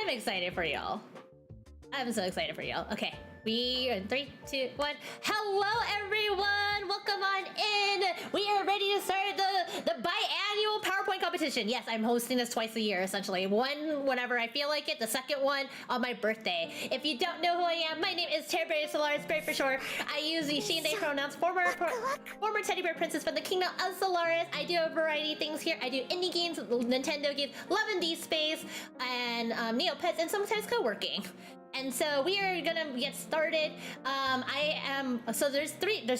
I'm excited for y'all. I'm so excited for y'all. Okay, we are in 3, 2, 1. Hello, everyone. Welcome on in. We are ready to start the biannual PowerPoint competition. Yes, I'm hosting this twice a year, essentially. One whenever I feel like it. The second one on my birthday. If you don't know who I am, my name is Terry Solaris, very for short. I use the she and they pronouns. Former teddy bear princess from the kingdom of Solaris. I do a variety of things here. I do indie games, Nintendo games, Love and D Space, and Neopets, and sometimes co-working. And so we are gonna get started. There's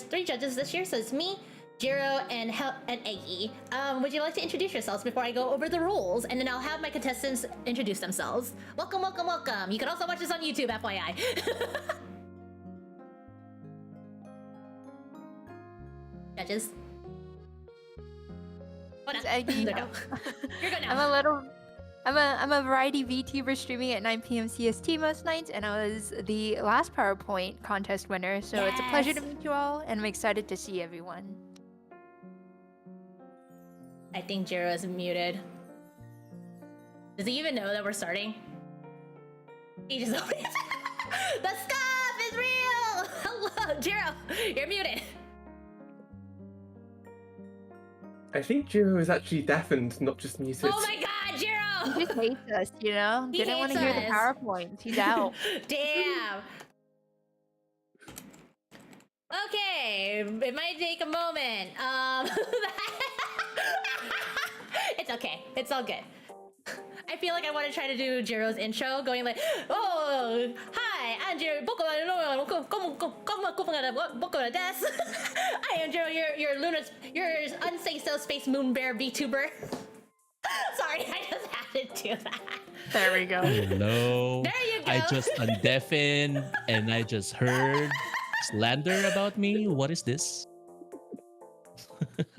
three judges this year. So it's me, Jiro, and Eggy. Would you like to introduce yourselves before I go over the rules? And then I'll have my contestants introduce themselves. Welcome, welcome, welcome. You can also watch this on YouTube, FYI. Judges. Oh, no. Eggy. There you go. You're good now. I'm a variety VTuber streaming at 9 p.m. CST most nights, and I was the last PowerPoint contest winner, so It's a pleasure to meet you all, and I'm excited to see everyone. I think Jiro is muted. Does he even know that we're starting? He just always... The stuff is real! Hello, Jiro! You're muted. I think Jiro is actually deafened, not just muted. Oh my god, Jiro! He just hates us, you know? He Didn't want to hates hear the us. PowerPoints. He's out. Damn! Okay, it might take a moment. It's okay. It's all good. I feel like I want to try to do Jiro's intro, going like, "Oh, hi, I'm Jiro. I am Jiro, your Unsay So Space Moon Bear VTuber." Sorry, I just had to do that. There we go. Hello. There you go. I just undeafened and I just heard slander about me. What is this?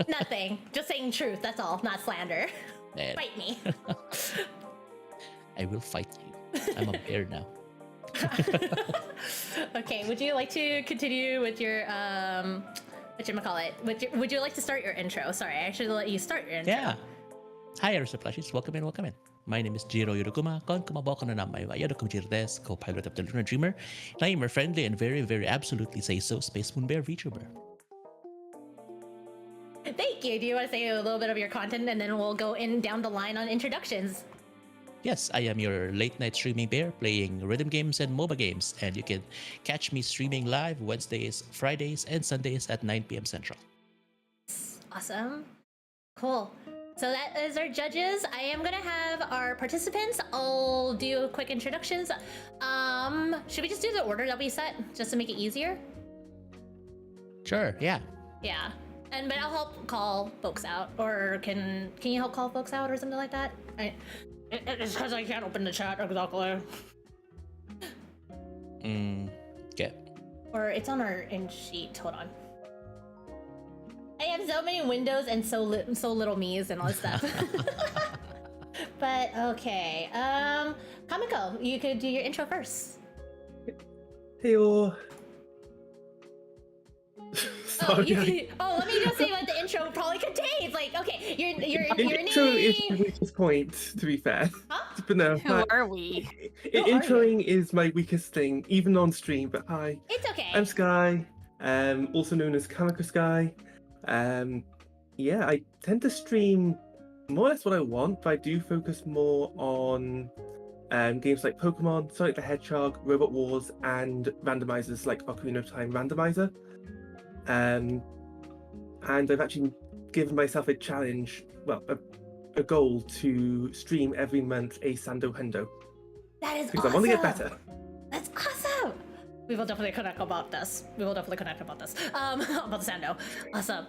Nothing. Just saying truth. That's all. Not slander. Man, Fight me. I will fight you. I'm a bear now. Okay. Would you like to continue with your whatchamacallit? Would you like to start your intro? Sorry, I should let you start your intro. Yeah. Hi, Aerosol Plushies. Welcome in, welcome in. My name is Jiro Yorokuma. Kon kumaboko na namay wa Yorokuma Jiro desu, co-pilot of the Lunar Dreamer. And I am your friendly and very, very absolutely say so Space Moon Bear VTuber. Thank you. Do you want to say a little bit of your content, and then we'll go in down the line on introductions? Yes, I am your late night streaming bear playing rhythm games and MOBA games, and you can catch me streaming live Wednesdays, Fridays, and Sundays at 9 p.m. Central. Awesome. Cool. So that is our judges. I am gonna have our participants. I'll do quick introductions. Should we just do the order that we set just to make it easier? Sure, yeah. Yeah. But I'll help call folks out, or can you help call folks out or something like that? It's because I can't open the chat exactly. Okay. Or it's on our in sheet. Hold on. I have so many windows and so little me's and all this stuff. But okay. Kamiko, you could do your intro first. Hey all. Let me just say what the intro probably contains. Like, okay, your Intro name. is the weakest point, to be fair. Huh? But no, Who are we? introing is my weakest thing, even on stream. But hi, It's okay. I'm Sky, also known as Kamiko Sky. Yeah, I tend to stream more or less what I want, but I do focus more on games like Pokemon, Sonic the Hedgehog, Robot Wars, and randomizers like Ocarina of Time Randomizer. And I've actually given myself a challenge, well, a goal to stream every month a Sando Hendo. That is Because awesome. I want to get better. That's awesome. We will definitely connect about this. About the Sando. Awesome.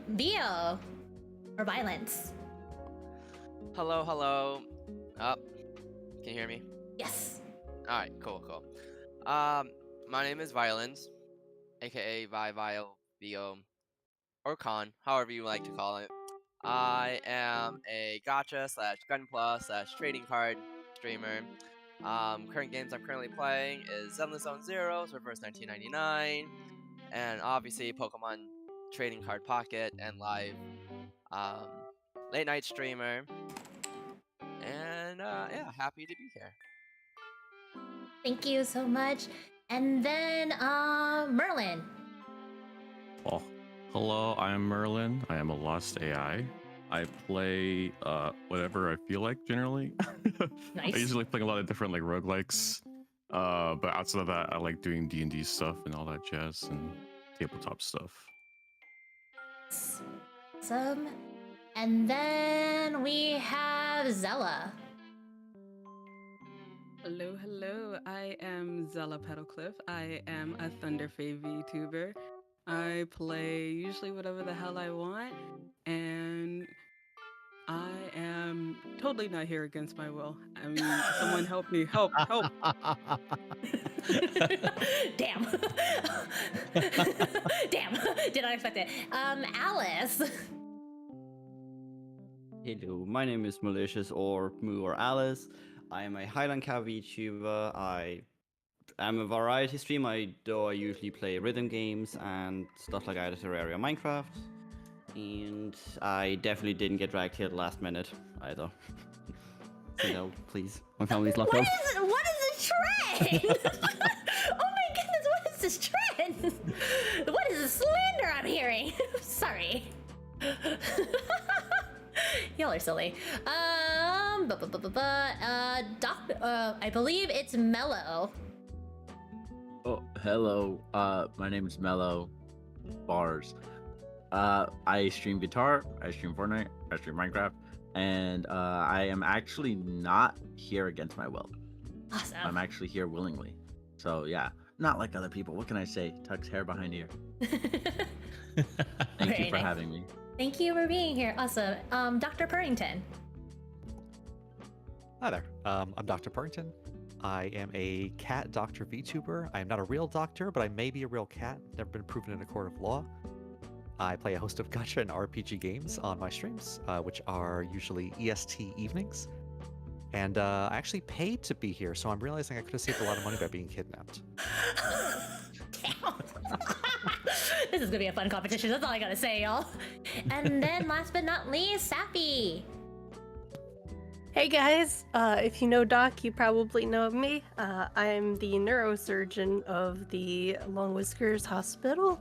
Vio or Violence? Hello, hello. Up. Can you hear me? Yes. Alright, cool. My name is Violence, aka Vio, or Con, however you like to call it. I am a gacha / gun plus / trading card streamer. Current games I'm currently playing is Zenless Zone Zeros, Reverse 1999, and obviously Pokemon Trading Card Pocket and live late night streamer. And yeah, happy to be here. Thank you so much. And then Merlin. Oh, hello, I'm Merlin. I am a lost AI. I play whatever I feel like generally. Nice. I usually play a lot of different like roguelikes. But outside of that, I like doing D&D stuff and all that jazz and tabletop stuff. Awesome. And then we have Zella. Hello. I am Zella Petalcliff. I am a Thunderfave VTuber. I play usually whatever the hell I want, and I am totally not here against my will. I mean, someone help me. Help. Damn. Damn. Did not expect it. Alice. Hello, my name is Malicious or Moo or Alice. I am a Highland Cav VTuber. I am a variety streamer, though I usually play rhythm games and stuff like Ada Terraria Minecraft. And I definitely didn't get dragged here at the last minute either. So, please. My family's locked up. What is this trend? Oh my goodness, what is this trend? What is this slander I'm hearing? Sorry. Y'all are silly. I believe it's Mellow. Oh, hello. My name is Mellow Bars. I stream guitar, I stream Fortnite, I stream Minecraft, and I am actually not here against my will. Awesome. I'm actually here willingly. So yeah, not like other people. What can I say? Tucks hair behind ear. Thank you for having me. Thank you for being here. Awesome. Dr. Purrington. Hi there. I'm Dr. Purrington. I am a cat doctor VTuber. I am not a real doctor, but I may be a real cat. Never been proven in a court of law. I play a host of gacha and RPG games on my streams, which are usually EST evenings. And I actually paid to be here, so I'm realizing I could have saved a lot of money by being kidnapped. Damn. This is gonna be a fun competition. That's all I gotta say, y'all. And then last but not least, Sappy. Hey guys, if you know Doc, you probably know me. I'm the neurosurgeon of the Long Whiskers Hospital.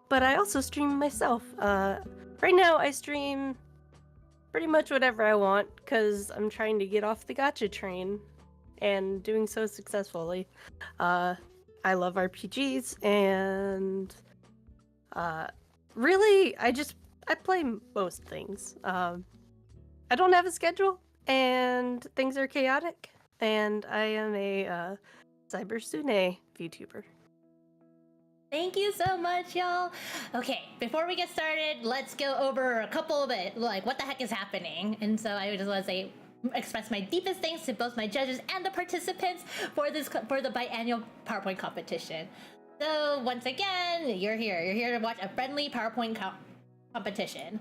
But I also stream myself. Right now I stream pretty much whatever I want because I'm trying to get off the gacha train and doing so successfully. I love RPGs and really I play most things. I don't have a schedule and things are chaotic and I am a Cyber Sune VTuber. Thank you so much, y'all. Okay, before we get started, let's go over a couple of it, like what the heck is happening. And so I just want to express my deepest thanks to both my judges and the participants for the biannual PowerPoint competition. So once again, you're here to watch a friendly PowerPoint competition.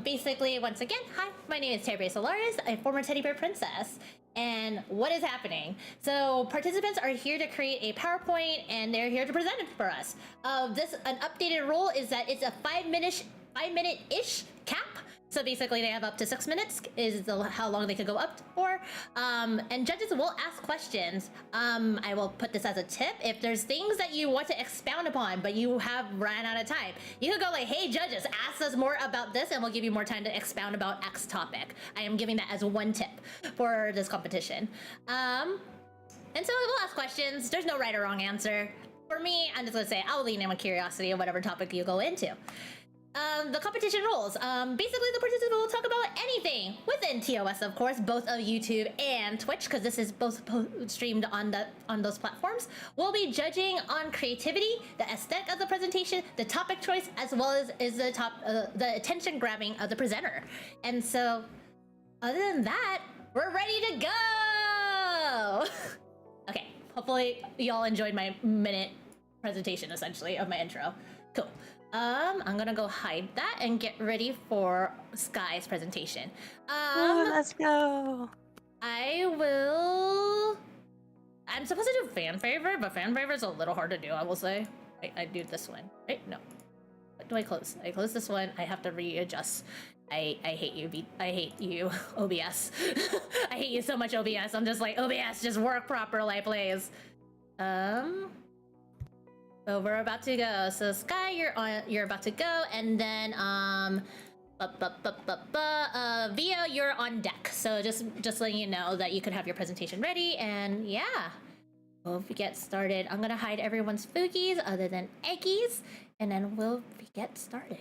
Basically, once again, hi, my name is Terry Solaris, a former teddy bear princess. And what is happening? So participants are here to create a PowerPoint and they're here to present it for us. An updated rule is that it's a 5-minute-ish cap. So basically they have up to 6 minutes is how long they could go up for. And judges will ask questions. I will put this as a tip. If there's things that you want to expound upon, but you have ran out of time, you can go like, hey judges, ask us more about this and we'll give you more time to expound about X topic. I am giving that as one tip for this competition. And so we'll ask questions. There's no right or wrong answer. For me, I'm just gonna say I'll lean in with curiosity of whatever topic you go into. the competition rules. Basically, the participants will talk about anything within TOS, of course, both of YouTube and Twitch, because this is both streamed on those platforms. We'll be judging on creativity, the aesthetic of the presentation, the topic choice, as well as the attention grabbing of the presenter. And so, other than that, we're ready to go. Okay, hopefully y'all enjoyed my minute presentation, essentially, of my intro. Cool. I'm gonna go hide that and get ready for Sky's presentation. Let's go. I'm supposed to do fan favorite, but fan favorite is a little hard to do, I will say. I do this one, right? No. What do I close? I close this one. I have to readjust. I hate you, I hate you, OBS. I hate you so much, OBS. I'm just like, OBS, just work properly, please. So we're about to go. So Sky, you're about to go, and then Vio, you're on deck. So just letting you know that you could have your presentation ready, and yeah, we'll get started. I'm gonna hide everyone's Foogies other than Eggies, and then we'll get started.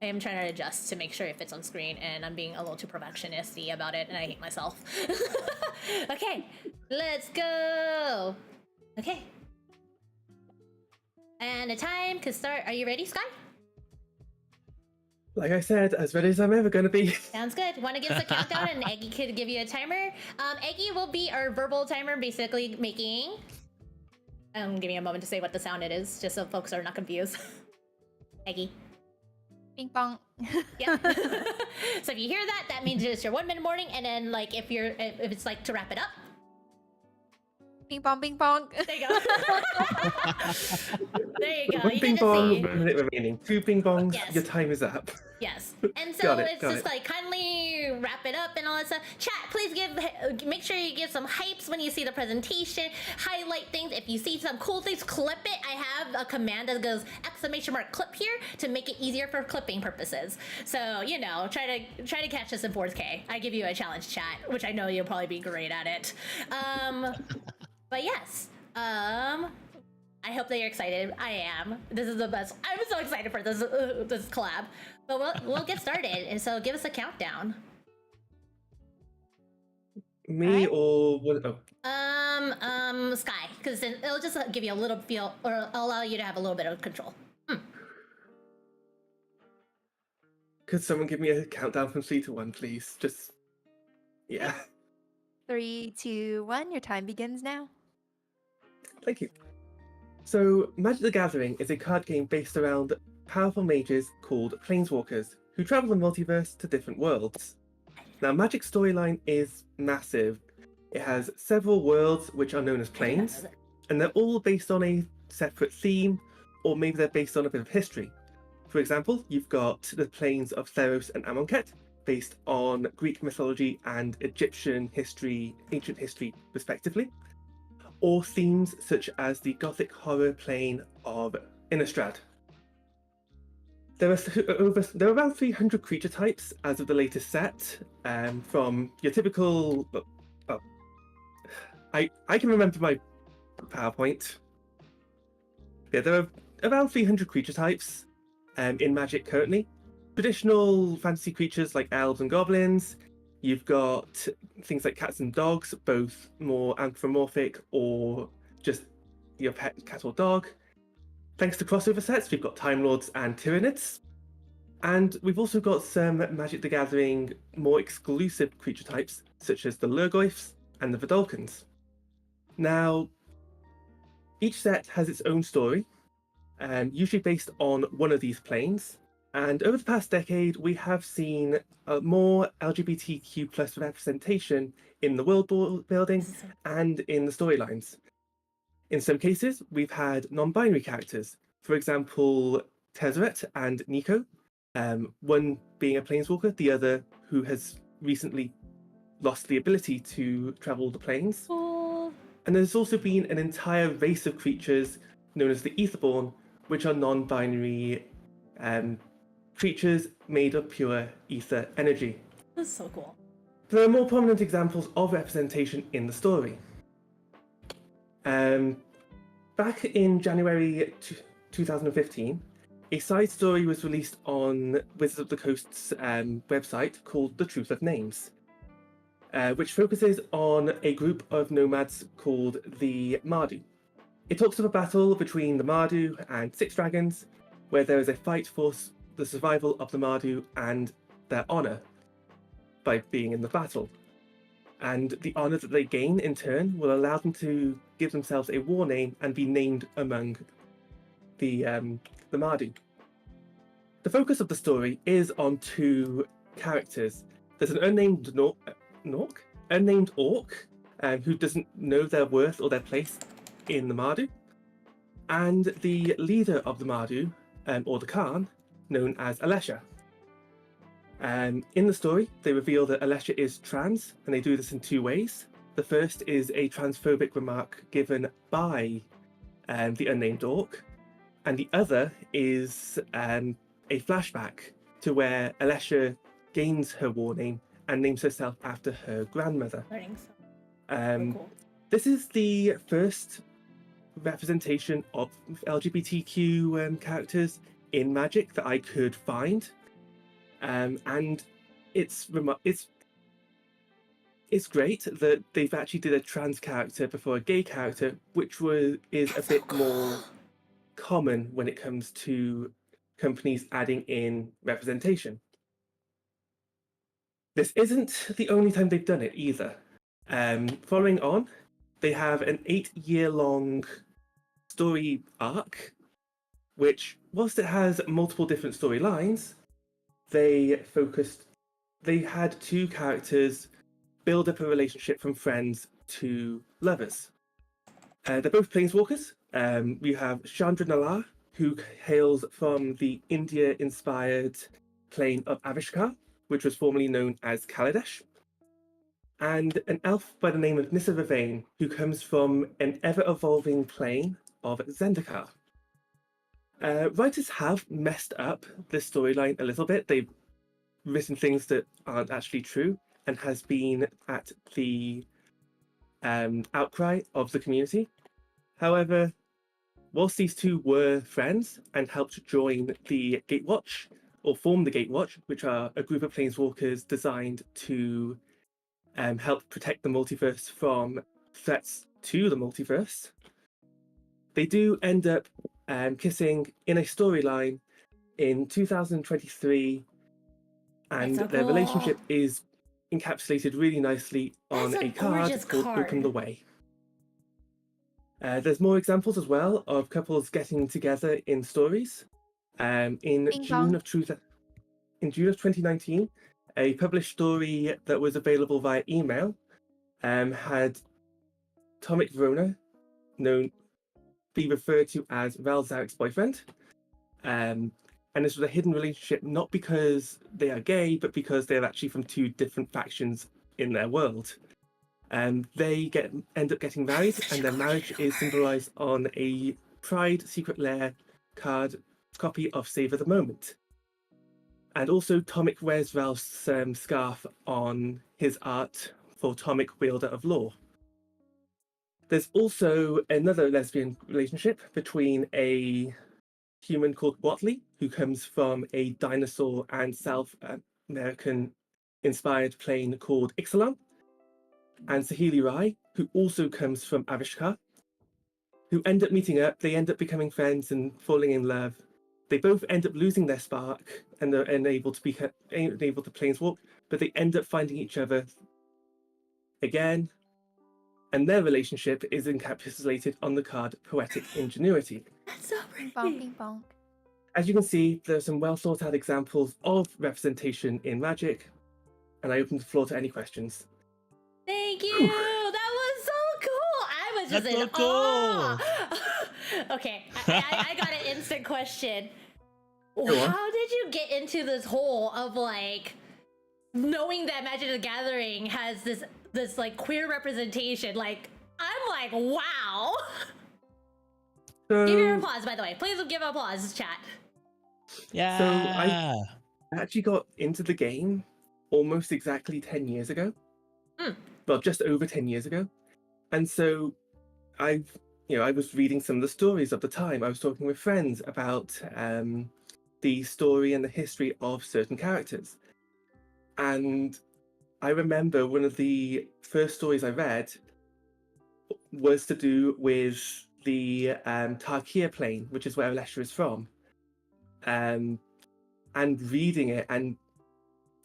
I am trying to adjust to make sure it fits on screen, and I'm being a little too perfectionist-y about it, and I hate myself. Okay, let's go. Okay. And the time could start. Are you ready, Sky? Like I said, as ready as I'm ever going to be. Sounds good. Want to give us a countdown, and Eggy could give you a timer. Eggy will be our verbal timer, basically making... give me a moment to say what the sound it is, just so folks are not confused. Eggy. Ping pong. Yeah. So if you hear that, that means it's your 1 minute warning, and then like if it's like to wrap it up. Ping pong, ping pong. There you go. There you go. One You ping can just pong, see. minute remaining. 2 ping pongs, Yes. your time is up. Yes. And so Got it, it's got just it. like kindly wrap it up and all that stuff. Chat, please make sure you give some hypes when you see the presentation. Highlight things. If you see some cool things, clip it. I have a command that goes !clip here to make it easier for clipping purposes. So, you know, try to catch this in 4K. I give you a challenge, chat, which I know you'll probably be great at it. But yes. I hope that you're excited. I am. This is the best. I'm so excited for this collab. But we'll get started, and so give us a countdown. Me or what? Oh. Sky, because then it'll just give you a little feel, or allow you to have a little bit of control. Could someone give me a countdown from 3 to 1, please? Just, yeah. 3, 2, 1. Your time begins now. Thank you. So, Magic the Gathering is a card game based around powerful mages called Planeswalkers, who travel the multiverse to different worlds. Now, Magic's storyline is massive. It has several worlds which are known as planes, and they're all based on a separate theme, or maybe they're based on a bit of history. For example, you've got the planes of Theros and Amonkhet, based on Greek mythology and Egyptian history, ancient history, respectively, or themes such as the Gothic horror plane of Innistrad. There are around 300 creature types as of the latest set, from your typical... I can remember my PowerPoint. Yeah, there are around 300 creature types in Magic currently. Traditional fantasy creatures like elves and goblins. You've got things like cats and dogs, both more anthropomorphic or just your pet cat or dog. Thanks to crossover sets, we've got Time Lords and Tyranids. And we've also got some Magic the Gathering more exclusive creature types, such as the Lurgoyfs and the Vidalkans. Now, each set has its own story, usually based on one of these planes. And over the past decade, we have seen more LGBTQ plus representation in the world building and in the storylines. In some cases, we've had non-binary characters. For example, Tezzeret and Nico, one being a planeswalker, the other who has recently lost the ability to travel the planes. And there's also been an entire race of creatures known as the Aetherborn, which are non-binary creatures made of pure ether energy. That's so cool. There are more prominent examples of representation in the story. Back in January 2015, a side story was released on Wizards of the Coast's website called The Truth of Names, which focuses on a group of nomads called the Mardu. It talks of a battle between the Mardu and 6 dragons, where there is a fight for the survival of the Mardu and their honor by being in the battle. And the honor that they gain in turn will allow them to give themselves a war name and be named among the Mardu. The focus of the story is on 2 characters. There's an unnamed unnamed orc who doesn't know their worth or their place in the Mardu, and the leader of the Mardu, or the Khan, known as Alessia. In the story, they reveal that Alessia is trans, and they do this in 2 ways. The first is a transphobic remark given by the unnamed orc, and the other is a flashback to where Alessia gains her war name and names herself after her grandmother. Cool. This is the first representation of LGBTQ characters in Magic that I could find, and it's great that they've actually did a trans character before a gay character, which is a bit more common when it comes to companies adding in representation. This isn't the only time they've done it either. Following on, they have an 8-year-long story arc, which, whilst it has multiple different storylines, they had 2 characters build up a relationship from friends to lovers. They're both planeswalkers. We have Chandra Nala, who hails from the India-inspired plane of Avishkar, which was formerly known as Kaladesh, and an elf by the name of Nissa Vavain, who comes from an ever-evolving plane of Zendikar. Writers have messed up this storyline a little bit. They've written things that aren't actually true, and has been at the outcry of the community. However, whilst these 2 were friends and helped join the Gatewatch, or form the Gatewatch, which are a group of planeswalkers designed to help protect the multiverse from threats to the multiverse, they do end up kissing in a storyline in 2023, and so their cool. relationship is encapsulated really nicely on That's a a card gorgeous called card. Open the Way. There's more examples as well of couples getting together in stories. In Bing June bong. of 2019, a published story that was available via email had Tomic Verona, be referred to as Val Zarek's boyfriend. And this was a hidden relationship, not because they are gay, but because they're actually from 2 different factions in their world. They end up getting married, and their marriage is symbolized on a Pride Secret Lair card copy of Savor the Moment. And also, Tomic wears Ralph's scarf on his art for Tomic Wielder of Law. There's also another lesbian relationship between a human called Watley, who comes from a dinosaur and South American inspired plane called Ixalan, and Sahili Rai, who also comes from Avishkar, who end up meeting up. They end up becoming friends and falling in love. They both end up losing their spark and they're unable to planeswalk, but they end up finding each other again, and their relationship is encapsulated on the card Poetic Ingenuity. That's so Bing bong, pretty. bing bong. As you can see, there are some well thought out examples of representation in Magic, and I open the floor to any questions. Thank you. That was so cool. I was just That's in so cool. awe. Okay, I got an instant question. Go on. How did you get into this hole of like knowing that Magic the Gathering has this like queer representation? Like, I'm like, wow. So, Give your applause, by the way. Please give applause, chat. Yeah. I actually got into the game almost exactly 10 years ago. Hmm. Well, just over 10 years ago. And so I've I was reading some of the stories of the time. I was talking with friends about the story and the history of certain characters. And I remember one of the first stories I read was to do with the Tarkia plane, which is where Alessia is from. And reading it and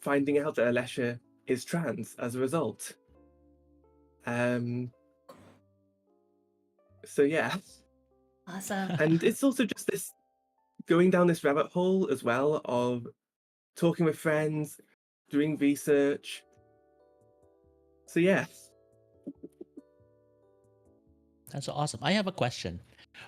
finding out that Alessia is trans as a result. So yeah. Awesome. And it's also just this going down this rabbit hole as well of talking with friends, doing research. So yeah. That's awesome. I have a question.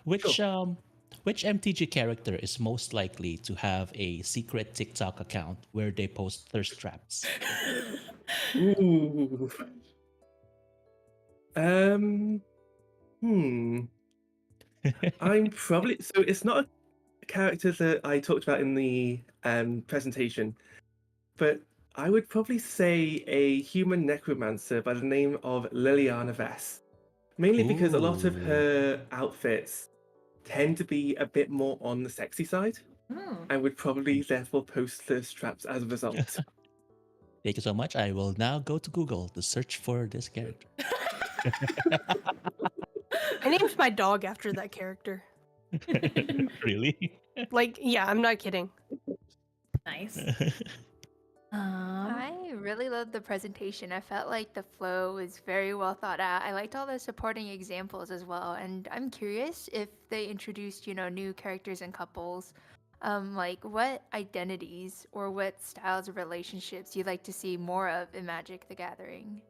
Which MTG character is most likely to have a secret TikTok account where they post thirst traps? Ooh. I'm probably so it's not a character that I talked about in the presentation, but I would probably say a human necromancer by the name of Liliana Vess. Mainly because a lot of her outfits tend to be a bit more on the sexy side, and would probably therefore post thirst traps as a result. Thank you so much. I will now go to Google to search for this character. I named my dog after that character. Really? Like, yeah, I'm not kidding. Nice. I really loved the presentation. I felt like the flow was very well thought out. I liked all the supporting examples as well. And I'm curious if they introduced, new characters and couples, like what identities or what styles of relationships you'd like to see more of in Magic the Gathering.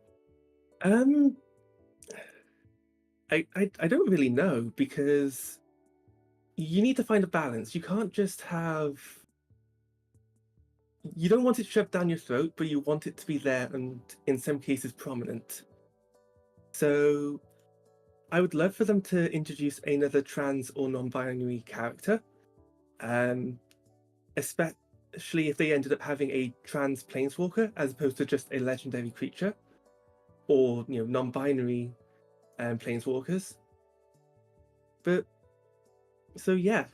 I don't really know, because you need to find a balance. You can't just have. You don't want it shoved down your throat, but you want it to be there and in some cases prominent. So I would love for them to introduce another trans or non-binary character, especially if they ended up having a trans planeswalker as opposed to just a legendary creature, or non-binary planeswalkers. But so yeah.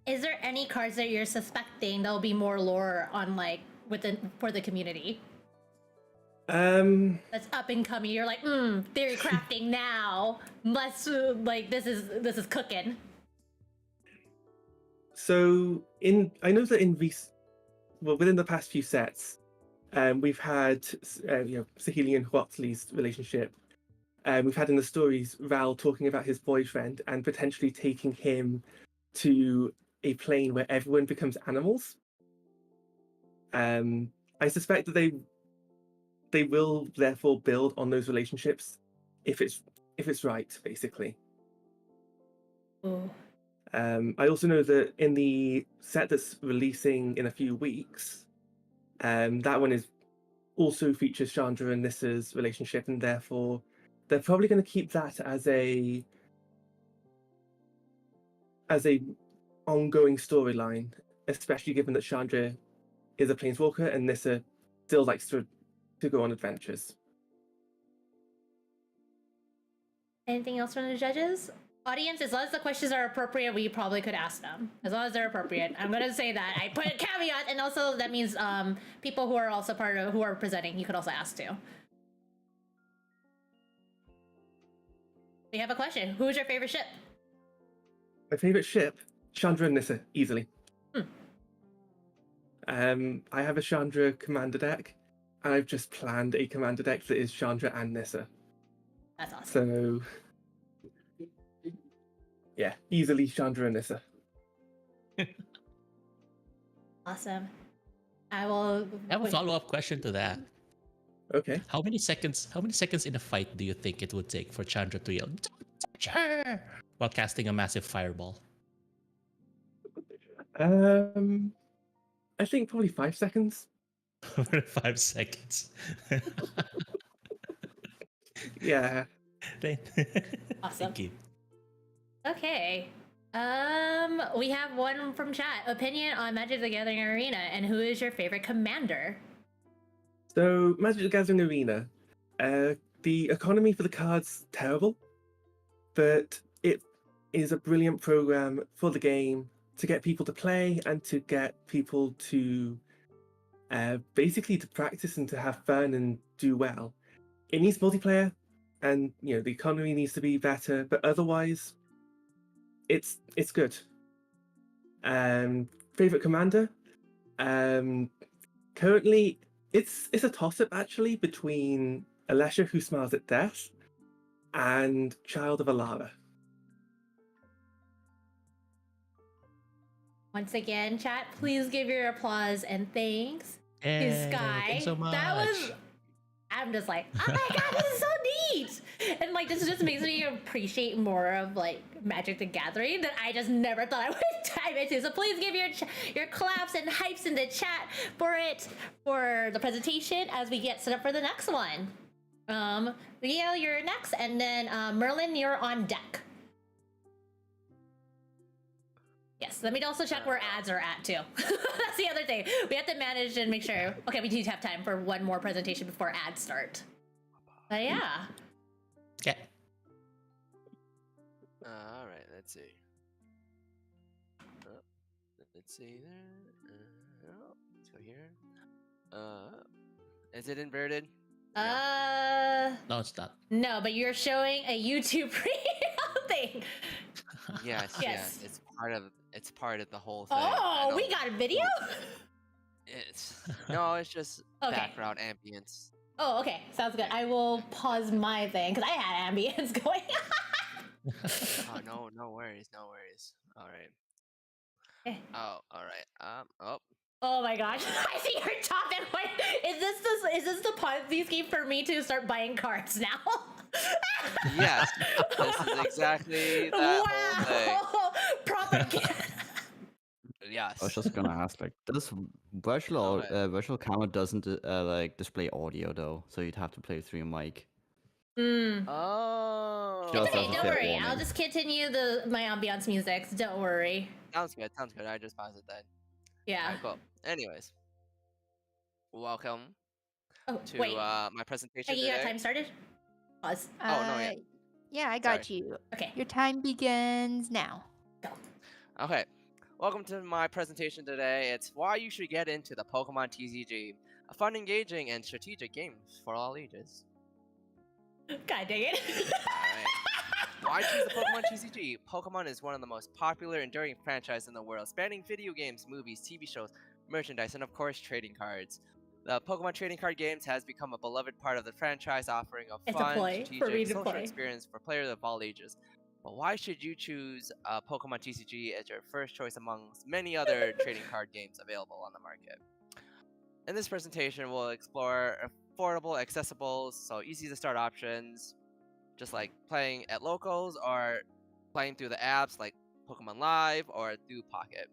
Is there any cards that you're suspecting there'll be more lore on, like, for the community? That's up and coming. You're like, theory crafting now. Must this is cooking. So I know that within the past few sets, we've had Saheeli and Huatzli's relationship. We've had in the stories Ral talking about his boyfriend and potentially taking him to a plane where everyone becomes animals. I suspect that they will therefore build on those relationships if it's right, basically. Ooh. I also know that in the set that's releasing in a few weeks, that one also features Chandra and Nissa's relationship, and therefore they're probably going to keep that as a ongoing storyline, especially given that Chandra is a planeswalker and Nissa still likes to go on adventures. Anything else from the judges? Audience, as long as the questions are appropriate, we probably could ask them. As long as they're appropriate. I'm gonna say that. I put a caveat, and also that means people who are also who are presenting, you could also ask too. We have a question. Who's your favorite ship? My favorite ship? Chandra and Nissa, easily. I have a Chandra commander deck, and I've just planned a commander deck that is Chandra and Nissa. That's awesome. So yeah, easily Chandra and Nissa. Awesome. I will. I have a follow-up question to that. Okay. How many seconds in a fight do you think it would take for Chandra to yell "Don't touch her" while casting a massive fireball? I think probably 5 seconds. 5 seconds. Yeah. Awesome. Thank you. Okay. We have one from chat. Opinion on Magic the Gathering Arena, and who is your favorite commander? So Magic the Gathering Arena, the economy for the cards terrible. but it is a brilliant program for the game to get people to play and to get people to basically to practice and to have fun and do well. It needs multiplayer, and the economy needs to be better, but otherwise, it's good. Favorite commander? Currently, it's a toss-up actually between Alesha, who smiles at death, and Child of Alara. Once again, chat, please give your applause and thanks to Yay, Sky. thanks so That was. much. I'm just like, oh my god, this is so neat! And like, this just makes me appreciate more of like Magic the Gathering that I just never thought I would dive into. So please give your claps and hypes in the chat for the presentation as we get set up for the next one. Leo, you're next, and then Merlin, you're on deck. Yes, let me also check where ads are at too. That's the other thing. We have to manage and make sure. Okay, we do have time for one more presentation before ads start. But yeah. Okay. All right, let's see. Let's see there. Let's go here. Is it inverted? No, it's not. No, but you're showing a YouTube thing. Yes, Yes. It's part of the whole thing. Oh, we got a video? It's just Okay. background ambience. Oh, okay. Sounds good. I will pause my thing because I had ambience going. Oh no worries. All right. Eh. Oh, all right. Oh my gosh. I see your topic. Is this the Ponzi scheme for me to start buying cards now? Yes. This is exactly that whole thing. Propaganda. Yes. I was just gonna ask, like, does virtual camera doesn't like display audio though, so you'd have to play through your mic. Oh. It's Just okay, as a don't fair worry. I'll warning. just continue my ambiance music. Don't worry. Sounds good. I just paused it then. Yeah. Alright, cool. Anyways, welcome Oh, to wait. my presentation Peggy, you got today. time started? Pause. Oh, no, yeah. Yeah, I got you. Okay. Your time begins now. Okay, welcome to my presentation today. It's why you should get into the Pokemon TCG, a fun, engaging, and strategic game for all ages. God dang it. Alright. Why choose the Pokemon TCG? Pokemon is one of the most popular, enduring franchises in the world, spanning video games, movies, TV shows, merchandise, and of course, trading cards. The Pokemon trading card games has become a beloved part of the franchise, offering a It's a fun, play for me strategic, to social play. experience for players of all ages. But why should you choose Pokemon TCG as your first choice amongst many other trading card games available on the market? In this presentation, we'll explore affordable, accessible, so easy to start options, just like playing at locals or playing through the apps like Pokemon Live or through Pocket.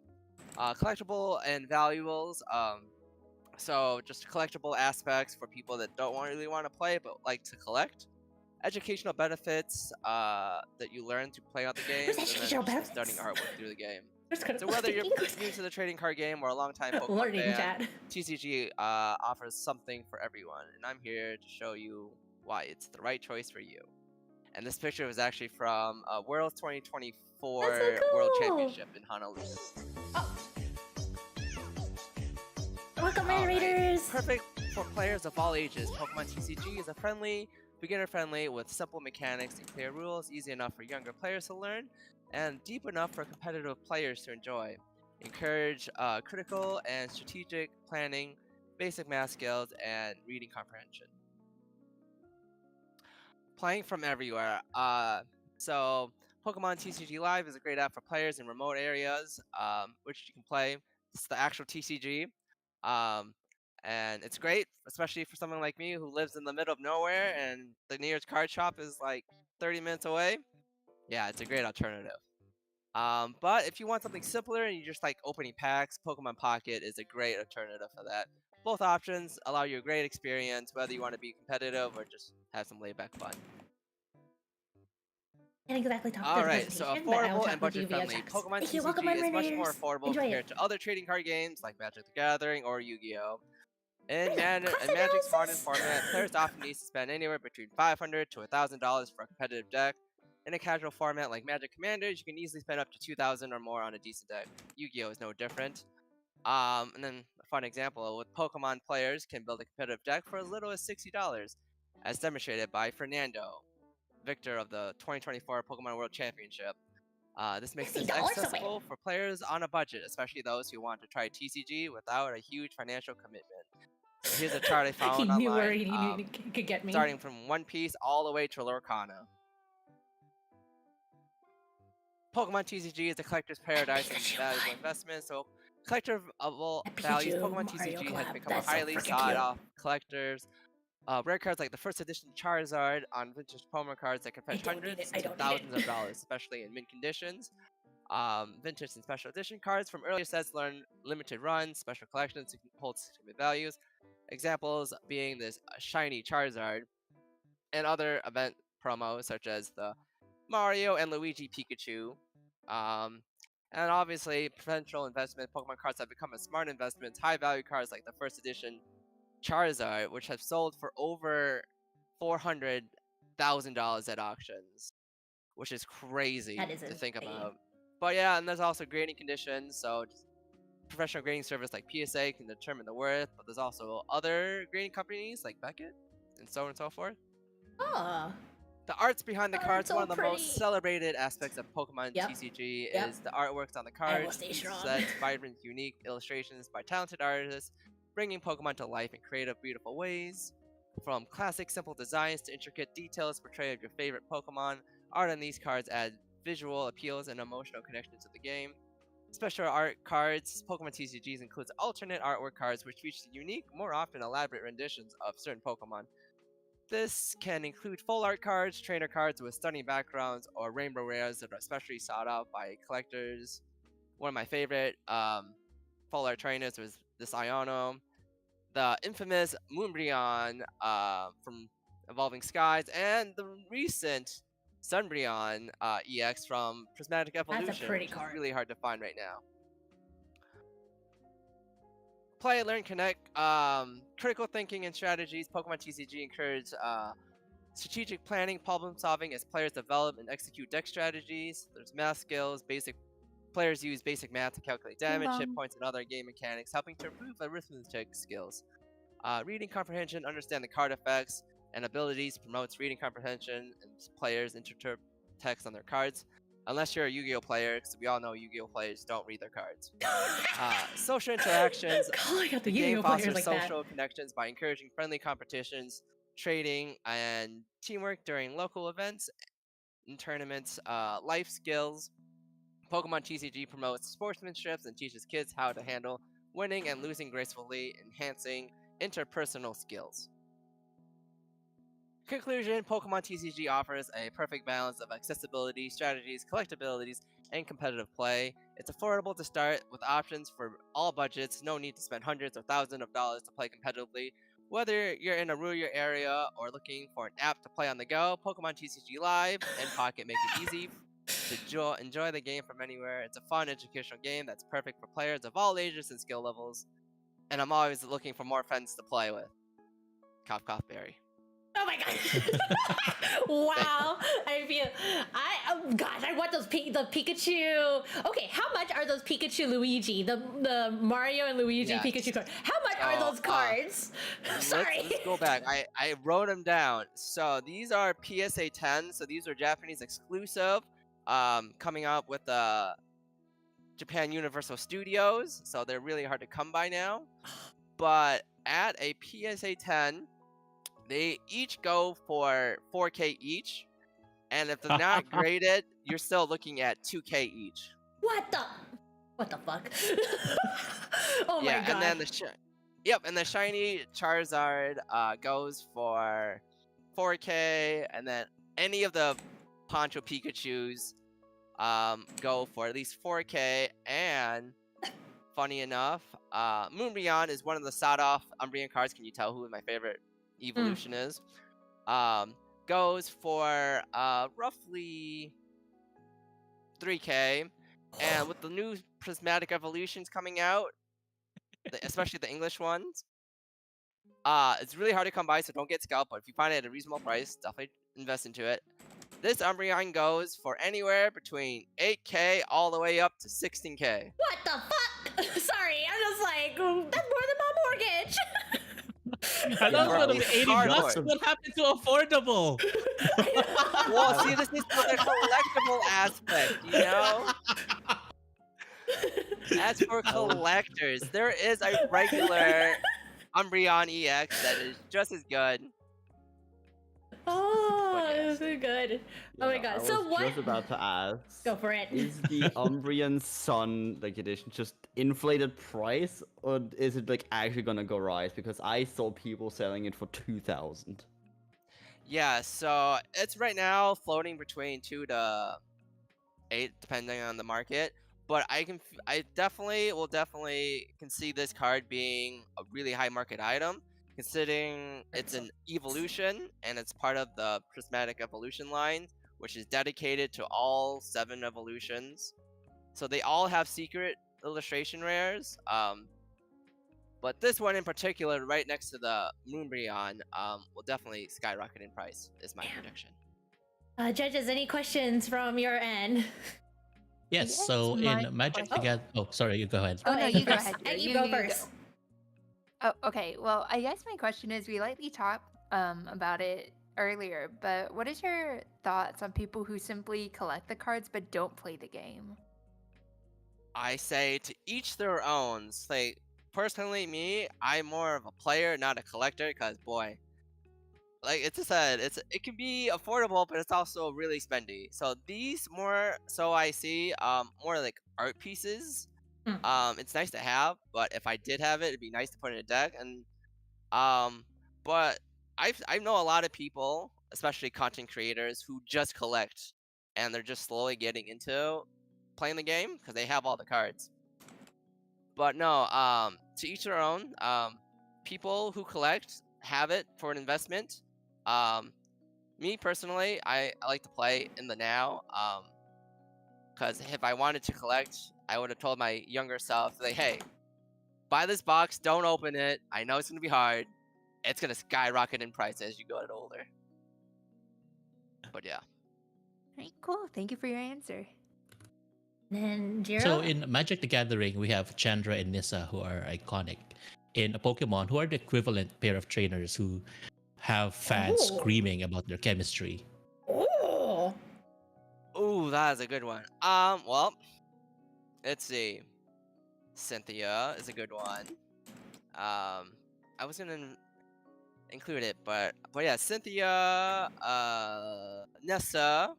Collectible and valuables, so just collectible aspects for people that don't really want to play but like to collect. Educational benefits that you learn to play out the game, and then educational just benefits? studying artwork through the game. Just kind So of whether you're thinking. new to the trading card game or a long-time Pokemon Learning, fan, chat. TCG offers something for everyone, and I'm here to show you why it's the right choice for you. And this picture was actually from World 2024 That's so World cool. Championship in Honolulu. Welcome, Alright. Raiders. Perfect for players of all ages. Pokemon TCG is a beginner-friendly with simple mechanics and clear rules, easy enough for younger players to learn, and deep enough for competitive players to enjoy. Encourage critical and strategic planning, basic math skills, and reading comprehension. Playing from everywhere. So Pokemon TCG Live is a great app for players in remote areas, which you can play. It's the actual TCG. And it's great, especially for someone like me who lives in the middle of nowhere and the nearest card shop is like 30 minutes away. Yeah, it's a great alternative. But if you want something simpler and you just like opening packs, Pokemon Pocket is a great alternative for that. Both options allow you a great experience, whether you want to be competitive or just have some laid back fun. Can't exactly talk to the Alright, so presentation, but I will affordable talk and with you budget via friendly. text. Pokemon Thank you. Welcome, TCG is much Raiders. more affordable Enjoy compared it. to other trading card games like Magic the Gathering or Yu-Gi-Oh! In Wait, cost Magic's modern analysis? format, players often need to spend anywhere between $500 to $1,000 for a competitive deck. In a casual format like Magic Commanders, you can easily spend up to 2,000 or more on a decent deck. Yu-Gi-Oh is no different. And then a fun example, with Pokemon players can build a competitive deck for as little as $60, as demonstrated by Fernando, victor of the 2024 Pokemon World Championship. This makes this accessible for players on a budget, especially those who want to try TCG without a huge financial commitment. So here's a chart I found He knew where online, he could get me. starting from One Piece all the way to Lorcana. Pokemon TCG is a collector's paradise and valuable investment, so collectible values Pokemon TCG has become a highly sought-after collectors. Rare cards like the first edition Charizard on vintage Pokemon cards that can fetch hundreds to thousands of dollars, especially in mint conditions. Vintage and special edition cards from earlier sets learn limited runs, special collections to hold significant values. Examples being this shiny Charizard and other event promos such as the Mario and Luigi Pikachu. And obviously, potential investment Pokemon cards have become a smart investment. High value cards like the first edition Charizard, which have sold for over $400,000 at auctions, which is crazy to think about. But yeah, and there's also grading conditions. So professional grading service like PSA can determine the worth, but there's also other grading companies like Beckett and so on and so forth. Oh. The arts behind the cards, one of the most celebrated aspects of Pokemon TCG is the artworks on the cards. Sets, vibrant, unique illustrations by talented artists, bringing Pokemon to life in creative, beautiful ways. From classic, simple designs to intricate details portrayal of your favorite Pokemon, art on these cards add visual appeals and emotional connections to the game. Special art cards, Pokemon TCGs includes alternate artwork cards which feature unique, more often elaborate renditions of certain Pokemon. This can include full art cards, trainer cards with stunning backgrounds, or rainbow rares that are especially sought out by collectors. One of my favorite full art trainers was this Iono. The infamous Moonbreon from Evolving Skies, and the recent Sunbreon EX from Prismatic Evolution. That's a pretty which card. is really hard to find right now. Play, learn, connect. Critical thinking and strategies. Pokemon TCG encourage strategic planning, problem solving as players develop and execute deck strategies. There's math skills. Players use basic math to calculate damage, hit points, and other game mechanics, helping to improve arithmetic skills. Reading comprehension, understand the card effects and abilities, promotes reading comprehension, and players interpret text on their cards. Unless you're a Yu-Gi-Oh player, because we all know Yu-Gi-Oh players don't read their cards. Social interactions. The game fosters social connections by encouraging friendly competitions, trading, and teamwork during local events and tournaments. Life skills. Pokemon TCG promotes sportsmanship and teaches kids how to handle winning and losing gracefully, enhancing interpersonal skills. Conclusion, Pokemon TCG offers a perfect balance of accessibility, strategies, collectabilities, and competitive play. It's affordable to start with options for all budgets, no need to spend hundreds or thousands of dollars to play competitively. Whether you're in a rural area or looking for an app to play on the go, Pokemon TCG Live and Pocket make it easy to enjoy the game from anywhere. It's a fun educational game that's perfect for players of all ages and skill levels. And I'm always looking for more friends to play with. Cough, cough, berry. Oh my god! Wow! I want the Pikachu. Okay, how much are those Pikachu Luigi? The Mario and Luigi Pikachu cards. How much are those cards? Sorry. Let's go back. I wrote them down. So these are PSA 10. So these are Japanese exclusive. Coming out with Japan Universal Studios. So they're really hard to come by now. But at a PSA 10. They each go for 4K each, and if they're not graded, you're still looking at 2K each. What the fuck? Oh my god. And then the shiny Charizard goes for 4K, and then any of the Poncho Pikachus go for at least 4K, and funny enough, Moonbreon is one of the sought-off Umbreon cards. Can you tell who my favorite evolution is? Goes for roughly 3K, and with the new Prismatic Evolutions coming out, especially the English ones, it's really hard to come by, so don't get scalped, but if you find it at a reasonable price, definitely invest into it. This Umbreon goes for anywhere between 8k all the way up to 16k. What the fuck? Sorry, I'm just like, that's more than my mortgage. I thought For it was a 80 bucks. cardboard. What happened to affordable? Well, see, this is for the collectible aspect, you know? As for collectors, there is a regular Umbreon EX that is just as good. Oh, yeah. this is good. Oh my Yeah, god. I So was what? just about to ask. Go for it. Is the Umbreon Sun like edition just inflated price, or is it like actually gonna go rise? Because I saw people selling it for 2,000. Yeah, so it's right now floating between 2 to 8, depending on the market. But I definitely can see this card being a really high market item, considering it's an evolution and it's part of the Prismatic Evolution line, which is dedicated to all 7 evolutions. So they all have secret illustration rares. But this one in particular, right next to the Moonbreon, will definitely skyrocket in price, is my prediction. Judges, any questions from your end? Yes, Yes, so my in Magic the question- Gathering. Oh, sorry, you go ahead. Oh, no, Eggy you go first. ahead, Jiro. Eggy, You- go you go. first. Oh, okay. Well, I guess my question is, we lightly talked about it earlier, but what is your thoughts on people who simply collect the cards but don't play the game? I say to each their own. Like, personally, me, I'm more of a player, not a collector, because boy, like it's just said, it can be affordable, but it's also really spendy. So these more so I see more like art pieces. It's nice to have, but if I did have it, it'd be nice to put in a deck. And but I know a lot of people, especially content creators, who just collect, and they're just slowly getting into playing the game because they have all the cards. But no, to each their own. People who collect have it for an investment. Me personally, I like to play in the now. Because if I wanted to collect, I would have told my younger self, like, hey, buy this box, don't open it. I know it's gonna be hard. It's gonna skyrocket in price as you get older. But yeah. Alright, cool. Thank you for your answer. And Jiro? So in Magic the Gathering, we have Chandra and Nissa, who are iconic. In Pokemon, who are the equivalent pair of trainers who have fans Ooh. screaming about their chemistry. Oh. Ooh, that is a good one. Well, let's see. Cynthia is a good one. I was gonna include it, but yeah, Cynthia, Nessa,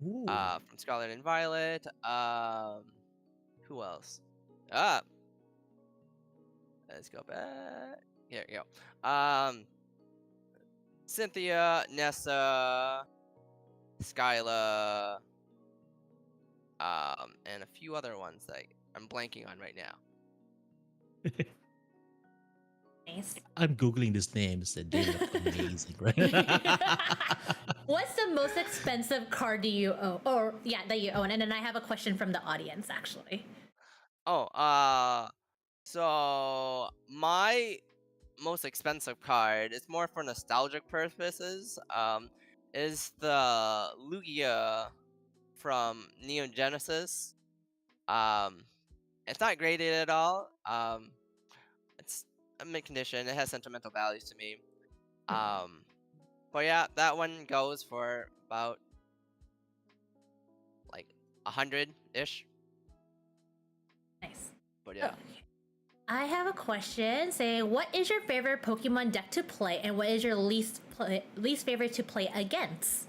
Ooh. from Scarlet and Violet. Who else? Let's go back. Here we go. Cynthia, Nessa, Skyla, and a few other ones that I'm blanking on right now. Nice. I'm googling these names and they look amazing, right? What's the most expensive card do you own? Or yeah, that you own. And then I have a question from the audience actually. Oh, so my most expensive card is more for nostalgic purposes. Is the Lugia from Neon Genesis. It's not graded at all. It's a mid condition. It has sentimental values to me. But yeah, that one goes for about like 100-ish. Nice. But yeah. I have a question. Say, what is your favorite Pokemon deck to play, and what is your least favorite to play against?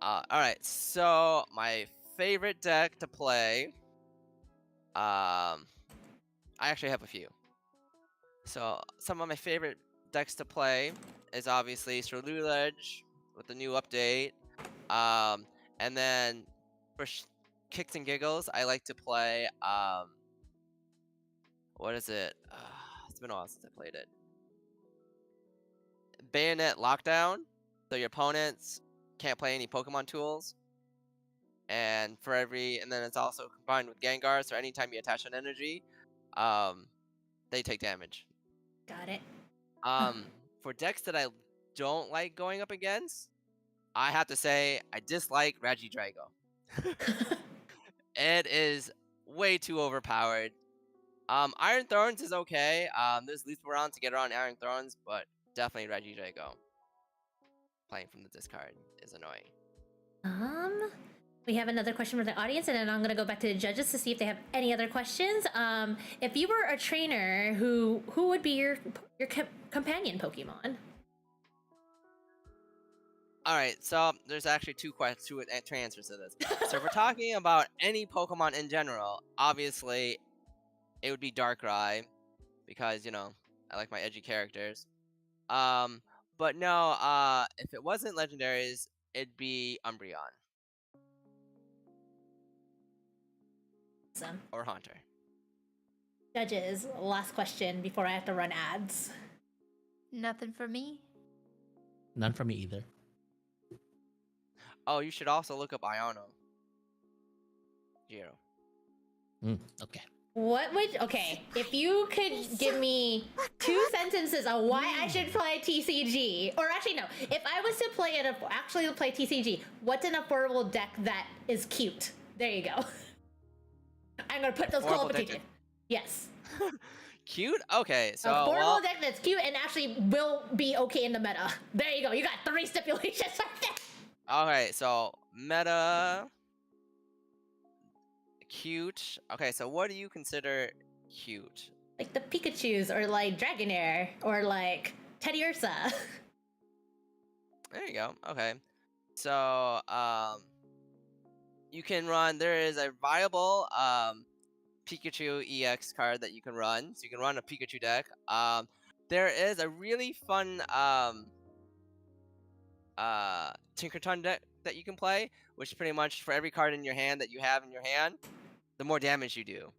All right. So my favorite deck to play. I actually have a few. So some of my favorite decks to play is obviously Ceruledge with the new update. And then for kicks and giggles, I like to play. What is it? It's been a while since I played it. Bayonet Lockdown. So your opponents can't play any Pokemon tools. And then it's also combined with Gengar, so anytime you attach an energy, they take damage. Got it. For decks that I don't like going up against, I have to say I dislike Regidrago. It is way too overpowered. Iron Thrones is okay. There's leaps around to get around Iron Thrones, but definitely Regidrago. Playing from the discard is annoying. We have another question from the audience, and then I'm gonna go back to the judges to see if they have any other questions. If you were a trainer, who would be your companion Pokemon? All right, so there's actually two answers to this. So if we're talking about any Pokemon in general, obviously it would be Darkrai because I like my edgy characters. But no, if it wasn't legendaries, it'd be Umbreon Awesome. or Haunter. Judges, last question before I have to run ads. Nothing for me. None for me either. Oh, you should also look up Iono. Jiro. Okay. Okay, if you could give me 2 sentences on why I should play TCG, or actually no, if I was to play play TCG, what's an affordable deck that is cute? There you go. I'm gonna put those qualifications. Yes. Cute? Okay, so Affordable deck that's cute and actually will be okay in the meta. There you go. You got 3 stipulations right there. Okay, so meta. Cute. Okay, so what do you consider cute? Like the Pikachus, or like Dragonair, or like Teddiursa. There you go. Okay. So, you can run, there is a viable Pikachu EX card that you can run. So you can run a Pikachu deck. There is a really fun Tinkerton deck that you can play, which is pretty much for every card in your hand that you have in your hand, the more damage you do.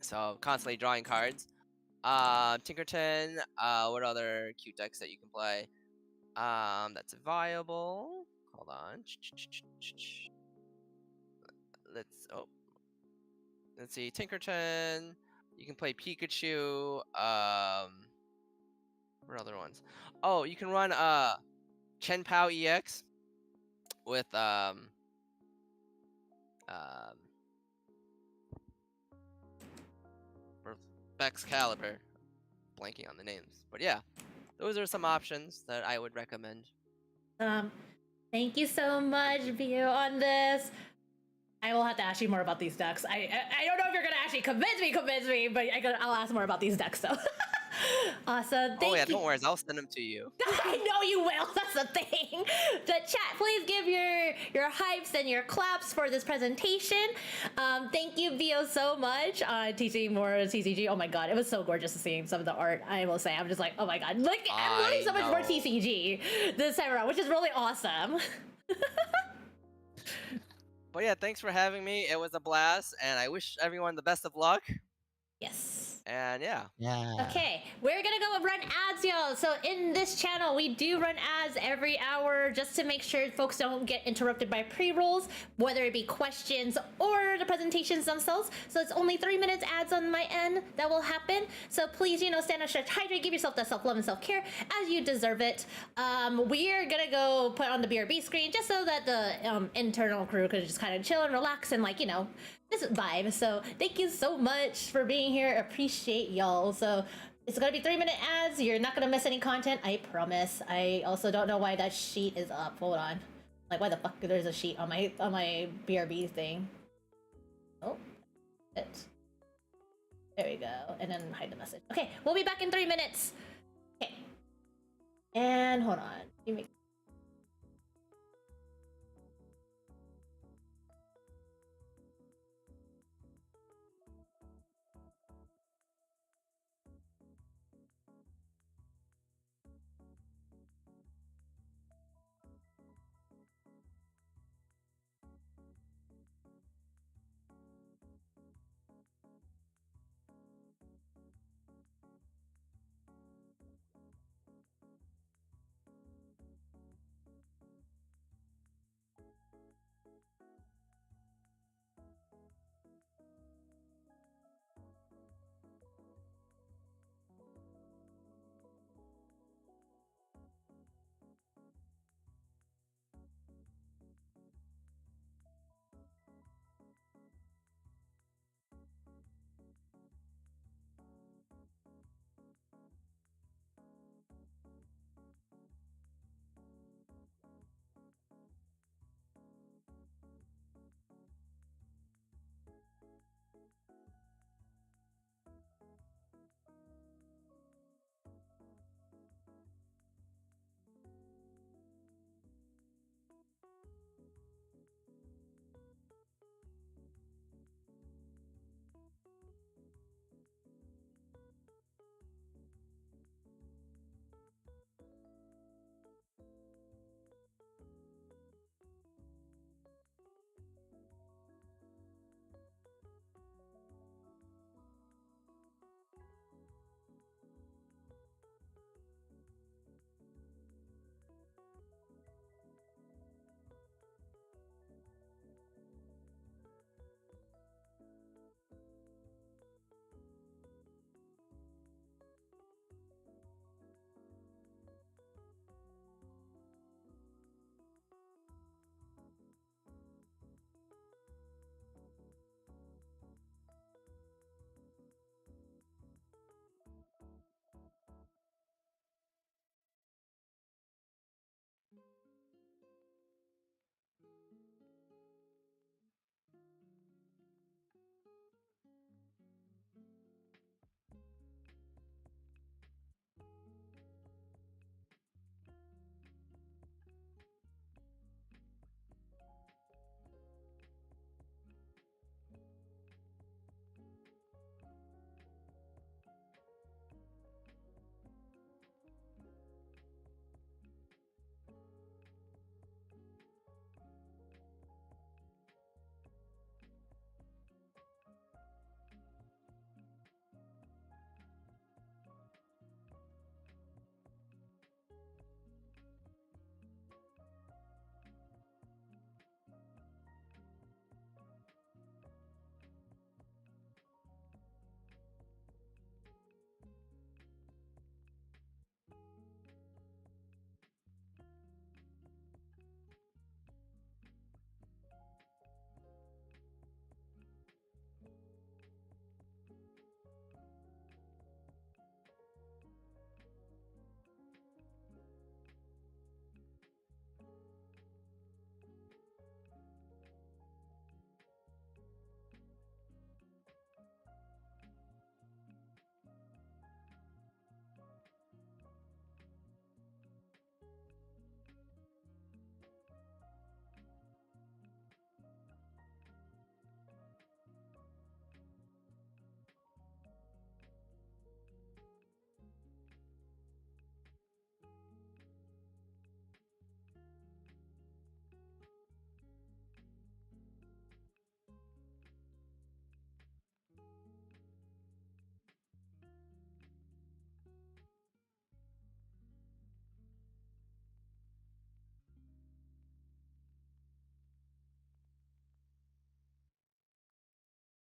So constantly drawing cards. Tinkerton, what other cute decks that you can play? That's viable. Hold on. Let's see. Tinkerton. You can play Pikachu. What other ones? Oh, you can run Chenpao EX with Excalibur. Blanking on the names, but yeah, those are some options that I would recommend. Thank you so much, Vio, on this. I will have to ask you more about these decks. I don't know if you're gonna actually convince me, but I'll ask more about these decks though. Awesome. Thank you. Don't worry, I'll send them to you. I know you will. That's the thing. The chat, please give your hypes and your claps for this presentation. Thank you, Vio, so much. Teaching more TCG. Oh my god, it was so gorgeous to see some of the art. I will say, I'm just like, oh my god, like I'm learning so much more TCG this time around, which is really awesome. But yeah, thanks for having me. It was a blast, and I wish everyone the best of luck. Yes. And yeah. Okay, we're gonna go run ads, y'all. So in this channel, we do run ads every hour just to make sure folks don't get interrupted by pre-rolls, whether it be questions or the presentations themselves. So it's only 3 minutes ads on my end that will happen. So please, stand up, stretch, hydrate, give yourself that self-love and self-care as you deserve it. We are gonna go put on the BRB screen just so that the internal crew could just kind of chill and relax and this vibe. So thank you so much for being here. Appreciate y'all. So it's gonna be 3 minute ads. You're not gonna miss any content, I promise. I also don't know why that sheet is up. Hold on. Like, why the fuck there's a sheet on my BRB thing? Oh, it. There we go. And then hide the message. Okay, we'll be back in 3 minutes. Okay. And hold on. Give me.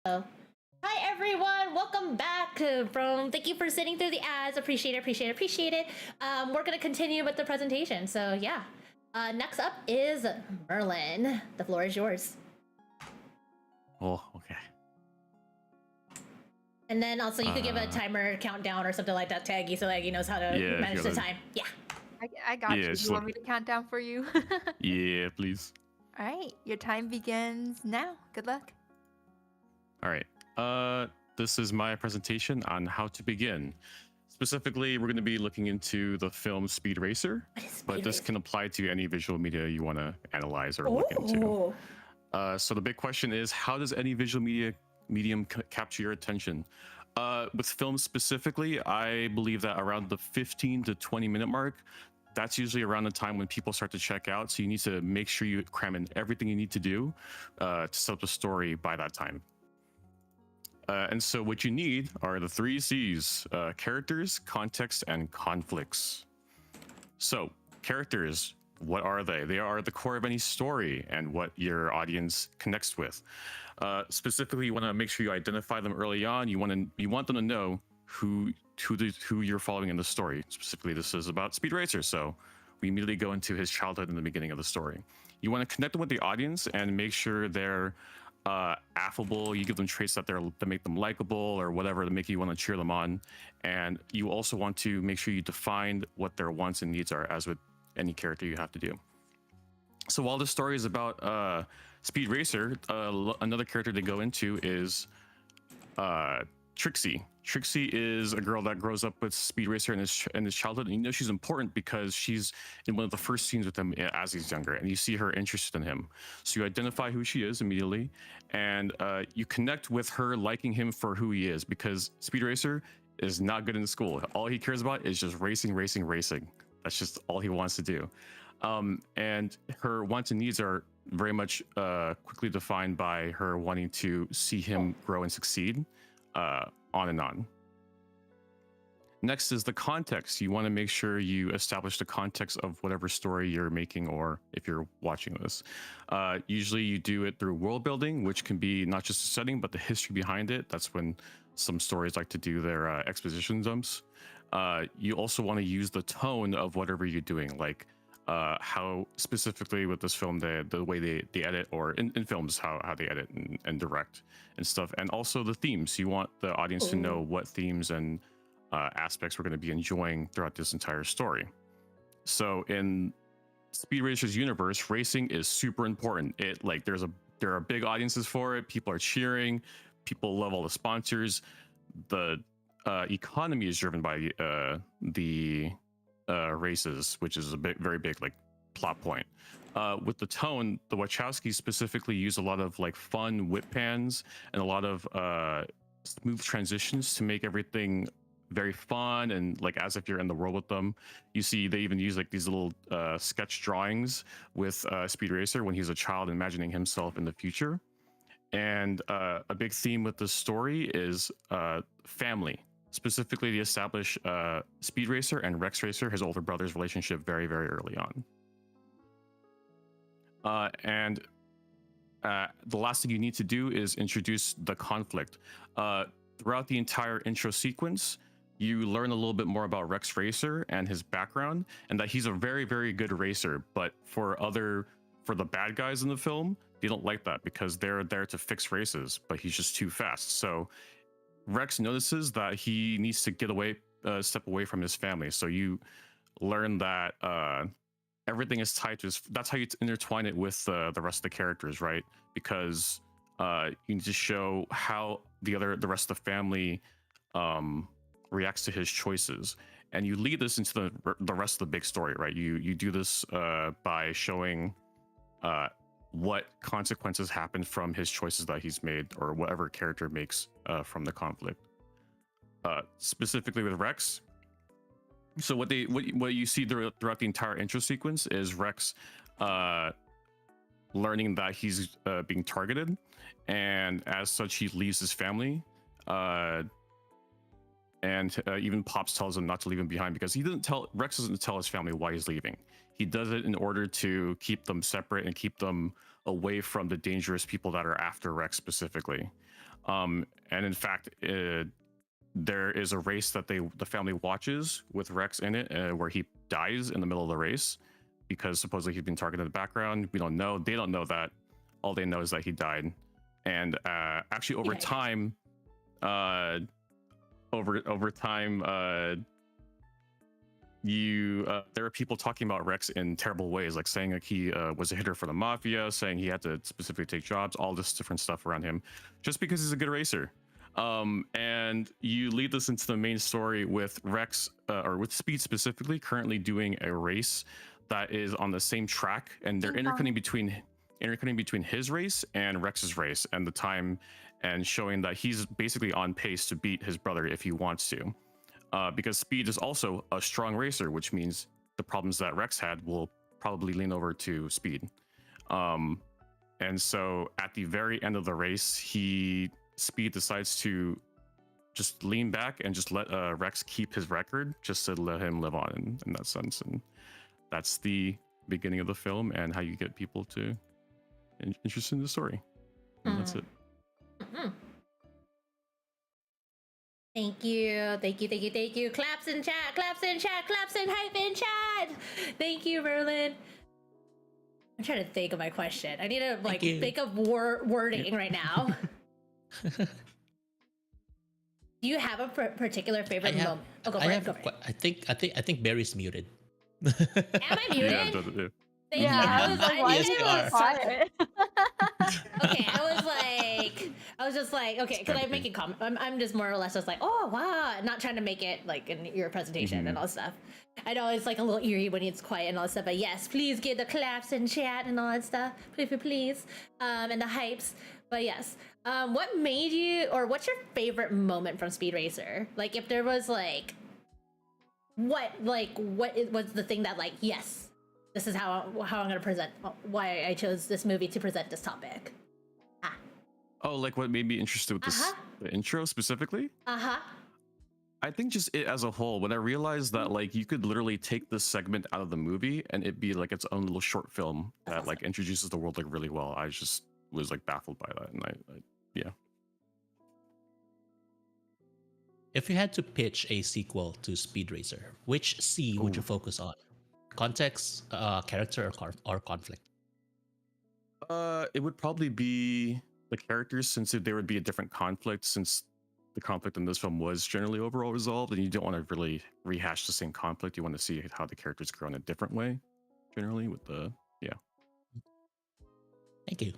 Hi everyone, welcome back from. Thank you for sitting through the ads. Appreciate it. We're gonna continue with the presentation. So yeah, next up is Merlin. The floor is yours. Oh, okay. And then also you could give a timer countdown or something like that to Aggie so Aggie knows how to Yeah, manage the gotta- time. Yeah. I got Yeah, you. just You want let- me to count down for you? Yeah, please. All right, your time begins now. Good luck. All right. This is my presentation on how to begin. Specifically, we're going to be looking into the film Speed Racer, but this can apply to any visual media you want to analyze or look into. So the big question is, how does any visual medium capture your attention? With films specifically, I believe that around the 15 to 20 minute mark, that's usually around the time when people start to check out. So you need to make sure you cram in everything you need to do to set up the story by that time. And so what you need are the 3 C's: characters, context, and conflicts. So characters, what are they? They are the core of any story and what your audience connects with. Specifically, you want to make sure you identify them early on. You want them to know who you're following in the story. Specifically, this is about Speed Racer, so we immediately go into his childhood in the beginning of the story. You want to connect them with the audience and make sure they're affable. You give them traits that make them likable or whatever to make you want to cheer them on. And you also want to make sure you define what their wants and needs are, as with any character you have to do. So while the story is about Speed Racer, another character to go into is Trixie. Trixie is a girl that grows up with Speed Racer in his childhood, and you know she's important because she's in one of the first scenes with him as he's younger, and you see her interested in him. So you identify who she is immediately, and you connect with her liking him for who he is, because Speed Racer is not good in school. All he cares about is just racing. That's just all he wants to do. And her wants and needs are very much quickly defined by her wanting to see him grow and succeed. On and on. Next is the context. You want to make sure you establish the context of whatever story you're making, or if you're watching this. Usually you do it through world building, which can be not just the setting, but the history behind it. That's when some stories like to do their exposition dumps. You also want to use the tone of whatever you're doing, like how specifically with this film, the way they edit, or in films, how they edit and direct and stuff. And also the themes. You want the audience to know what themes and aspects we're going to be enjoying throughout this entire story. So in Speed Racer's universe, racing is super important. There are big audiences for it. People are cheering. People love all the sponsors. The economy is driven by the races, which is a very big like plot point. With the tone, the Wachowskis specifically use a lot of like fun whip pans and a lot of smooth transitions to make everything very fun and like as if you're in the world with them. You see they even use like these little sketch drawings with Speed Racer when he's a child, imagining himself in the future. And a big theme with the story is family. Specifically, they establish Speed Racer and Rex Racer, his older brother's relationship, very, very early on. And the last thing you need to do is introduce the conflict. Throughout the entire intro sequence, you learn a little bit more about Rex Racer and his background, and that he's a very, very good racer. But for the bad guys in the film, they don't like that because they're there to fix races, but he's just too fast. So Rex notices that he needs to step away from his family. So you learn that everything is tied to his. That's how you intertwine it with the rest of the characters, right? Because you need to show how the rest of the family reacts to his choices, and you lead this into the rest of the big story, right? You do this by showing what consequences happen from his choices that he's made, or whatever character makes from the conflict. Specifically with Rex, so what you see throughout the entire intro sequence is Rex learning that he's being targeted, and as such he leaves his family, and even Pops tells him not to leave him behind, because Rex doesn't tell his family why he's leaving. He does it in order to keep them separate and keep them away from the dangerous people that are after Rex specifically. And in fact, there is a race that the family watches with Rex in it, where he dies in the middle of the race because supposedly he's been targeted in the background. We don't know. They don't know that. All they know is that he died. And actually, over time, there are people talking about Rex in terrible ways, like saying like he was a hitter for the mafia, saying he had to specifically take jobs, all this different stuff around him, just because he's a good racer. And you lead this into the main story with Rex, or with Speed specifically, currently doing a race that is on the same track, and they're interconnecting between his race and Rex's race and the time, and showing that he's basically on pace to beat his brother if he wants to. Because Speed is also a strong racer, which means the problems that Rex had will probably lean over to Speed. And so at the very end of the race, Speed decides to just lean back and just let Rex keep his record, just to let him live on in that sense. And that's the beginning of the film and how you get people to interested in the story. And that's it. Mm-hmm. Thank you. Claps in chat, claps in hype in chat. Thank you, Merlin. I'm trying to think of my question. I need to think of wording right now. Do you have a particular favorite moment? Oh, go for it. I think Barry's muted. Am I muted? Thank Yeah, you. I was like, why Yes, is you it are. quiet? Okay, I was just like, okay, because I'm empty. making comment. I'm just more or less just like, oh wow, not trying to make it like in your presentation and all that stuff. I know it's like a little eerie when it's quiet and all that stuff, but yes, please get the claps and chat and all that stuff, please, and the hypes. But yes, what made you, or what's your favorite moment from Speed Racer? Like, if there was like, what was the thing that like, yes, this is how I'm gonna present, why I chose this movie to present this topic. Oh, like what made me interested with this the intro specifically? I think just it as a whole. When I realized that like you could literally take this segment out of the movie and it be like its own little short film that like introduces the world like really well. I just was like baffled by that, and I yeah. If you had to pitch a sequel to Speed Racer, which C would you focus on? Context, character, or conflict? It would probably be the characters, since there would be a different conflict, since the conflict in this film was generally overall resolved, and you don't want to really rehash the same conflict. You want to see how the characters grow in a different way, generally with the Thank you.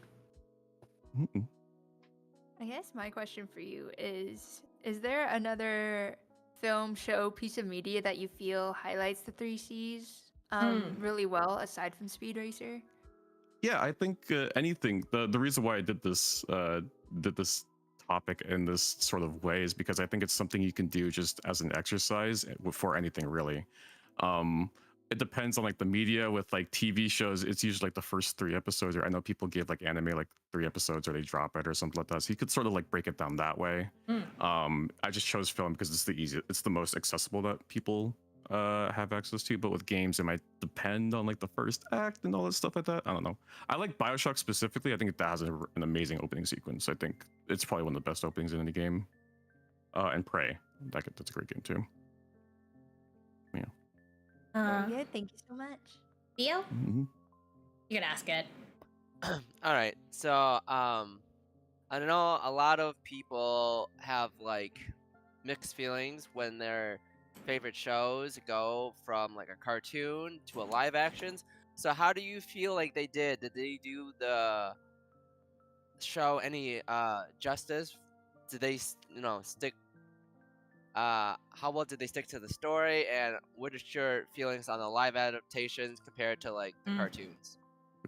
I guess my question for you is there another film, show, piece of media that you feel highlights the 3 C's really well aside from Speed Racer? Yeah, I think anything. The reason why I did this topic in this sort of way is because I think it's something you can do just as an exercise for anything really. It depends on like the media. With like TV shows, it's usually like the first 3 episodes, or I know people give like anime like 3 episodes or they drop it or something like that. So you could sort of like break it down that way. I just chose film because it's the easiest, it's the most accessible that people have access to. But with games, it might depend on like the first act and all that stuff like that. I don't know. I like BioShock specifically. I think that has an amazing opening sequence. I think it's probably one of the best openings in any game. And Prey, that's a great game too. Yeah. Very good. Thank you so much. Theo? You can ask it. All right. So, I know a lot of people have like mixed feelings when their favorite shows go from like a cartoon to a live actions. So, how do you feel like they did? Did they do the show any justice? Did they, stick? How well did they stick to the story? And what is your feelings on the live adaptations compared to like the cartoons?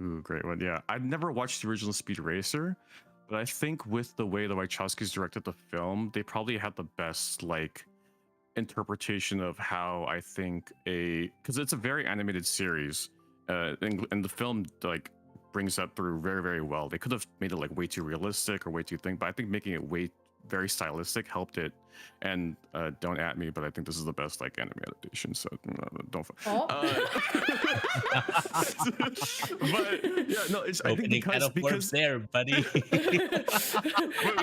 Ooh, great one. Yeah, I've never watched the original Speed Racer, but I think with the way the Wachowskis directed the film, they probably had the best like interpretation of how I think because it's a very animated series, and the film like brings that through very, very well. They could have made it like way too realistic or way too but I think making it very stylistic helped it. And don't at me, but I think this is the best like anime adaptation, so don't but yeah, no, it's I think because there, buddy. I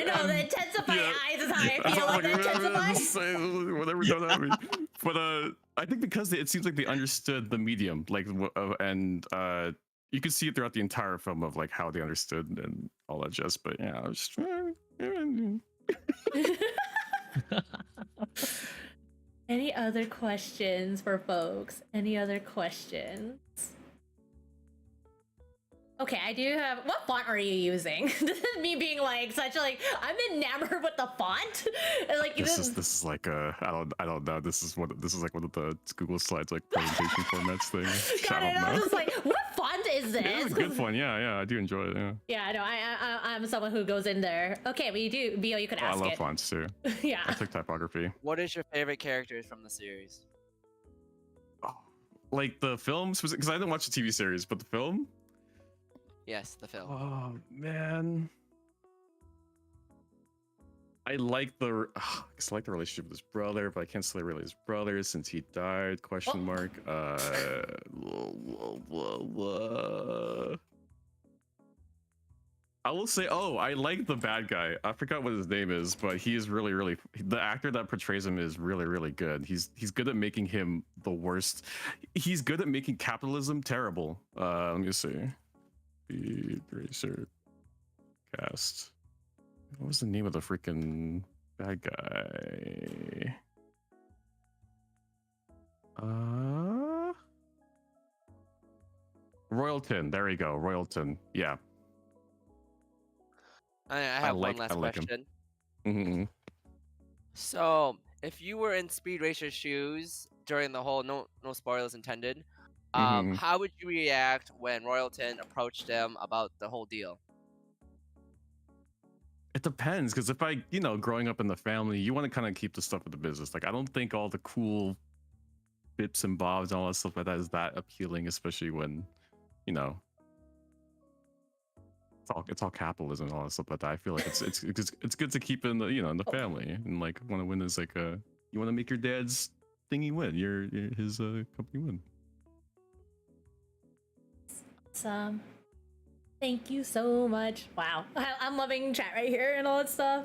know the intensify eyes is how I feel like intensify. Whatever, don't at me. But I think because it seems like they understood the medium, like and you can see it throughout the entire film of like how they understood and all that jazz. But yeah, I was just Any other questions for folks? Any other questions? Okay, I do have. What font are you using? This is me being like such a like. I'm enamored with the font. And, like this is like I don't know. This is like one of the Google Slides like presentation formats thing. Got it. I was just like, what font is this? It's a good one. Yeah, I do enjoy it. Yeah. Yeah, no, I'm someone who goes in there. Okay, we do. Bio, you could ask I love it. fonts too. Yeah. I took typography. What is your favorite characters from the series? Like the film, because I didn't watch the TV series, but the film. Yes, the film. Oh man, I like the relationship with his brother, but I can't say really his brother since he died. Question mark. I will say, I like the bad guy. I forgot what his name is, but he is really the actor that portrays him is really good. He's good at making him the worst. He's good at making capitalism terrible. Let me see. Speed Racer cast. What was the name of the freaking bad guy? Royalton. There we go. Royalton. Yeah. I have one last like him. question. Mm-hmm. So, if you were in Speed Racer's shoes during the whole no spoilers intended, how would you react when Royalton approached them about the whole deal? It depends, because if growing up in the family, you want to kind of keep the stuff of the business. Like, I don't think all the cool bits and bobs and all that stuff like that is that appealing, especially when, it's all capitalism and all that stuff like that. I feel like it's good to keep in the in the family, and like want to win is like you want to make your dad's thingy win, his company win. Awesome. Thank you so much. Wow, I'm loving chat right here and all that stuff.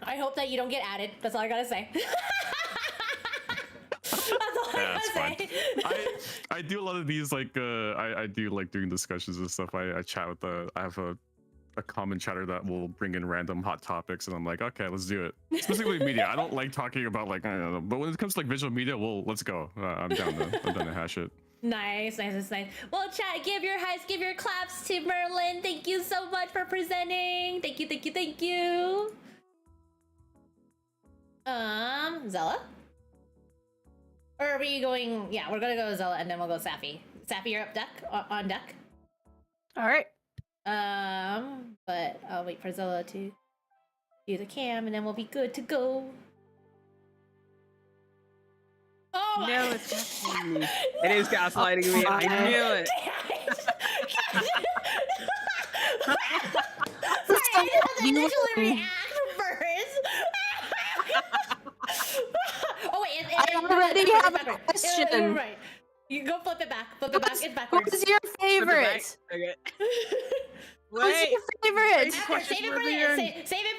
I hope that you don't get added. That's all I gotta say. That's all I gotta say. I do a lot of these, like I do like doing discussions and stuff. I chat with I have a common chatter that will bring in random hot topics, and I'm like, okay, let's do it. Specifically media. I don't like talking about like, I don't know, but when it comes to like visual media, well, let's go. I'm down to hash it. Nice. Well, chat, give your highs, give your claps to Merlin. Thank you so much for presenting. Thank you. Zella? Or are we going? Yeah, we're gonna go Zella and then we'll go Safi. Safi, you're up deck, on deck. All right. But I'll wait for Zella to do the cam and then we'll be good to go. Oh No, it's gaslighting me. It is gaslighting me. I knew it. Sorry, I just have to initially react first. Oh wait, I already have a question. Right. You go flip it back. It's backwards. What's your favorite? Okay. What's your favorite? Save it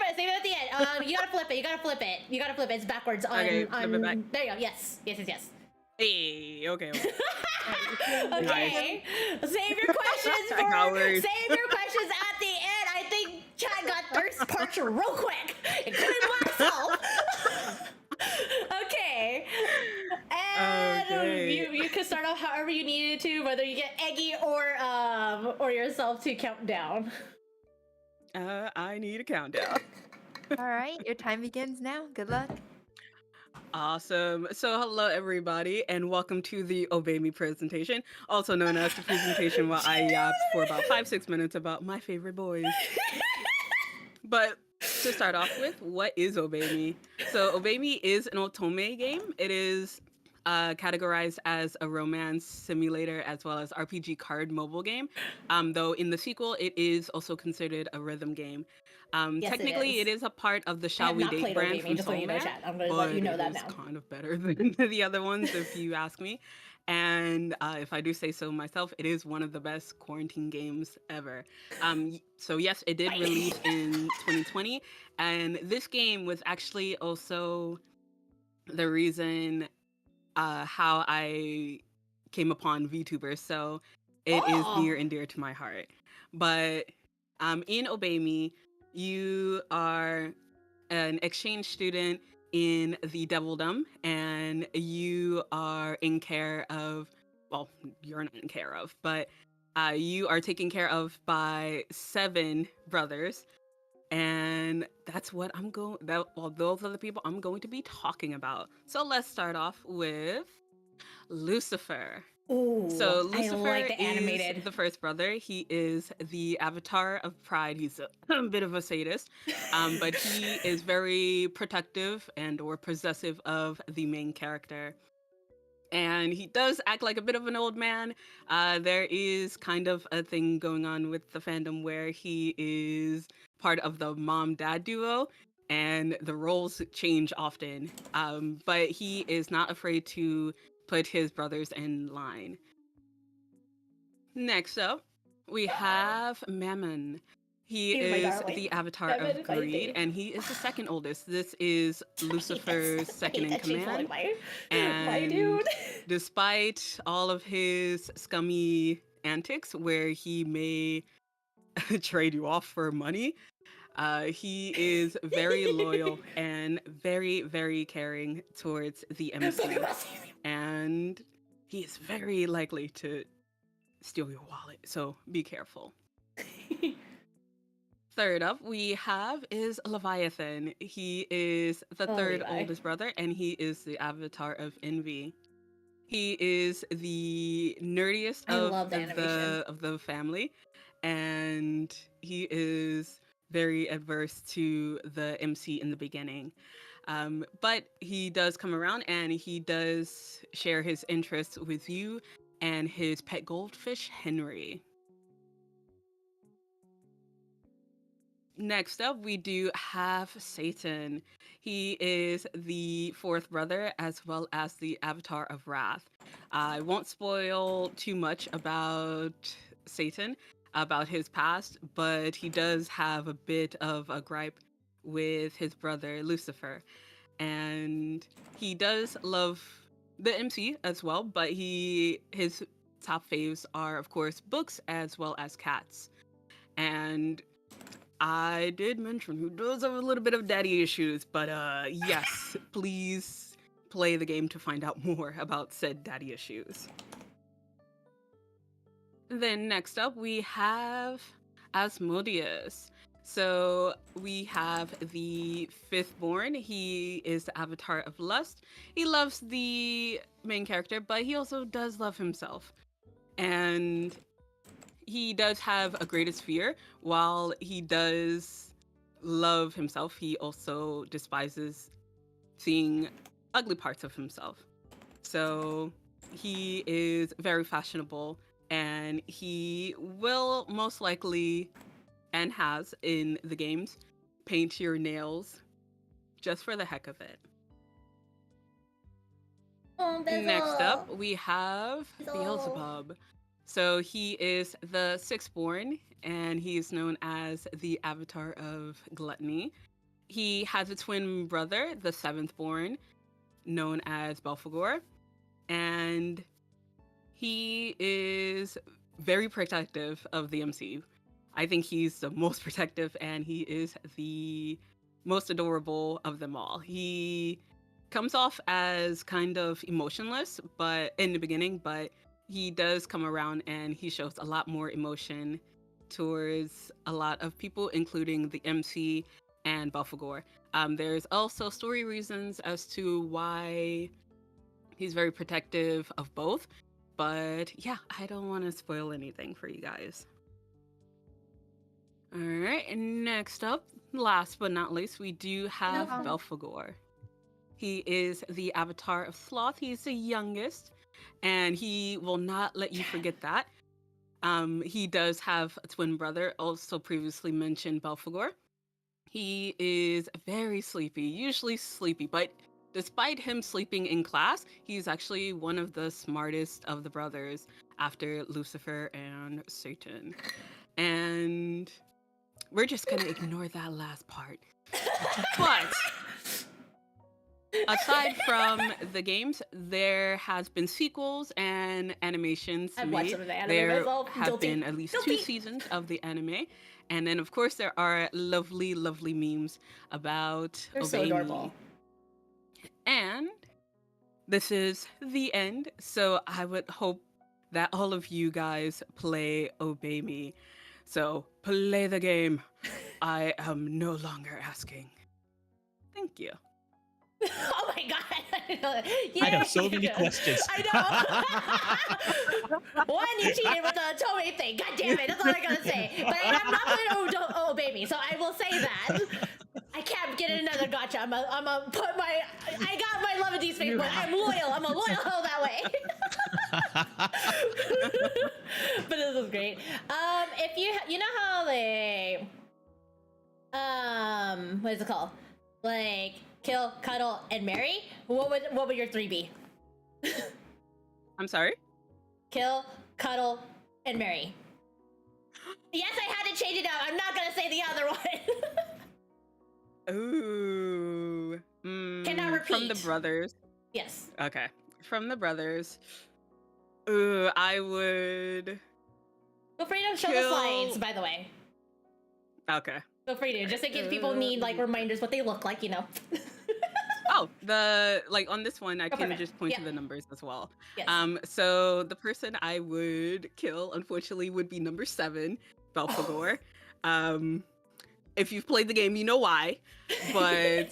at the end. You gotta flip it. It's backwards. Okay, flip it back. There you go. Yes. Hey, okay. Okay. Save your questions at the end. I think chat got thirst parched real quick, including myself. Okay. And you can start off however you needed to, whether you get Eggy or yourself to count down. I need a countdown. All right, your time begins now. Good luck. Awesome. So hello everybody and welcome to the Obey Me presentation, also known as the presentation where I yapped for about 5-6 minutes about my favorite boys. But to start off with, what is Obey Me? So Obey Me is an otome game. It is categorized as a romance simulator as well as RPG card mobile game. Though in the sequel, it is also considered a rhythm game. Yes, technically, it is a part of the Shall We Date brand from Solvac, I'm going to let you know that now. It's kind of better than the other ones, if you ask me. And if I do say so myself, it is one of the best quarantine games ever. So yes, it did release in 2020, and this game was actually also the reason how I came upon VTubers. So it is near and dear to my heart. But in Obey Me, you are an exchange student in the Devildom, and you are in care of, well, you're not in care of, but you are taken care of by 7 brothers, and that's what those are the people I'm going to be talking about. So let's start off with Lucifer. Ooh, so Lucifer like the animated. is the first brother. He is the avatar of pride. He's a bit of a sadist, but he is very protective or possessive of the main character. And he does act like a bit of an old man. There is kind of a thing going on with the fandom where he is part of the mom-dad duo, and the roles change often. But he is not afraid to put his brothers in line. Next up, we have Mammon. He is the avatar of greed, and he is the second oldest. This is Lucifer's second in command. And despite all of his scummy antics, where he may trade you off for money, he is very loyal and very, very caring towards the MC. And he is very likely to steal your wallet, so be careful. Third up we have is Leviathan. He is the third Levi. oldest brother, and he is the avatar of Envy. He is the nerdiest I love the of animation. the family, and he is very adverse to the MC in the beginning. But he does come around, and he does share his interests with you and his pet goldfish, Henry. Next up, we do have Satan. He is the fourth brother as well as the avatar of Wrath. I won't spoil too much about Satan, about his past, but he does have a bit of a gripe with his brother Lucifer. And he does love the MC as well, but his top faves are, of course, books as well as cats. And I did mention he does have a little bit of daddy issues, but yes, please play the game to find out more about said daddy issues. Then next up we have Asmodeus. So we have the fifth born. He is the avatar of lust. He loves the main character, but he also does love himself. And he does have a greatest fear. While he does love himself, he also despises seeing ugly parts of himself. So he is very fashionable, and he will most likely, and has in the games, paint your nails just for the heck of it. Oh, Next up, we have Beelzebub. So he is the sixth born, and he is known as the avatar of gluttony. He has a twin brother, the seventh born, known as Belphegor, and he is very protective of the MC. I think he's the most protective, and he is the most adorable of them all. He comes off as kind of emotionless, but in the beginning, but he does come around and he shows a lot more emotion towards a lot of people, including the MC and Belphegor. There's also story reasons as to why he's very protective of both, but yeah, I don't want to spoil anything for you guys. All right, and next up, last but not least, we do have Belphegor. He is the avatar of Sloth. He's the youngest, and he will not let you forget that. He does have a twin brother, also previously mentioned Belphegor. He is very sleepy, usually sleepy, but despite him sleeping in class, he's actually one of the smartest of the brothers after Lucifer and Satan. And we're just gonna ignore that last part. But aside from the games, there has been sequels and animations I've watched made. some of the anime There myself. have Guilty. been at least Guilty. 2 seasons of the anime. And then, of course, there are lovely, lovely memes about They're so Obey Me. adorable. And this is the end. So I would hope that all of you guys play Obey Me. So play the game. I am no longer asking. Thank you. Oh my god! I have so many questions. I know. One, you cheated with the Toei thing. God damn it! That's all I gotta say. But I'm not playing Oh Baby, so I will say that. I can't get another gotcha. I'm a put my. I got my love and deep space, but I'm loyal. I'm a loyal hoe that way. But this is great. If you know how they what is it called? Like kill, cuddle, and marry. What would your 3 be? I'm sorry? Kill, cuddle, and marry. Yes, I had to change it up. I'm not gonna say the other one. Ooh. Cannot repeat. From the brothers. Yes. Okay. From the brothers. Ooh, I would. Feel free to show the slides, by the way. Okay. Feel free to, just in case people need like reminders what they look like, you know. Oh, on this one, I Go for can it. just point to Yeah. the numbers as well. Yes. So the person I would kill, unfortunately, would be number 7, Belphegor. If you've played the game, you know why. But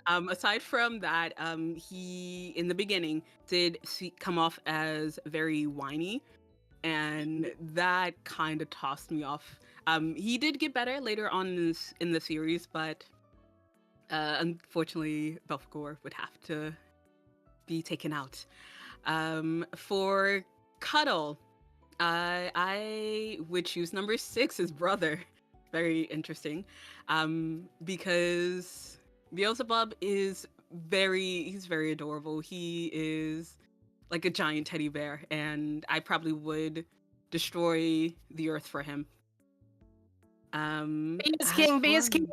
aside from that, he in the beginning did come off as very whiny, and that kind of tossed me off. He did get better later on in the series, but unfortunately, Belphegor would have to be taken out. For Cuddle, I would choose number 6, his brother. Very interesting, because Beelzebub is he's very adorable. He is like a giant teddy bear, and I probably would destroy the earth for him. Be his as king, be his for- king.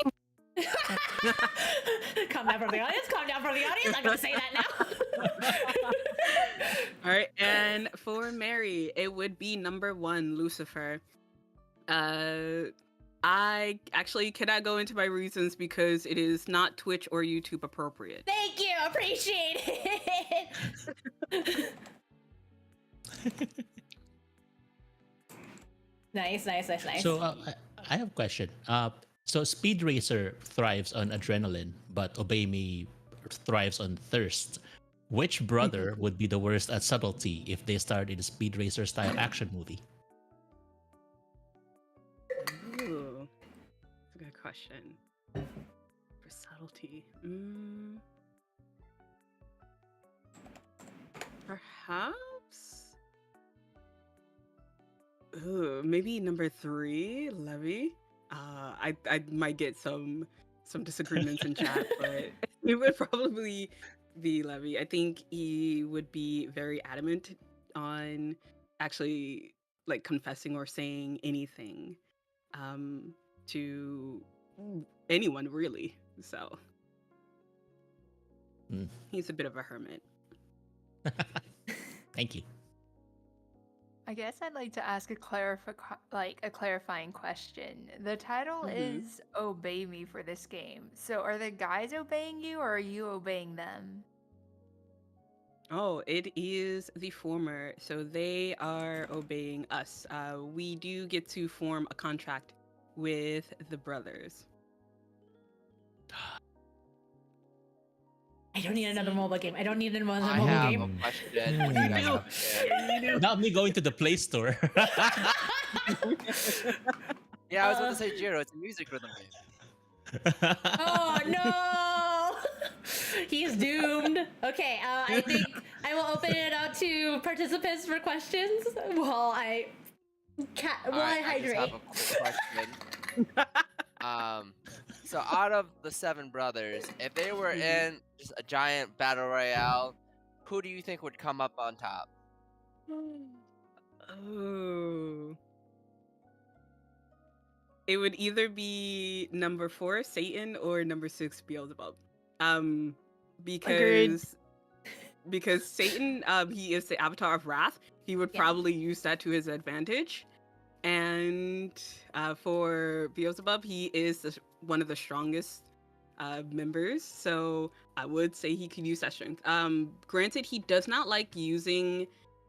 Calm down from the audience. Calm down from the audience. I'm gonna say that now. All right, and for Mary, it would be number 1, Lucifer. I actually cannot go into my reasons because it is not Twitch or YouTube appropriate. Thank you. Appreciate it. Nice. So I have a question. So Speed Racer thrives on adrenaline, but Obey Me thrives on thirst. Which brother would be the worst at subtlety if they starred in a Speed Racer style action movie? Ooh, that's a good question. For subtlety, perhaps. Ooh, maybe number 3, Levy. I might get some disagreements in chat, but it would probably be Levy. I think he would be very adamant on actually like confessing or saying anything to anyone really. So he's a bit of a hermit. Thank you. I guess I'd like to ask a clarifying question. The title is Obey Me for this game. So are the guys obeying you or are you obeying them? Oh, it is the former. So they are obeying us. We do get to form a contract with the brothers. I don't need another mobile game. I don't need another I mobile have game. a question. Not me going to the Play Store. Yeah, I was about to say, Jiro, it's a music rhythm game. Oh no! He's doomed. Okay, I think I will open it up to participants for questions while I Alright, I just hydrate. have a quick question. So out of the 7 brothers, if they were in just a giant battle royale, who do you think would come up on top? Oh. It would either be number 4, Satan, or number 6, Beelzebub. Because Satan, he is the avatar of wrath. He would probably use that to his advantage. And for Beelzebub, he is one of the strongest members, so I would say he could use that strength. Granted, he does not like using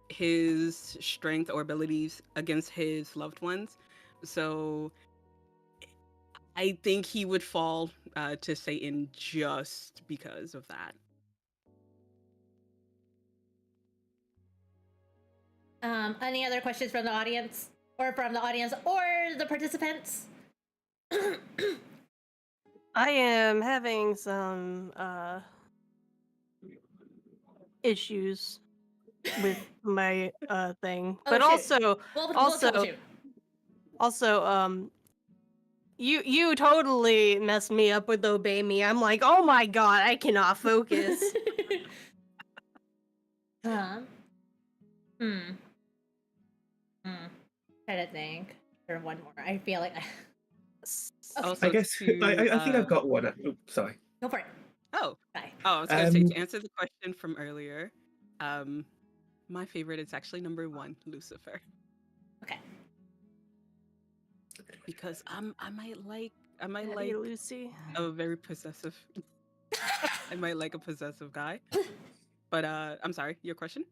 his strength or abilities against his loved ones, so I think he would fall to Satan just because of that. Any other questions from the audience? Or from the audience or the participants? I am having some issues with my thing, but Oh, shoot. also We'll also you totally messed me up with Obey Me. I'm like, oh my god, I cannot focus. Try to think. Or one more. I feel like. Also I guess I think I've got one. Oh, sorry. Go for it. Oh, Bye. I was gonna say, to answer the question from earlier, my favorite is actually number 1, Lucifer. Okay. Because I might like Daddy Lucy. a very possessive. I might like a possessive guy. But I'm sorry, your question?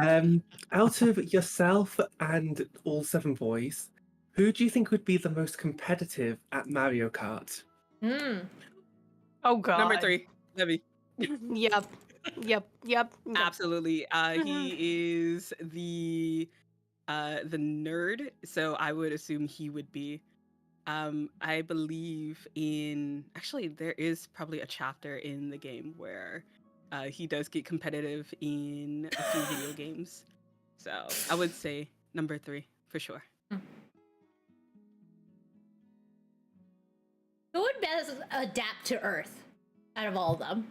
Out of yourself and all 7 boys, who do you think would be the most competitive at Mario Kart? Hmm. Oh god. Number 3, Levy. Yep. Yep. Absolutely. He is the nerd, so I would assume he would be. I believe actually there is probably a chapter in the game where he does get competitive in a few video games. So I would say number 3 for sure. Who would best adapt to Earth out of all of them?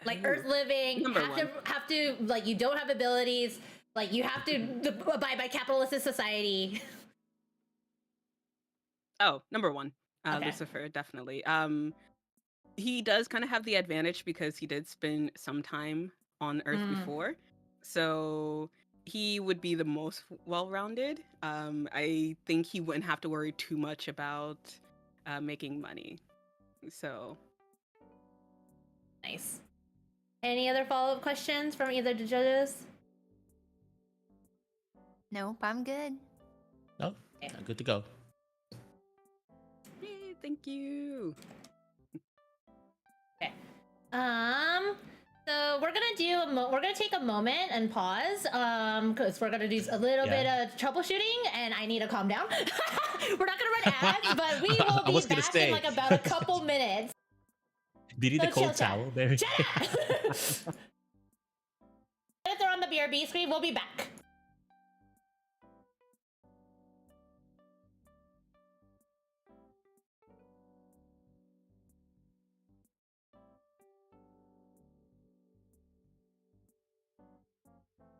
Like Ooh, Earth living, number have to like you don't have abilities, like you have to abide by capitalist society. Oh, number 1, Okay. Lucifer, definitely. He does kind of have the advantage because he did spend some time on Earth before, so he would be the most well-rounded. I think he wouldn't have to worry too much about making money. So Nice. Any other follow-up questions from either of the judges? Nope, I'm good. No, good to go. yay, thank you. Okay. So we're gonna do we're gonna take a moment and pause, because we're gonna do a little bit of troubleshooting, and I need to calm down. We're not gonna run ads, but we will I was be gonna back say. in like about a couple minutes. Do you need a So chill, cold chat. towel, Barry? Shut up! If they're on the BRB screen, we'll be back.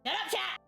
Shut up, chat!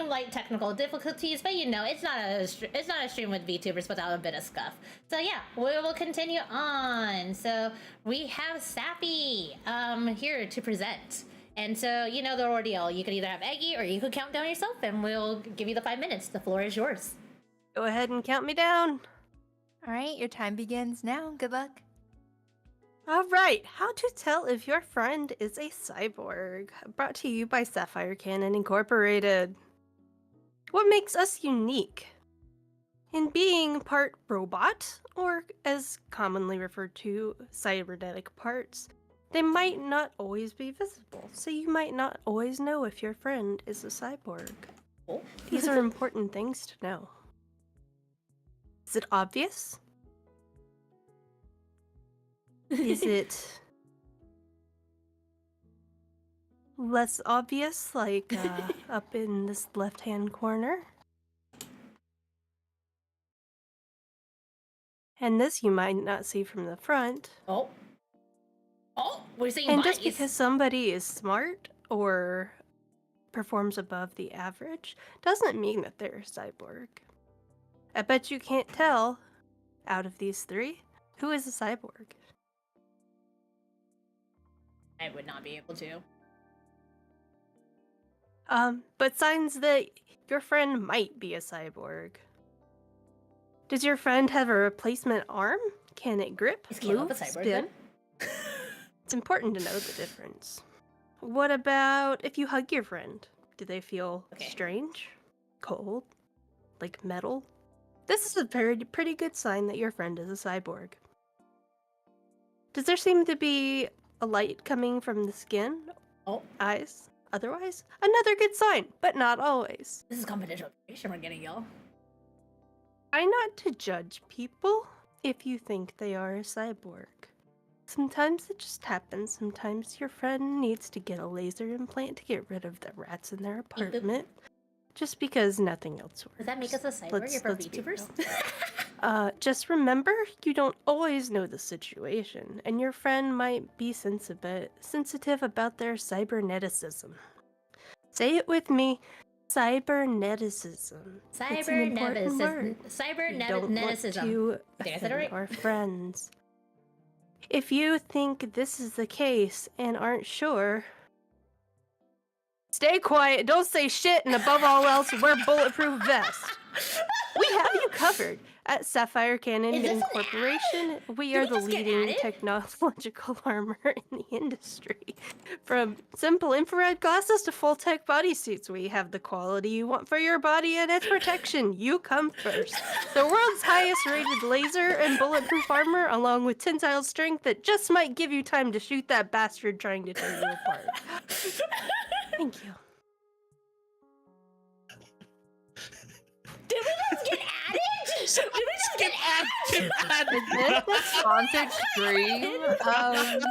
some light technical difficulties, but you know, it's not a stream with VTubers without a bit of scuff. So yeah, we will continue on. So we have Sappy here to present. And so, you know the ordeal. You can either have Eggy or you can count down yourself, and we'll give you the 5 minutes. The floor is yours. Go ahead and count me down. All right, your time begins now. Good luck. All right, how to tell if your friend is a cyborg. Brought to you by Sapphire Cannon Incorporated. What makes us unique? In being part robot, or as commonly referred to, cybernetic parts, they might not always be visible, so you might not always know if your friend is a cyborg. Oh. These are important things to know. Is it obvious? Is it less obvious, like up in this left-hand corner? And this you might not see from the front. Oh, we're seeing And bodies. just because somebody is smart or performs above the average doesn't mean that they're a cyborg. I bet you can't tell, out of these three, who is a cyborg. I would not be able to. But signs that your friend might be a cyborg. Does your friend have a replacement arm? Can it grip, Is Caleb move, a cyborg spin? then? It's important to know the difference. What about if you hug your friend? Do they feel Okay. strange, cold, like metal? This is a pretty good sign that your friend is a cyborg. Does there seem to be a light coming from the skin, eyes? Otherwise, another good sign, but not always. This is confidential information we're getting, y'all. Try not to judge people if you think they are a cyborg. Sometimes it just happens. Sometimes your friend needs to get a laser implant to get rid of the rats in their apartment. Just because nothing else works. Does that make us a cyborg if we're VTubers? Just remember, you don't always know the situation, and your friend might be sensitive about their cyberneticism. Say it with me. Cyberneticism. It's an important word. We don't want to I think I said it offend right. our friends. If you think this is the case and aren't sure, stay quiet, don't say shit, and above all else, wear bulletproof vest. We have you covered. At Sapphire Cannon Is this an Incorporation, we Did are we the just get leading added? technological armor in the industry. From simple infrared glasses to full-tech bodysuits, we have the quality you want for your body and its protection. You come first. The world's highest-rated laser and bulletproof armor, along with tensile strength that just might give you time to shoot that bastard trying to tear you apart. Thank you. Did we just get added? Did we just get added? Is this the sponsored stream? God.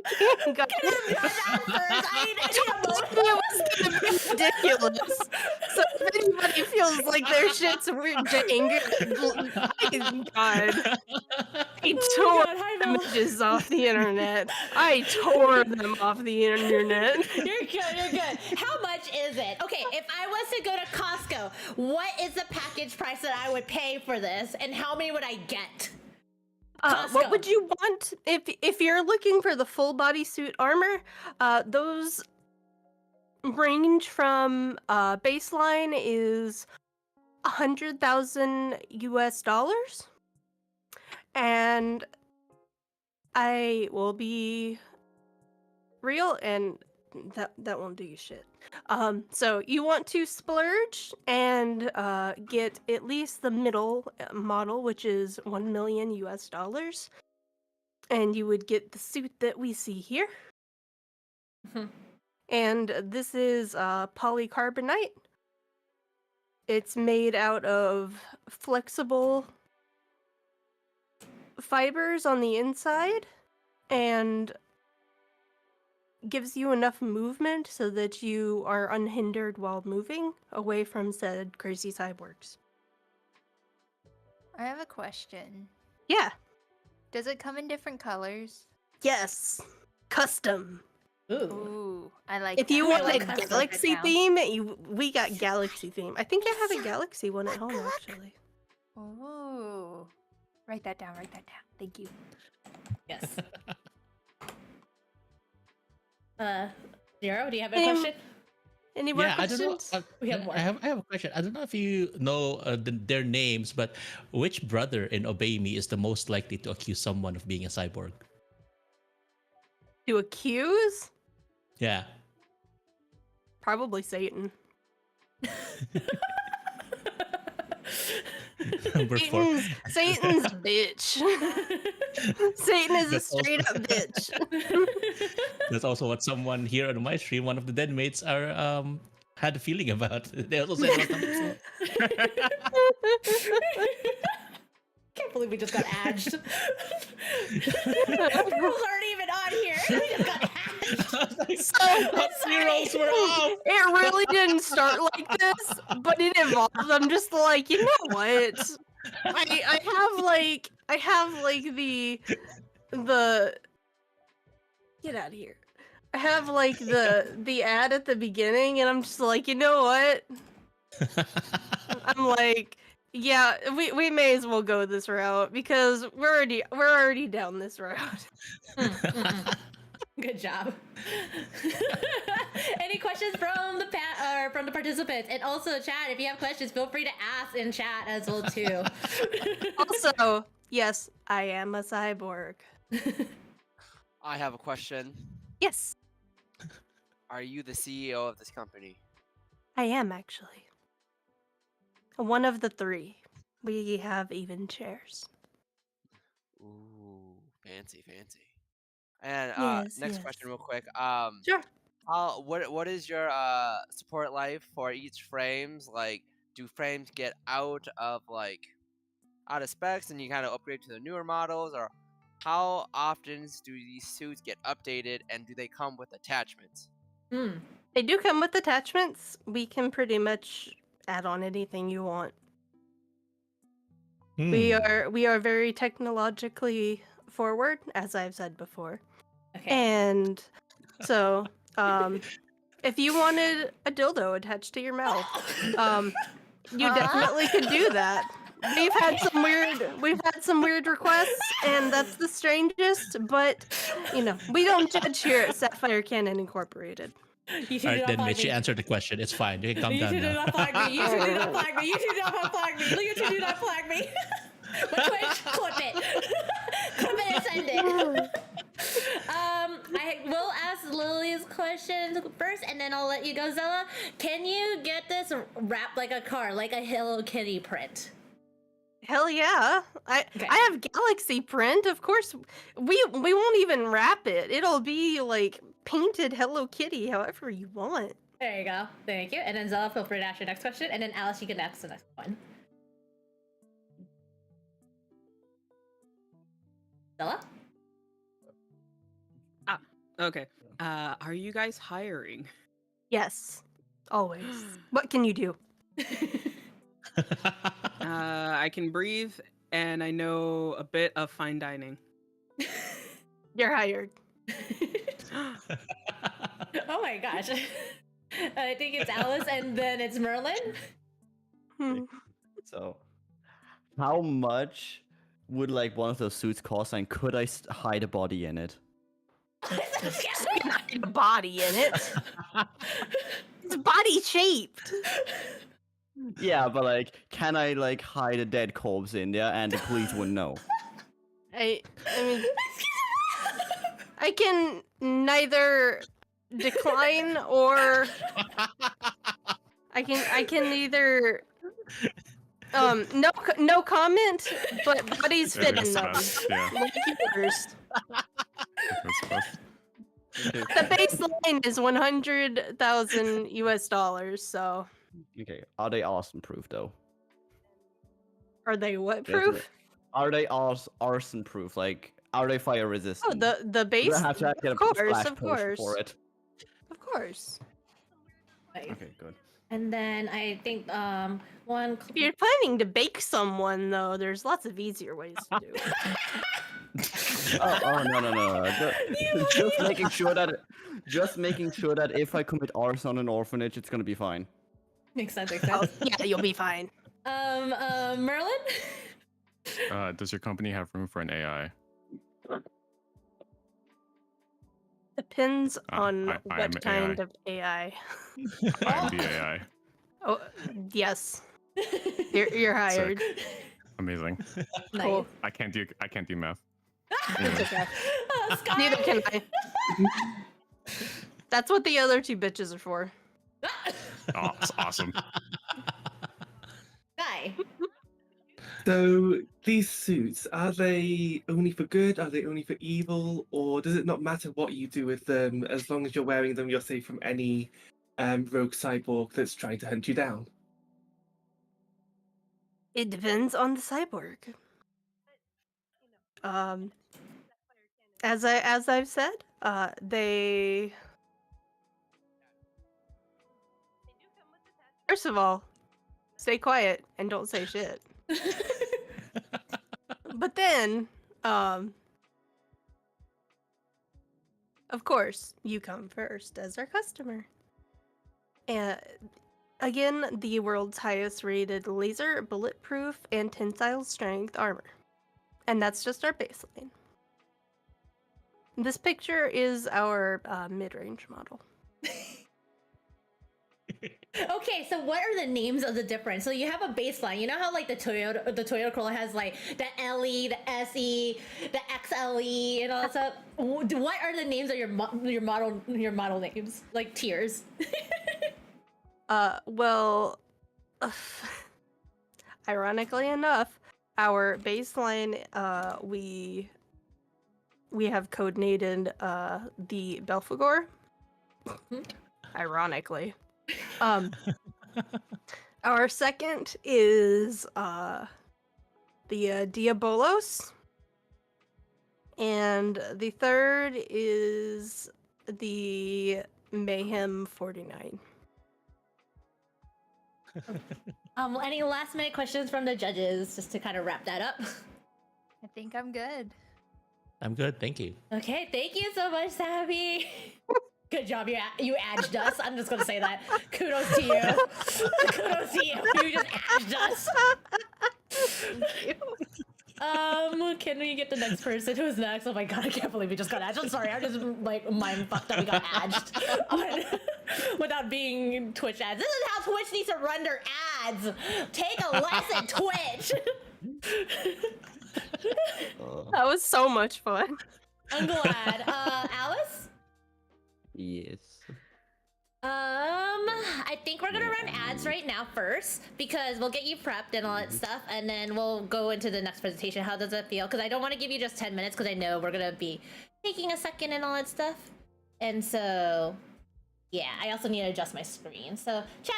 It was gonna be ridiculous. So if anybody feels like their shit's weird to anger, God. I tore images off the internet. I tore them off the internet. You're good, you're good. How much is it? Okay, if I was to go to Costco, what is the package price that I would pay for this, and how many would I get? What would you want if you're looking for the full bodysuit armor? Those range from baseline is $100,000 US, and I will be real, and that won't do you shit. So you want to splurge and get at least the middle model, which is $1 million US, and you would get the suit that we see here. And this is polycarbonate. It's made out of flexible fibers on the inside and gives you enough movement so that you are unhindered while moving away from said crazy cyborgs. I have a question. Yeah. Does it come in different colors? Yes. Custom. Ooh. Ooh, I like If you that. I want like a custom galaxy now. theme, we got galaxy theme. I think I have a galaxy one at home actually. Ooh. Write that down, write that down. Thank you. Yes. Zero, do you have a Any- question? Any more Yeah, I don't know. questions? We have more. I have a question. I don't know if you know their names, but which brother in Obey Me is the most likely to accuse someone of being a cyborg? To accuse? Yeah. Probably Satan. Number 4. Satan's a bitch. Satan is a That's also- straight up bitch. That's also what someone here on my stream, one of the deadmates, had a feeling about. They also said about them. Can't believe we just got adged. The rules aren't even on here. We just got adged. Zeros were off. It really didn't start like this, but it evolved. I'm just like, you know what? I have like the get out of here. I have like the ad at the beginning, and I'm just like, you know what? I'm like, yeah, we may as well go this route because we're already down this route. Good job. Any questions from the from the participants? And also, chat, if you have questions, feel free to ask in chat as well too. Also, yes, I am a cyborg. I have a question. Yes, Are you the CEO of this company? I am actually. One of the three. We have even chairs. Ooh, fancy. And Yes, next yes. question, real quick. Sure. What is your support life for each frames? Like, do frames get out of specs and you kind of upgrade to the newer models, or how often do these suits get updated and do they come with attachments? They do come with attachments. We can pretty much add on anything you want. We are very technologically forward, as I've said before. Okay. And so, if you wanted a dildo attached to your mouth, you definitely could do that. We've had some weird requests, and that's the strangest. But we don't judge here at Sapphire Cannon Incorporated. You should All do right, not then flag Mitch, you me. answered the question. It's fine. You can calm You down should do now. not flag me. You should do not flag me. You should not flag me. You should do not flag me. But Twitch, clip it. Clip it and send it. I will ask Lily's question first, and then I'll let you go, Zella. Can you get this wrapped like a car, like a Hello Kitty print? Hell yeah. Okay. I have Galaxy print. Of course, we won't even wrap it. It'll be like painted Hello Kitty, however you want. There you go. Thank you. And then Zella, feel free to ask your next question, and then Alice, you can ask the next one. Zella? Okay. Are you guys hiring? Yes. Always. What can you do? I can breathe, and I know a bit of fine dining. You're hired. Oh my gosh. I think it's Alice, and then it's Merlin. So, how much would one of those suits cost, and could I hide a body in it? Not a body in it. It's body shaped. Yeah, but can I hide a dead corpse in there and the police wouldn't know? I mean, I can neither decline or I can either no comment, but bodies fit in them. Yeah. Like yours. That's fast. The baseline is 100,000 US dollars. So Okay, are they arson proof though? are they what Yes, proof? Are they arson proof? Are they fire resistant? Oh, the base. Do I have to get Of a course, splash of potion course, for it? of course. Okay, good. And then I think one. If you're planning to bake someone, though, there's lots of easier ways to do it. Oh no. Just making sure that if I commit arson on an orphanage, it's gonna be fine. Makes sense. Oh, yeah, you'll be fine. Merlin. Does your company have room for an AI? Depends on I am what kind AI. of AI. I'm the AI. Oh, yes. You're hired. Amazing. Cool. I can't do math. It's okay. Sky. Neither can I. That's what the other two bitches are for. Oh, it's awesome. Sky. So these suits, are they only for good? Are they only for evil? Or does it not matter what you do with them? As long as you're wearing them, you're safe from any rogue cyborg that's trying to hunt you down. It depends on the cyborg. As I've said, they. First of all, stay quiet and don't say shit. But then, of course, you come first as our customer. And again, the world's highest rated laser, bulletproof, and tensile strength armor. And that's just our baseline. This picture is our mid-range model. Okay, so what are the names of the different? So you have a baseline. You know how like the Toyota Corolla has like the LE, the SE, the XLE, and all that stuff. What are the names of your model names? Like tiers. Well, ironically enough, our baseline, we have codenamed the Belphegor. Ironically. Our second is the Diabolos, and the third is the Mayhem 49. Any last minute questions from the judges, just to kind of wrap that up? I think I'm good. I'm good, thank you. Okay, thank you so much, Sabby. Good job, you edged us. I'm just gonna say that. Kudos to you. Kudos to you. You just edged us. Can we get the next person? Who's next? Oh my god, I can't believe we just got edged. I'm sorry, I'm just like mind fucked that we got edged without being Twitch ads. This is how Twitch needs to run their ads. Take a lesson, Twitch. That was so much fun. I'm glad. Alice? Yes. I think we're gonna run ads right now first because we'll get you prepped and all that stuff, and then we'll go into the next presentation. How does it feel? Because I don't want to give you just 10 minutes because I know we're gonna be taking a second and all that stuff, and so yeah, I also need to adjust my screen. So chat,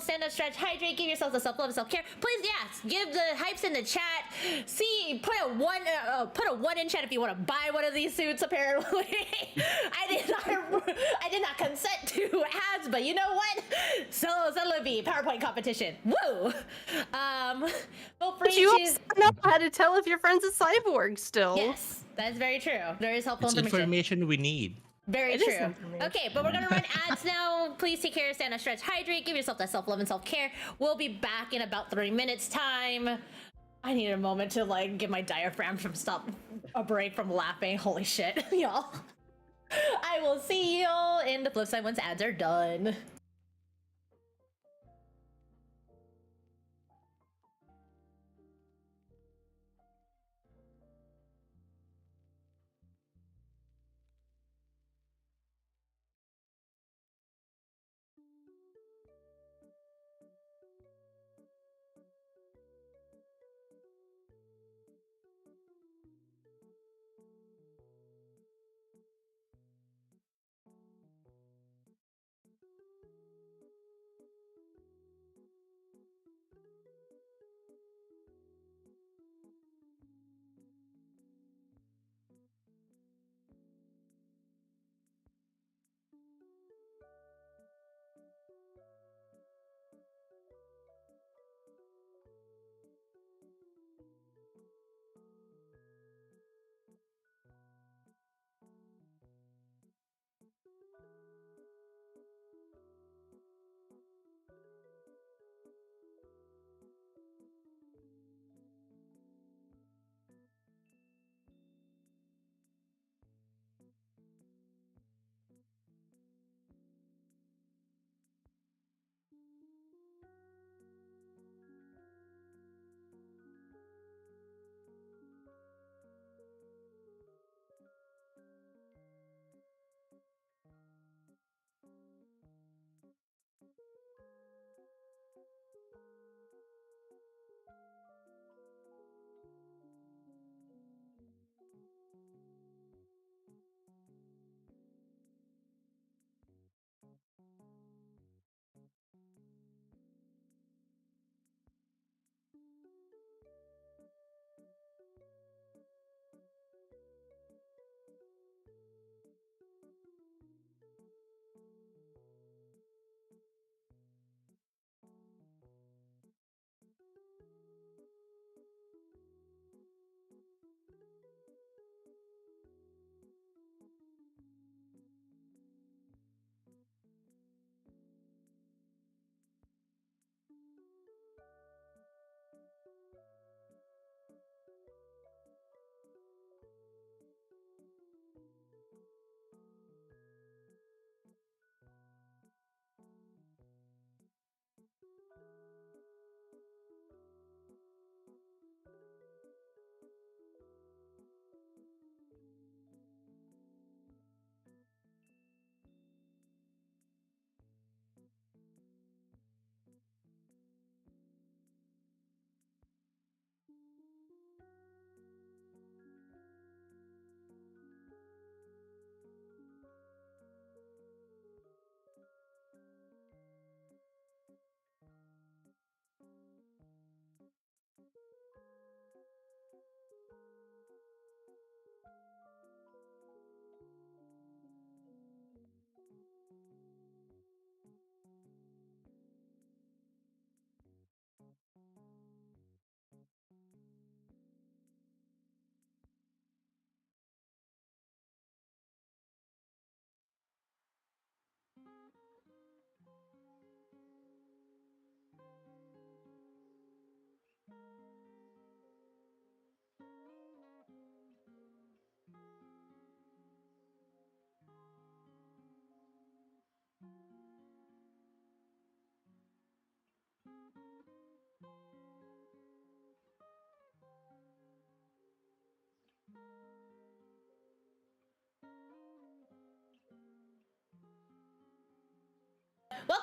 stand up, stretch, hydrate, give yourselves a self-love and self-care. Please, yes, give the hypes in the chat. See, put a one in chat if you want to buy one of these suits. Apparently, I did not consent to ads, but you know what? So Libby PowerPoint competition. Woo! Feel free But you to also know how to tell if your friend's a cyborg still. Yes, that's very true. There is helpful It's information we need. Very It is true. information. Okay, but we're gonna run ads now. Please take care, stand up, stretch, hydrate, give yourself that self-love and self-care. We'll be back in about 3 minutes time. I need a moment to like give my diaphragm a break from laughing. Holy shit, y'all. I will see y'all in the flip side once ads are done.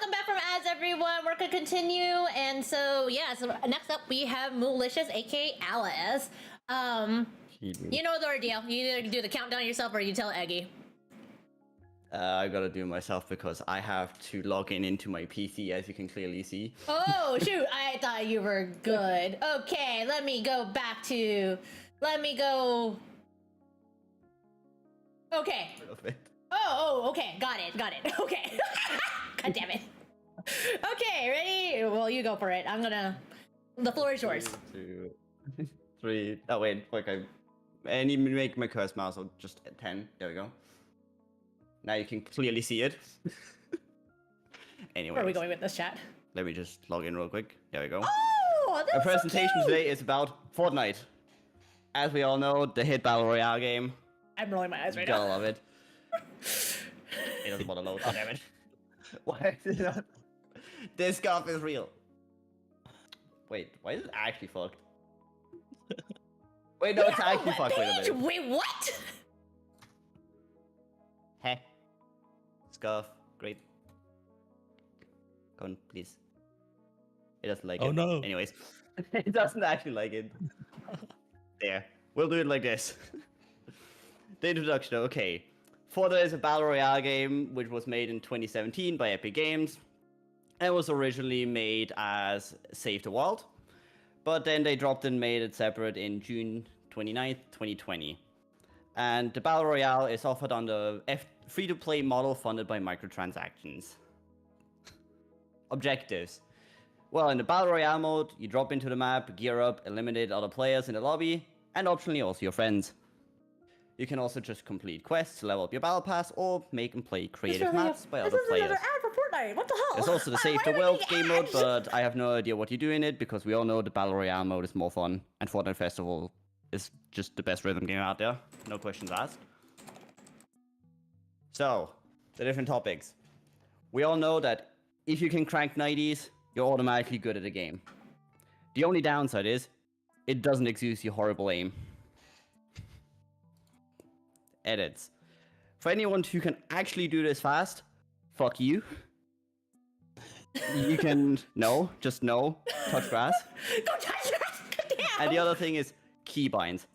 welcome back from ads, everyone. We're gonna continue, and so yeah. So next up, we have Malicious, aka Alice. You know the ordeal. You either do the countdown yourself or you tell Eggy. I gotta do it myself because I have to log in into my PC, as you can clearly see. Oh shoot! I thought you were good. Okay, let me go back to. Let me go. Okay. Oh, okay. Got it. Okay. God damn it. Okay, ready? Well, you go for it. I'm gonna. The floor is yours. 2, 3. Oh wait, I need to make my curse mouse, so just 10. There we go. Now you can clearly see it. Anyway. Where are we going with this chat? Let me just log in real quick. There we go. Oh, that's Our presentation so cute. today is about Fortnite. As we all know, the hit battle royale game. I'm rolling my eyes right Gotta now. love it. It doesn't want to load. Damn it. Why is it not? This scarf is real. Wait, why is it actually fucked? Wait, no, it's actually fucked. Wait a minute. Wait, what? Heh. Scarf, great. Go on, please. It doesn't like it. Oh, no. Anyways, it doesn't actually like it. There. We'll do it like this. The introduction, okay. Fortnite is a battle royale game which was made in 2017 by Epic Games and was originally made as Save the World, but then they dropped and made it separate in June 29th, 2020. And the battle royale is offered on the free-to-play model funded by microtransactions. Objectives. Well, in the battle royale mode, you drop into the map, gear up, eliminate other players in the lobby, and optionally also your friends. You can also just complete quests to level up your battle pass, or make and play creative maps by other players. Ad for Fortnite. What the hell? There's also the Save the World game mode, but I have no idea what you do in it, because we all know the battle royale mode is more fun, and Fortnite Festival is just the best rhythm game out there. No questions asked. So, the different topics. We all know that if you can crank 90s, you're automatically good at the game. The only downside is, it doesn't excuse your horrible aim. Edits. For anyone who can actually do this fast, fuck you. You can, no, just no, touch grass. Go touch grass. Damn. And the other thing is keybinds.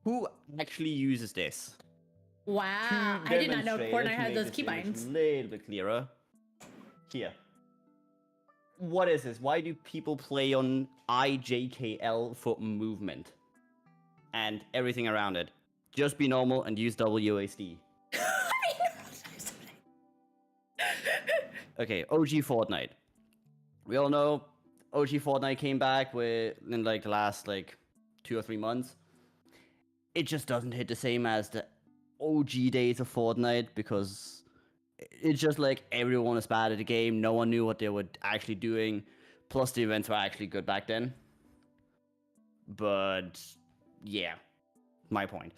Who actually uses this? Wow, To I did not know demonstrate Fortnite it, to had make those this image keybinds. A little bit clearer. Here. What is this? Why do people play on IJKL for movement? And everything around it. Just be normal and use WASD. Okay, OG Fortnite. We all know OG Fortnite came back in like the last 2 or 3 months. It just doesn't hit the same as the OG days of Fortnite, because it's just like everyone is bad at the game. No one knew what they were actually doing. Plus the events were actually good back then. But yeah, my point.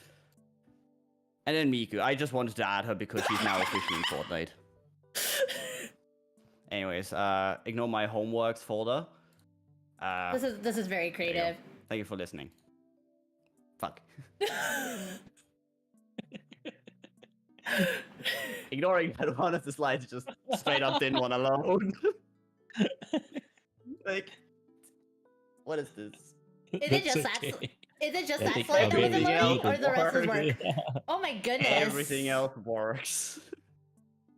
And then Miku. I just wanted to add her because she's now officially in Fortnite. Anyways, ignore my homeworks folder. This is very There you go. creative. Thank you for listening. Fuck. Ignoring that one of the slides just straight up didn't want to load. What is this? Is it just that? okay. Is it just I that think slide that wasn't everything loading, else or the rest is worked. work? Oh my goodness. Everything else works.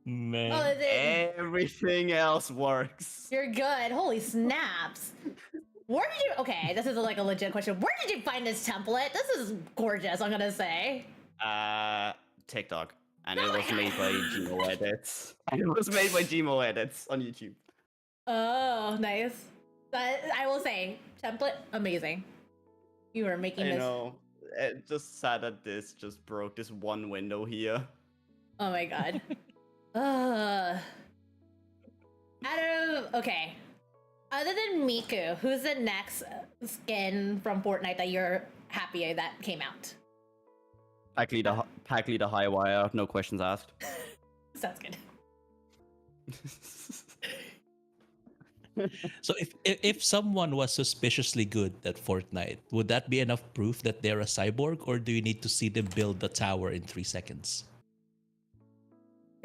Man. Oh, is it? Everything else works. You're good. Holy snaps. Where did you? Okay, this is like a legit question. Where did you find this template? This is gorgeous. I'm gonna say. TikTok. And Oh it my was made God. by Gmo Edits. It was made by Gmo Edits on YouTube. Oh, nice. But I will say, template amazing. You were making I this. know. It just sad that this just broke this one window here. Oh my god. Okay. Other than Miku, who's the next skin from Fortnite that you're happy that came out? Pack leader high wire, no questions asked. Sounds good. So if someone was suspiciously good at Fortnite, would that be enough proof that they're a cyborg, or do you need to see them build the tower in 3 seconds?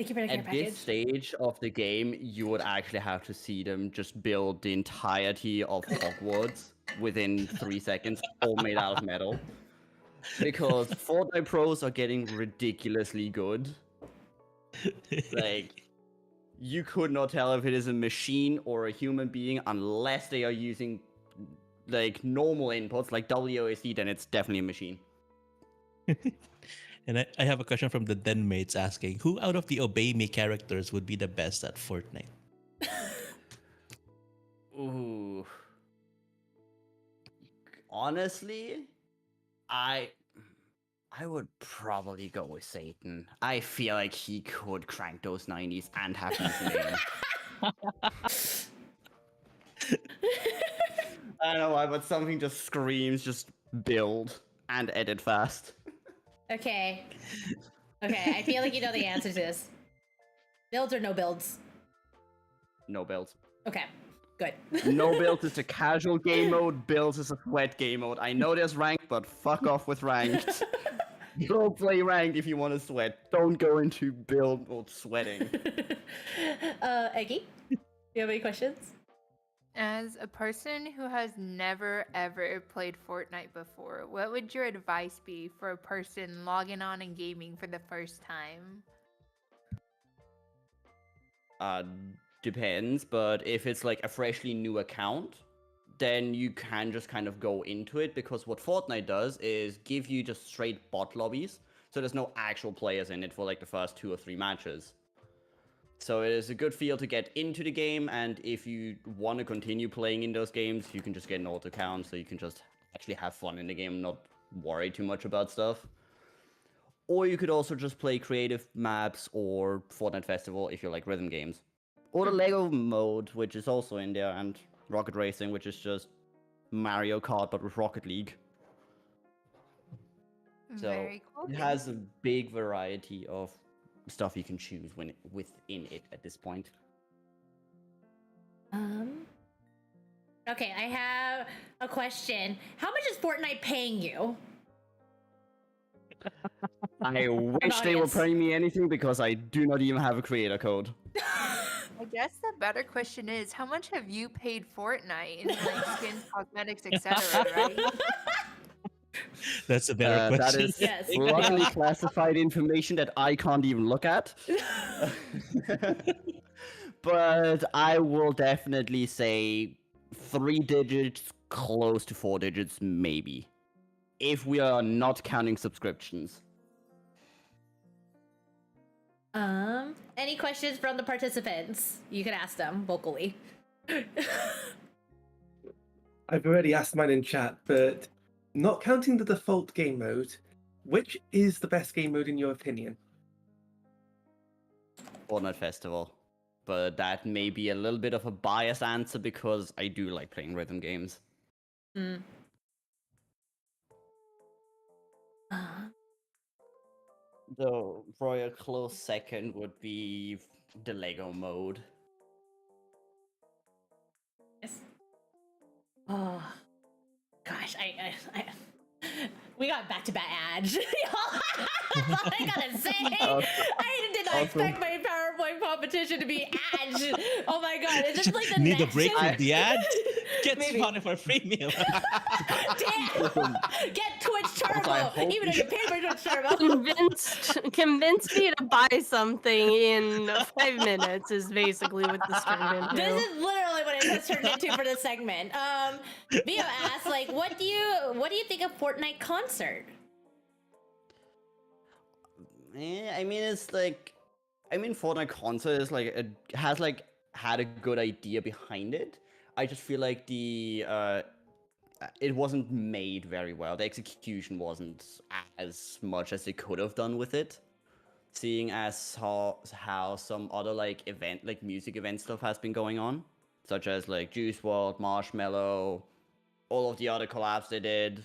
Thank you for the care At package. this stage of the game, you would actually have to see them just build the entirety of Hogwarts within 3 seconds, all made out of metal. Because Fortnite pros are getting ridiculously good. Like, you could not tell if it is a machine or a human being unless they are using like normal inputs like WASD, then it's definitely a machine. And I have a question from the Den mates asking, who out of the Obey Me characters would be the best at Fortnite? Ooh. Honestly, I would probably go with Satan. I feel like he could crank those 90s and have his name. I don't know why, but something just screams just build and edit fast. Okay. Okay, I feel like you know the answer to this. Builds or no builds? No builds. Okay, good. No builds is a casual game mode, builds is a sweat game mode. I know there's ranked, but fuck off with ranked. Go play ranked if you want to sweat. Don't go into build mode sweating. Eggy, do you have any questions? As a person who has never ever played Fortnite before, what would your advice be for a person logging on and gaming for the first time? Depends, but if it's like a freshly new account, then you can just kind of go into it, because what Fortnite does is give you just straight bot lobbies, so there's no actual players in it for like the first 2 or 3 matches. So it is a good feel to get into the game, and if you want to continue playing in those games, you can just get an auto account, so you can just actually have fun in the game, not worry too much about stuff. Or you could also just play creative maps or Fortnite Festival if you like rhythm games. Or the Lego mode, which is also in there, and Rocket Racing, which is just Mario Kart but with Rocket League. So Very cool. it has a big variety of stuff you can choose within it at this point. Okay, I have a question. How much is Fortnite paying you? I wish they were audience. paying me anything, because I do not even have a creator code. I guess the better question is, how much have you paid Fortnite in like skins, cosmetics, etc., right? That's a better That question. is Yes. luckily classified information that I can't even look at. But I will definitely say 3 digits, close to 4 digits, maybe. If we are not counting subscriptions. Any questions from the participants? You can ask them vocally. I've already asked mine in chat, but not counting the default game mode, which is the best game mode in your opinion? Fortnite Festival. But that may be a little bit of a biased answer, because I do like playing rhythm games. Though, for a close second would be the Lego mode. Yes. Oh, gosh, we got back-to-back ads. That's all I gotta say. I did not expect my PowerPoint competition to be ads. Oh my god, is this like the Need a next? break from the ads? Get Maybe. Spotify Premium. Damn! Get Twitch Turbo, even though you paid for Twitch Turbo. Convinced me to buy something in 5 minutes is basically what this turned into. This is literally what it has turned into for this segment. Vio asks, like, what do you think of Fortnite concert? I mean, it's like, Fortnite concert is like, it has like had a good idea behind it. I just feel like it wasn't made very well. The execution wasn't as much as they could have done with it. Seeing as how some other like music event stuff has been going on, such as like Juice WRLD, Marshmello, all of the other collabs they did.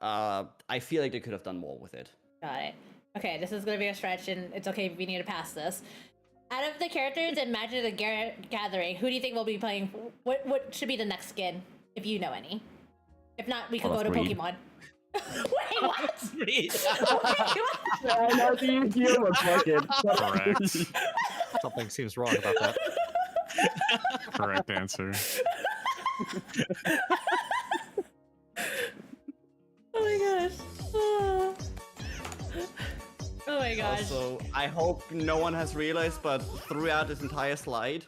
I feel like they could have done more with it. Got it. Okay, this is gonna be a stretch, and it's okay if we need to pass this. Out of the characters in Magic the Gathering, who do you think will be playing? What should be the next skin, if you know any? If not, we could go to Breed. Pokemon. Wait, what? Three. I know the humor fucking. Correct. Something seems wrong about that. Correct answer. Oh my gosh. Oh, oh my gosh. Also, I hope no one has realized, but throughout this entire slide,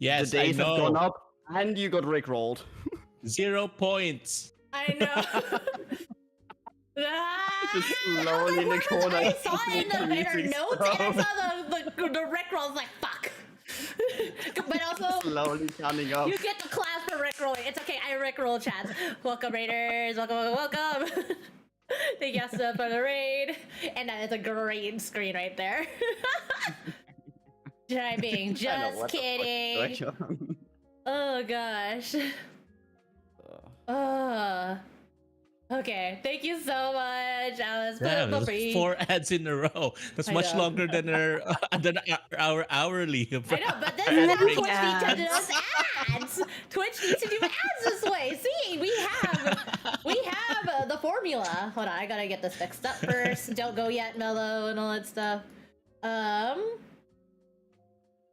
Yes, the I days have know. gone up, and you got rickrolled. 0 points. I know. Ah, Just slowly in the corner. I saw it in the better Using notes, and I stuff. saw the Rickroll. I was like, fuck. But also, Slowly counting up. you get the class for Rickrolling. It's okay, I Rickroll chat. Welcome, Raiders. Welcome. Thank you, Asta, for the raid. And that is a great screen right there. Try being I know, just what the fuck kidding. is going on? Oh gosh. Okay, thank you so much, Alice. Damn, Feel that's free. 4 ads in a row. That's I much know. longer than our hourly. I know, but then And now then Twitch ads. needs to do those ads. Twitch needs to do ads this way. See, we have the formula. Hold on, I gotta get this fixed up first. Don't go yet, Mellow, and all that stuff.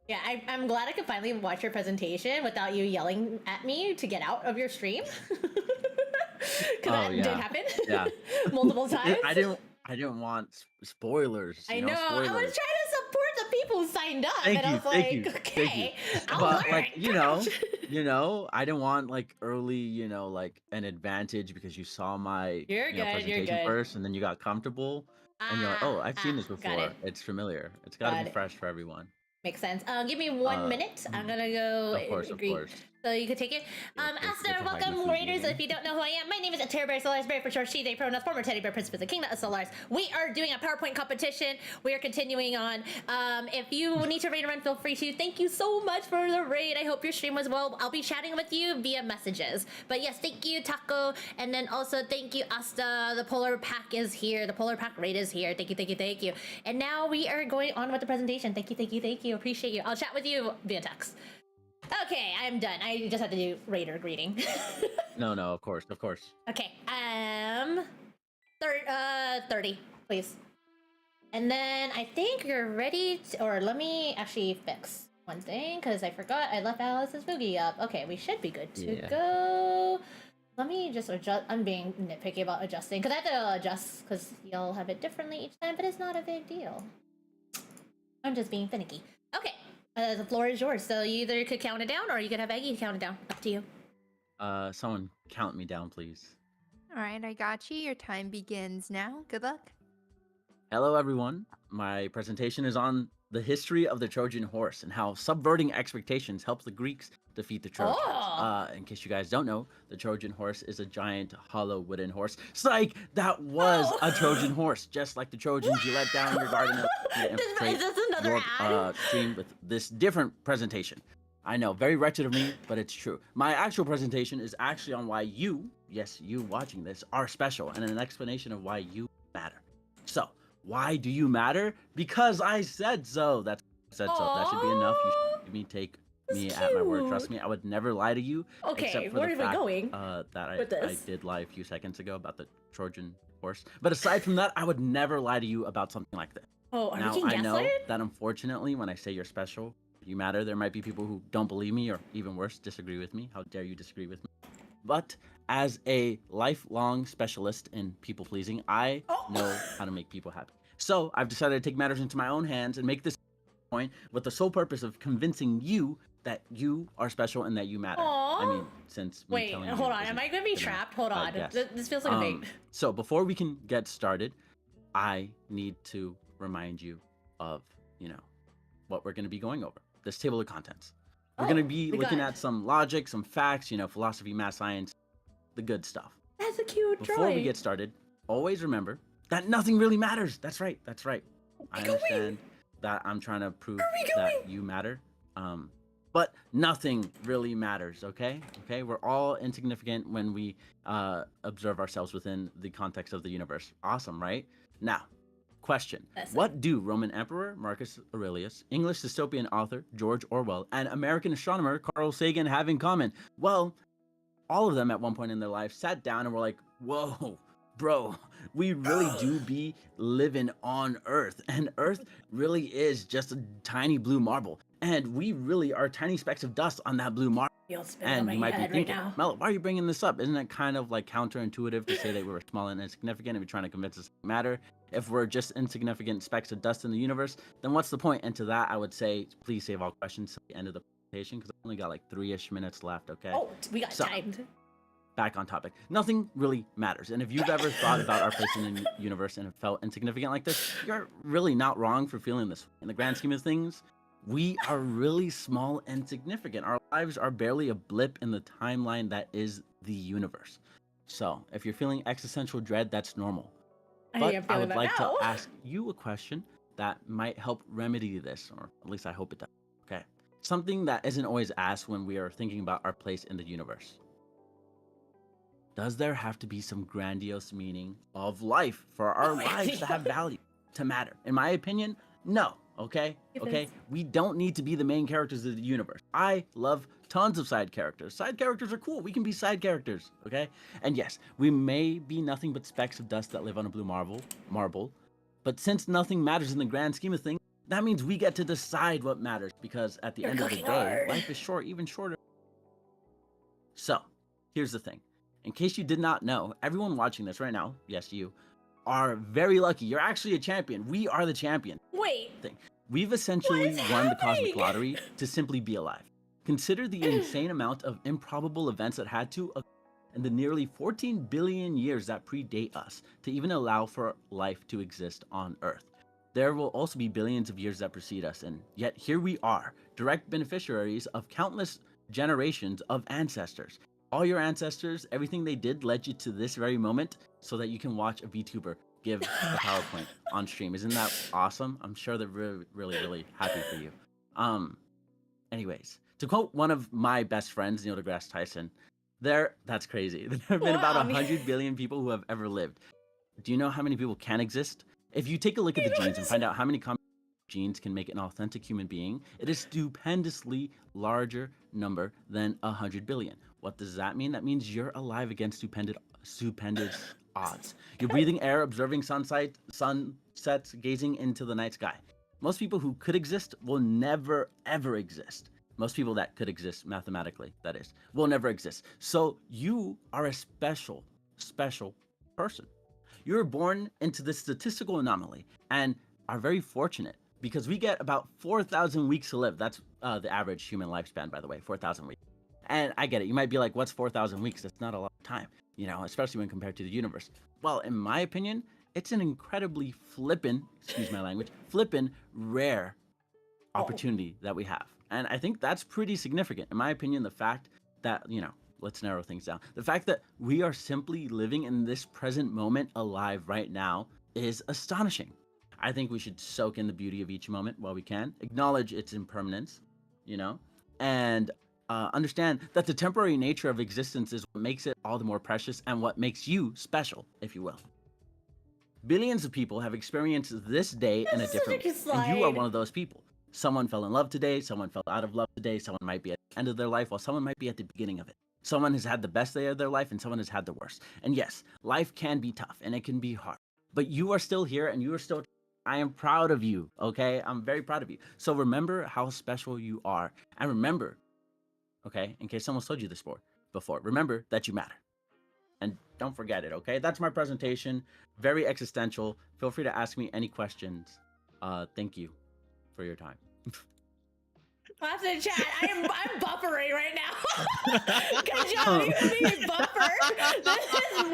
Yeah, I'm glad I could finally watch your presentation without you yelling at me to get out of your stream. Because that did happen. Yeah. Multiple times. I didn't want spoilers. I you know. I was trying spoilers. to support the people who signed up, Thank and I you, was thank like, you, thank okay, I'll But learn. like I didn't want like early, like an advantage because you saw my You're good, you're presentation good. first, and then you got comfortable, and you're like, oh, I've seen this got before. it. It's familiar. It's got to Got be it. fresh for everyone. Makes sense. Give me 1 minute. I'm gonna go. Of course, of greet- course. So you can take it. thanks for Aster, hiding the welcome, food Raiders. meeting. If you don't know who I am, my name is Terror Bear Solaris Bear for short. She, they pronouns, former teddy bear principal of the kingdom of Solaris. We are doing a PowerPoint competition. We are continuing on. If you need to raid a run, feel free to. Thank you so much for the raid. I hope your stream was well. I'll be chatting with you via messages. But yes, thank you, Taco, and then also thank you, Asta. The Polar Pack is here. The Polar Pack raid is here. Thank you, thank you, thank you. And now we are going on with the presentation. Thank you, thank you, thank you. Appreciate you. I'll chat with you via text. Okay, I'm done. I just have to do Raider greeting. No, of course. Okay, 30, please. And then I think you're ready to, or let me actually fix one thing, because I forgot I left Alice's boogie up. Okay, we should be good to Yeah. go. Let me just adjust. I'm being nitpicky about adjusting, because I have to adjust, because y'all have it differently each time, but it's not a big deal. I'm just being finicky. Okay, the floor is yours, so you either could count it down, or you could have Aggie count it down. Up to you. Someone count me down, please. All right, I got you. Your time begins now. Good luck. Hello, everyone. My presentation is on the history of the Trojan horse and how subverting expectations helps the Greeks defeat the Trojans. Oh. In case you guys don't know, the Trojan horse is a giant hollow wooden horse. Psych! That was a Trojan horse, just like the Trojans you let down your garden to infiltrate Is this another your ad? stream with this different presentation. I know, very wretched of me, but it's true. My actual presentation is actually on why you, yes, you watching this, are special, and an explanation of why you matter. So, why do you matter? Because I said so. That's said so. That should be enough. You should let me take me at my word. Trust me, I would never lie to you. Okay, except for where the are we fact, going that with I this? did lie a few seconds ago about the Trojan horse. But aside from that, I would never lie to you about something like this. Oh, are Now, we getting I know gaslighted? that unfortunately, when I say you're special, you matter, there might be people who don't believe me or even worse, disagree with me. How dare you disagree with me? But as a lifelong specialist in people pleasing, I know how to make people happy. So I've decided to take matters into my own hands and make this point with the sole purpose of convincing you that you are special and that you matter. I mean, since me Wait, telling you hold on. isn't Am I gonna be good enough, trapped? Hold but on. yes. This feels like a bait. So before we can get started, I need to remind you of, what we're going to be going over. This table of contents. We're going to be we looking got it. at some logic, some facts, philosophy, math, science, the good stuff. That's a cute Before drawing. we get started, always remember that nothing really matters. That's right. I understand that I'm trying to prove that you matter. But nothing really matters, okay? Okay, we're all insignificant when we observe ourselves within the context of the universe. Awesome, right? Now, question. What do Roman Emperor Marcus Aurelius, English dystopian author George Orwell, and American astronomer Carl Sagan have in common? Well, all of them at one point in their life sat down and were like, whoa, bro, we really do be living on Earth, and Earth really is just a tiny blue marble, and we really are tiny specks of dust on that blue marble. You'll spit on And my you might be head right thinking, now. Mel, why are you bringing this up? Isn't it kind of like counterintuitive to say that we're small and insignificant and we're trying to convince us it matter? If we're just insignificant specks of dust in the universe, then what's the point? And to that, I would say, please save all questions to the end of the presentation because I've only got like 3-ish minutes left, okay? Oh, we got So- time. Back on topic. Nothing really matters. And if you've ever thought about our place in the universe and have felt insignificant like this, you're really not wrong for feeling this way. In the grand scheme of things, we are really small and significant. Our lives are barely a blip in the timeline that is the universe. So if you're feeling existential dread, that's normal. I But think I'm I feeling would that like now. to ask you a question that might help remedy this, or at least I hope it does. Okay. Something that isn't always asked when we are thinking about our place in the universe. Does there have to be some grandiose meaning of life for our lives to have value, to matter? In my opinion, no. Okay? If Okay? it's- We don't need to be the main characters of the universe. I love tons of side characters. Side characters are cool. We can be side characters. Okay? And yes, we may be nothing but specks of dust that live on a blue marble. But since nothing matters in the grand scheme of things, that means we get to decide what matters because at the You're end of the cooking day, hard. life is short, even shorter. So, here's the thing. In case you did not know, everyone watching this right now, yes, you, are very lucky. You're actually a champion. We are the champion. Wait. We've essentially is won the cosmic happening? lottery to simply be alive. Consider the insane amount of improbable events that had to occur in the nearly 14 billion years that predate us to even allow for life to exist on Earth. There will also be billions of years that precede us, and yet here we are, direct beneficiaries of countless generations of ancestors. All your ancestors, everything they did led you to this very moment so that you can watch a VTuber give a PowerPoint on stream. Isn't that awesome? I'm sure they're really, really, really happy for you. Anyways, to quote one of my best friends, Neil deGrasse Tyson, that's crazy. There have been about Wow. 100 billion people who have ever lived. Do you know how many people can exist? If you take a look at the genes and find out how many genes can make an authentic human being, it is stupendously larger number than 100 billion. What does that mean? That means you're alive against stupendous odds. You're breathing air, observing sunsets, gazing into the night sky. Most people who could exist will never, ever exist. Most people that could exist mathematically, that is, will never exist. So you are a special person. You were born into this statistical anomaly and are very fortunate because we get about 4,000 weeks to live. That's the average human lifespan, by the way, 4,000 weeks. And I get it. You might be like, what's 4,000 weeks? That's not a lot of time, you know, especially when compared to the universe. Well, in my opinion, it's an incredibly excuse my language, rare opportunity that we have. And I think that's pretty significant. In my opinion, the fact that, you know, let's narrow things down. The fact that we are simply living in this present moment alive right now is astonishing. I think we should soak in the beauty of each moment while we can, acknowledge its impermanence, you know, and understand that the temporary nature of existence is what makes it all the more precious and what makes you special, if you will. Billions of people have experienced this day in a That's such different a way, and you are slide. one of those people. Someone fell in love today, someone fell out of love today, someone might be at the end of their life, while someone might be at the beginning of it. Someone has had the best day of their life, and someone has had the worst. And yes, life can be tough, and it can be hard. But you are still here, and you are still... I am proud of you, okay? I'm very proud of you. So remember how special you are. And remember, okay, in case someone's told you this before, remember that you matter. And don't forget it, okay? That's my presentation. Very existential. Feel free to ask me any questions. Thank you for your time. Claps in chat. I'm buffering right now. Good job. You made me buffer.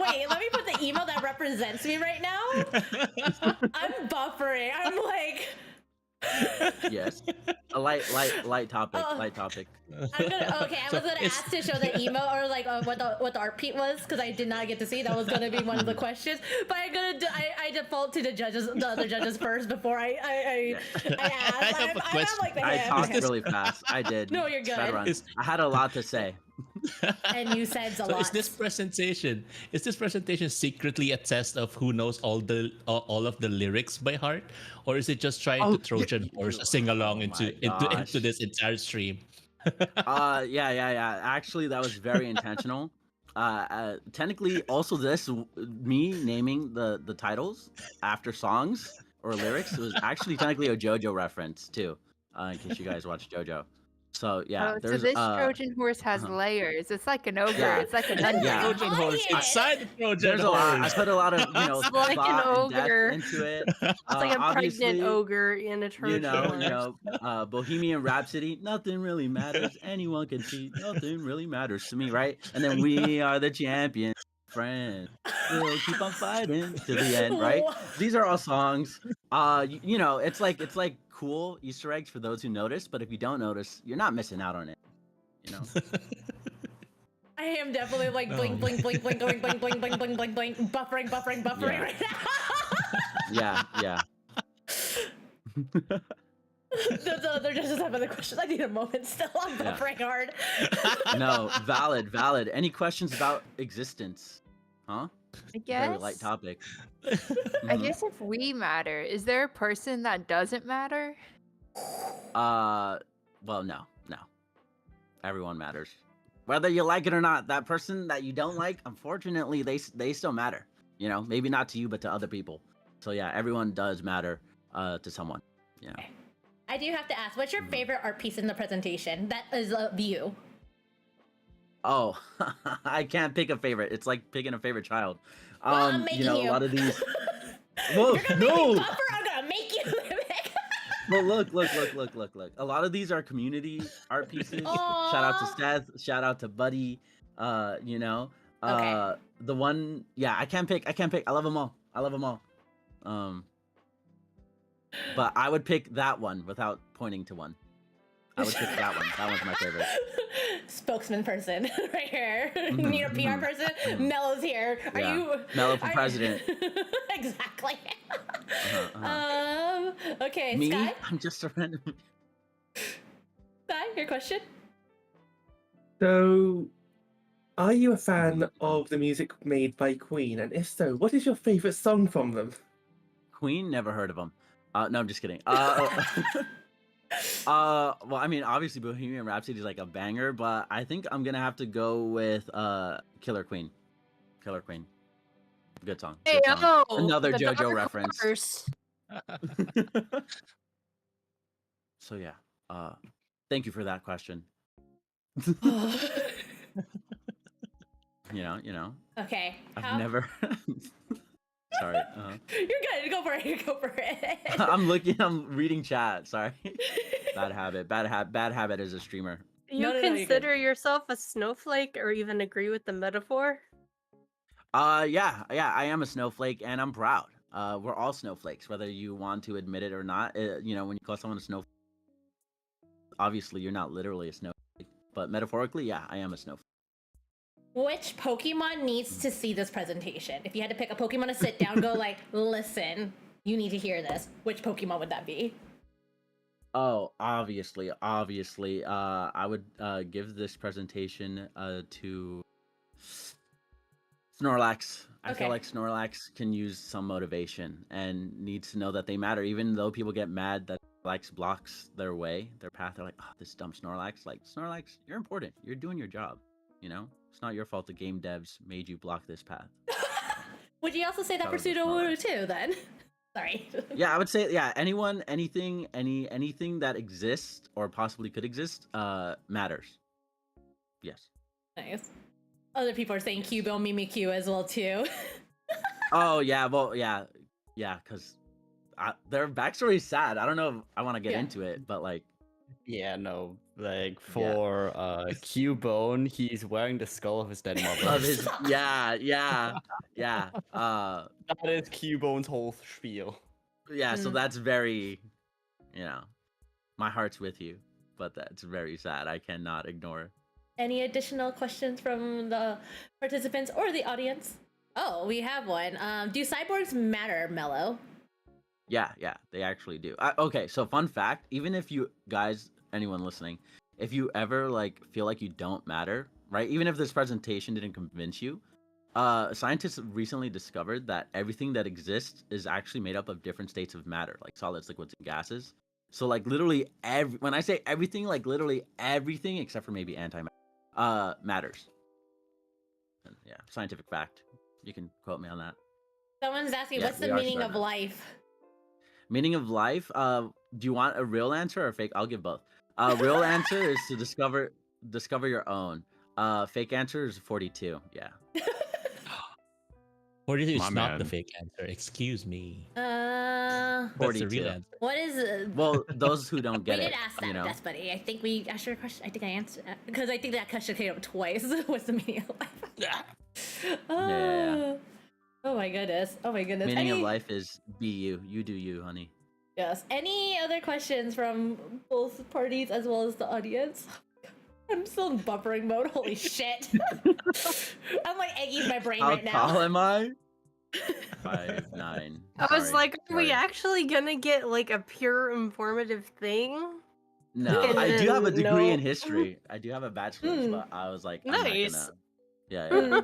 Wait, let me put the email that represents me right now. I'm buffering. I'm like. Yes. A light topic. Oh. Light topic. I'm gonna, okay, I So was gonna it's- ask to show the emo or like what the art peat was because I did not get to see. That was gonna be one of the questions, but I default to the other judges first before I ask. I have a I'm question. like the I hand. talked really fast. I did. No, you're good. Shadowrun. Is- I had a lot to say. And you said a So lot. is this presentation secretly a test of who knows all of the lyrics by heart, or is it just trying Oh, to Trojan horse sing along oh into my gosh. this entire stream? Yeah. Actually, that was very intentional. Technically, also me naming the titles after songs or lyrics was actually technically a JoJo reference too. In case you guys watch JoJo. So yeah, Oh, so there's this Trojan horse has uh-huh. layers. It's like an ogre. Yeah. It's like an Yeah. onion. Trojan horse Onion. inside the Trojan There's a lot. I horse. put a lot of It's like an thought and depth ogre. into it. It's like a pregnant Obviously, ogre in a Trojan horse. Bohemian Rhapsody. Nothing really matters. Anyone can cheat. Nothing really matters to me, right? And then we are the champions, friends. We'll keep on fighting to the end, right? What? These are all songs. You know, it's like cool Easter eggs for those who notice, but if you don't notice, you're not missing out on it. You know. I am definitely like blink, blink, blink, blink, blink, blink, blink, blink, blink, blink, blink, buffering Yeah. right now. Yeah. They're just having the questions. I need a moment still. I'm Yeah. buffering hard. No, valid. Any questions about existence? Huh? I Very light guess. topic. I Mhm. guess if we matter, is there a person that doesn't matter? Well, no. Everyone matters. Whether you like it or not, that person that you don't like, unfortunately, they still matter. You know, maybe not to you, but to other people. So yeah, everyone does matter to someone. You know. I do have to ask, what's your favorite art piece in the presentation? That is a view. Oh, I can't pick a favorite. It's like picking a favorite child. Well, I'm making you know, you. a lot of these. Well, You're gonna make me no. buffer. I'm gonna make you mimic. Well, look. A lot of these are community art pieces. Shout out to Aw. Seth. Shout out to Buddy. You know. Okay. The one. Yeah, I can't pick. I love them all. But I would pick that one without pointing to one. I would pick that one. That one's my favorite. Spokesman person right here. Mhm, Need a PR mhm, person? mhm. Mello's here. Are Yeah. you Mello for are- president. Exactly. Uh-huh. Okay, Me? Sky? I'm just a random. Sky, your question? So, are you a fan of the music made by Queen? And if so, what is your favorite song from them? Queen? Never heard of them. No, I'm just kidding. Well, I mean, obviously Bohemian Rhapsody is like a banger, but I think I'm gonna have to go with Killer Queen. Killer Queen. Good song. Hey, Good song. oh, Another the JoJo dark reference. horse. So yeah. Thank you for that question. You know. Okay. I've never. Sorry. You're good. Go for it. Go for it. I'm reading chat. Sorry. Bad habit as a streamer. Do you No, you're good. consider yourself a snowflake or even agree with the metaphor? Yeah, I am a snowflake and I'm proud. We're all snowflakes, whether you want to admit it or not. You know, when you call someone a snowflake, obviously you're not literally a snowflake, but metaphorically, yeah, I am a snowflake. Which Pokemon needs to see this presentation? If you had to pick a Pokemon to sit down, go like, listen, you need to hear this. Which Pokemon would that be? Oh, obviously, I would give this presentation to Snorlax. I feel Okay. like Snorlax can use some motivation and needs to know that they matter, even though people get mad that Snorlax blocks their path. They're like, oh, this dumb Snorlax. Like, Snorlax, you're important. You're doing your job. You know, it's not your fault the game devs made you block this path. Would you also say that That for was a Sudowoodo too, then? Sorry. Yeah, I would say, yeah, anyone, anything that exists or possibly could exist matters. Yes. Nice. Other people are saying Cubone, Mimikyu as well too. Oh yeah, well yeah, because their backstory is sad. I don't know if I want to get Yeah. into it, but like, Yeah, no. Like for Cubone, he's wearing the skull of his dead mother. of his, yeah. That is Cubone's whole spiel. Yeah, so Mm. that's very, my heart's with you, but that's very sad. I cannot ignore. Any additional questions from the participants or the audience? Oh, we have one. Do cyborgs matter, Mello? Yeah, they actually do. Okay, so fun fact, even if you guys, anyone listening, if you ever like feel like you don't matter, right? Even if this presentation didn't convince you, scientists recently discovered that everything that exists is actually made up of different states of matter, like solids, liquids, and gases. So like literally when I say everything, like literally everything except for maybe antimatter matters. Yeah, scientific fact. You can quote me on that. Someone's asking, Yeah, what's we the are meaning smart of enough. life? Meaning of life? Do you want a real answer or fake? I'll give both. Real answer is to discover your own. Fake answer is 42. Yeah. 42 My is not the man. fake answer. Excuse me. What That's the real 42. answer. is? Well, those who don't We get did it, ask that, you know. Best Buddy. I think we asked your question. I think I answered because I think that question came up twice. What's the meaning of life? Yeah. Oh my goodness. Oh my goodness. Meaning of life is be you. You do you, honey. Yes. Any other questions from both parties as well as the audience? I'm still in buffering mode. Holy shit. I'm like egging my brain How right now. tall am I? 5'9". I was Sorry, like, are we sorry. actually gonna get like a pure informative thing? No, And I do have a then degree in no. history. I do have a bachelor's, but I was like, I'm Nice. not gonna. Yeah.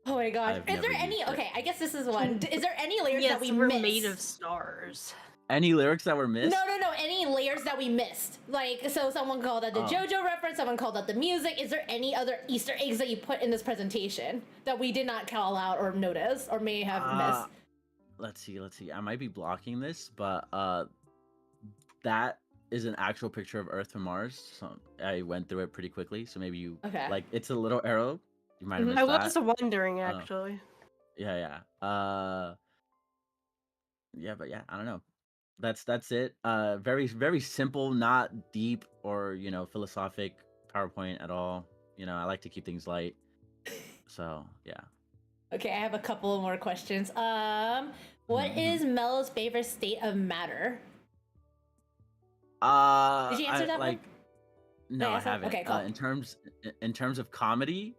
Oh my gosh. I've Is there never any? used it. Okay, I guess this is one. Is there any layers Yes, that we we're missed? made of stars. Any lyrics that were missed? No. Any layers that we missed? Like, so someone called out the Oh. JoJo reference, someone called out the music. Is there any other Easter eggs that you put in this presentation that we did not call out or notice or may have missed? Let's see. I might be blocking this, but that is an actual picture of Earth from Mars. So I went through it pretty quickly. So maybe you Okay. like it's a little arrow. You might have missed I that. was wondering actually. Yeah. Yeah, but yeah, I don't know. That's it. Very simple, not deep or philosophic PowerPoint at all. I like to keep things light. So yeah. Okay, I have a couple more questions. What is Mel's favorite state of matter? Did you answer that one? No, I answer? haven't. Okay, cool. In terms of comedy,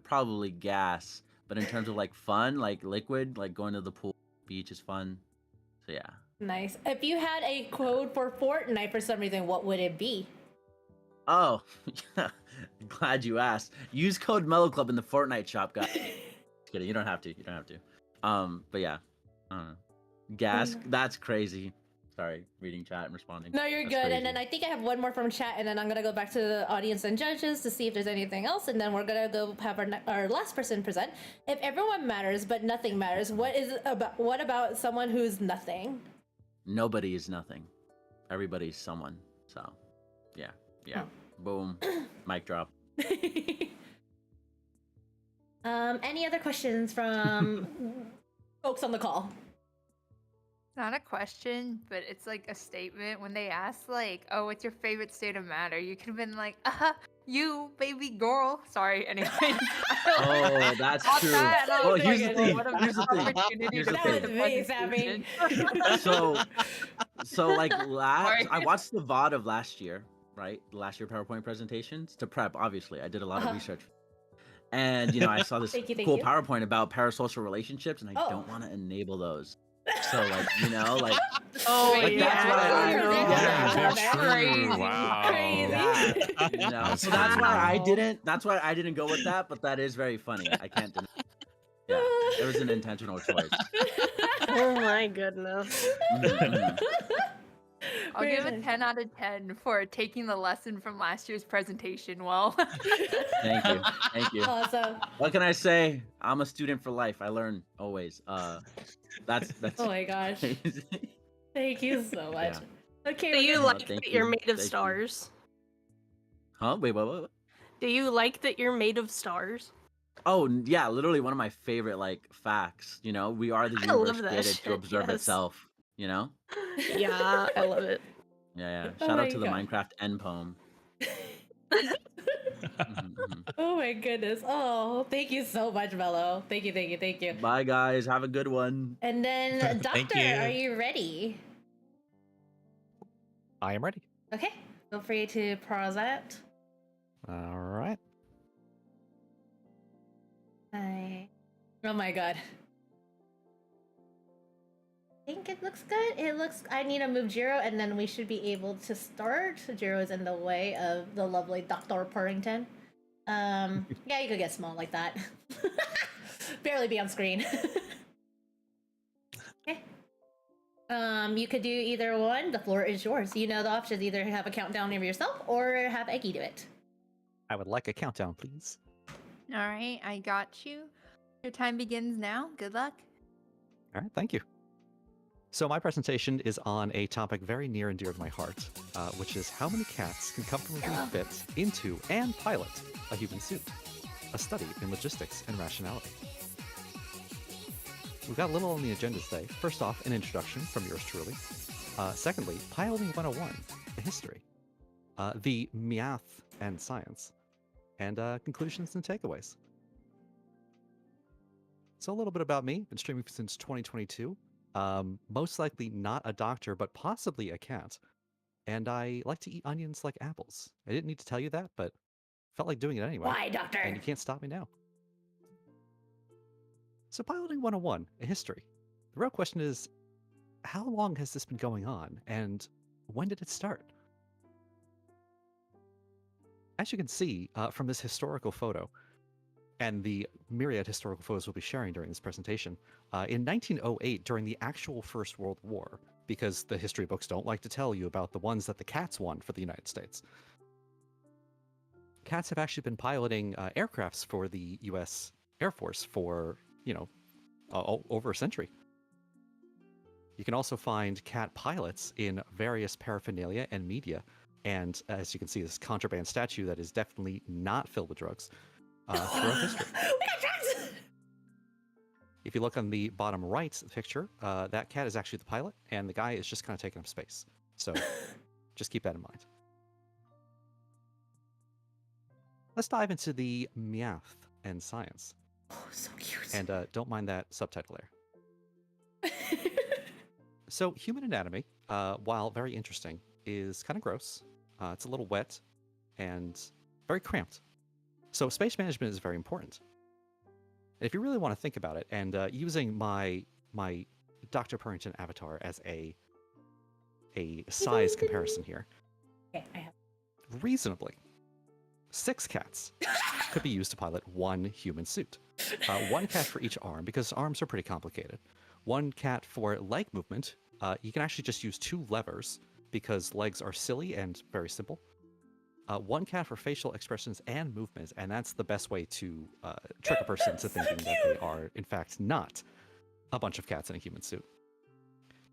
probably gas. But in terms of like fun, like liquid, like going to the pool, beach is fun. So yeah. Nice. If you had a code for Fortnite for some reason, what would it be? Oh, glad you asked. Use code Mellow Club in the Fortnite shop, guys. Just kidding. You don't have to. But yeah. I don't know. Gas. That's crazy. Sorry, reading chat and responding. No, you're That's good. crazy. And then I think I have one more from chat, and then I'm gonna go back to the audience and judges to see if there's anything else, and then we're gonna go have our last person present. If everyone matters but nothing matters, what about someone who's nothing? Nobody is nothing. Everybody's someone. So, yeah. Boom. Mic drop. Any other questions from folks on the call? Not a question, but it's like a statement. When they ask, like, "Oh, what's your favorite state of matter?" You could have been like, you, baby girl." Sorry, anyway. Oh, that's true. Well, here's the thing. Here's the thing. So like I watched the VOD of last year, right? Last year PowerPoint presentations to prep. Obviously, I did a lot of research, and I saw this Thank you. PowerPoint about parasocial relationships, and I don't want to enable those. So like Oh like, yeah. that's what I That's Crazy. Wow. Yeah, so that's why I didn't go with that, but that is very funny. I can't deny. Yeah, it was an intentional choice. Oh my goodness. Mhm. I'll give a 10 out of 10 for taking the lesson from last year's presentation well. Thank you. Awesome. What can I say? I'm a student for life. I learn always. That's Oh my gosh. Thank you so much. Yeah. Okay. Do you we're like thank that you're you. made of Thank you. stars? Huh? Wait, what? Do you like that you're made of stars? Oh, yeah, literally one of my favorite facts. We are the I universe love that created shit, to observe yes. itself. Yeah, I love it. Yeah. Oh Shout my out to the God. Minecraft end poem. Mhm. Oh my goodness. Oh, thank you so much, Mello. Thank you. Bye, guys. Have a good one. And then, Thank Doctor, you. are you ready? I am ready. Okay. Feel free to pause that. All right. Oh my god. I think it looks good. I need to move Jiro and then we should be able to start. Jiro is in the way of the lovely Dr. Purrington. Yeah, you could get small like that. Barely be on screen. Okay. You could do either one. The floor is yours. You know the options. Either have a countdown of yourself or have Eggy do it. I would like a countdown, please. All right, I got you. Your time begins now. Good luck. All right, thank you. So my presentation is on a topic very near and dear to my heart, which is how many cats can comfortably fit into and pilot a human suit, a study in logistics and rationality. We've got a little on the agenda today. First off, an introduction from yours truly. Secondly, Piloting 101, a history, the math and science, and conclusions and takeaways. So a little bit about me. Been streaming since 2022. Most likely not a doctor, but possibly a cat. And I like to eat onions like apples. I didn't need to tell you that, but felt like doing it anyway. Why, Doctor? And you can't stop me now. So Piloting 101, a history. The real question is, how long has this been going on, and when did it start? As you can see from this historical photo, and the myriad historical photos we'll be sharing during this presentation, in 1908, during the actual First World War, because the history books don't like to tell you about the ones that the cats won for the United States, cats have actually been piloting aircrafts for the U.S. Air Force for, over a century. You can also find cat pilots in various paraphernalia and media, and as you can see, this contraband statue that is definitely not filled with drugs. Throughout history. We got drugs! If you look on the bottom right picture, that cat is actually the pilot, and the guy is just kind of taking up space. So just keep that in mind. Let's dive into the math and science. Oh, so cute. And don't mind that subtitle there. So human anatomy, while very interesting, is kind of gross. It's a little wet and very cramped. So space management is very important. If you really want to think about it, and using my Dr. Purrington avatar as a size comparison here, Okay, I have. reasonably, 6 cats could be used to pilot one human suit. 1 cat for each arm, because arms are pretty complicated. 1 cat for leg movement. You can actually just use 2 levers, because legs are silly and very simple. 1 cat for facial expressions and movements, and that's the best way to trick a person into thinking that they are, in fact, not a bunch of cats in a human suit.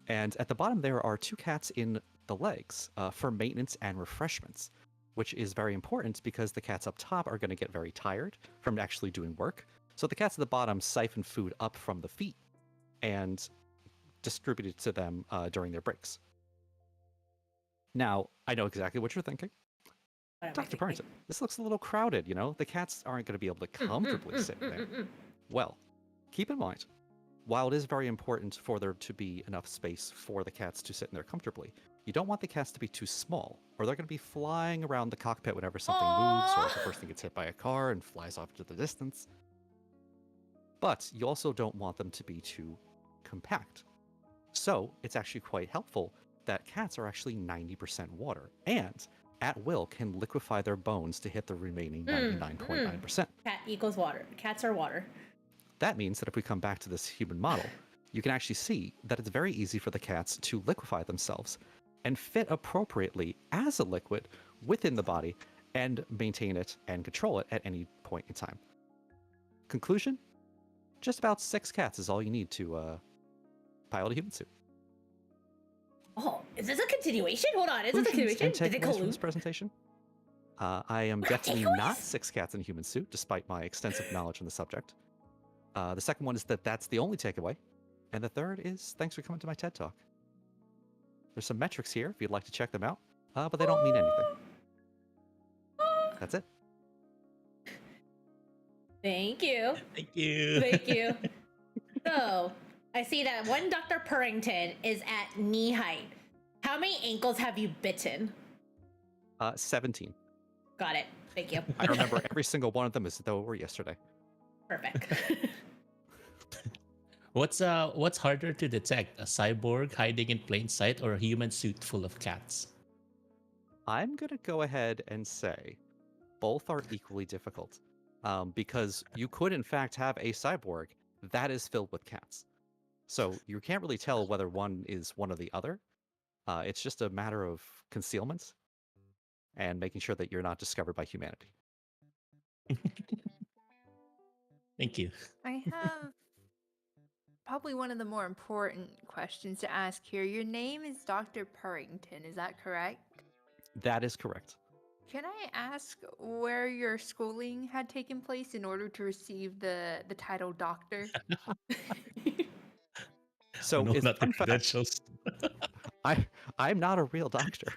And at the bottom there are 2 cats in the legs for maintenance and refreshments, which is very important because the cats up top are going to get very tired from actually doing work. So the cats at the bottom siphon food up from the feet and distribute it to them during their breaks. Now, I know exactly what you're thinking. Dr. Purrington, this looks a little crowded, The cats aren't going to be able to comfortably sit there. Well, keep in mind, while it is very important for there to be enough space for the cats to sit in there comfortably, you don't want the cats to be too small, or they're going to be flying around the cockpit whenever something moves, or if the person gets hit by a car and flies off into the distance. But you also don't want them to be too compact. So it's actually quite helpful that cats are actually 90% water, and at will can liquefy their bones to hit the remaining 99.9%. Cat equals water. Cats are water. That means that if we come back to this human model, you can actually see that it's very easy for the cats to liquefy themselves and fit appropriately as a liquid within the body and maintain it and control it at any point in time. Conclusion? Just about 6 cats is all you need to pilot a human suit. Oh, is this a continuation? Hold on, is this a continuation? Did it Takeaways from this collude? presentation? I am definitely not 6 cats in a human suit, despite my extensive knowledge on the subject. The second one is that that's the only takeaway. And the third is thanks for coming to my TED Talk. There's some metrics here if you'd like to check them out, but they don't mean anything. That's it. Thank you. Thank you. Thank you. So, I see that one Dr. Purrington is at knee height. How many ankles have you bitten? 17. Got it. Thank you. I remember every single one of them as though it were yesterday. Perfect. What's harder to detect, a cyborg hiding in plain sight or a human suit full of cats? I'm going to go ahead and say both are equally difficult. Because you could, in fact, have a cyborg that is filled with cats. So you can't really tell whether one is one or the other. It's just a matter of concealment and making sure that you're not discovered by humanity. Thank you. I have probably one of the more important questions to ask here. Your name is Dr. Purrington, is that correct? That is correct. Can I ask where your schooling had taken place in order to receive the title doctor? So No, is not the fun fact, credentials. I'm not a real doctor.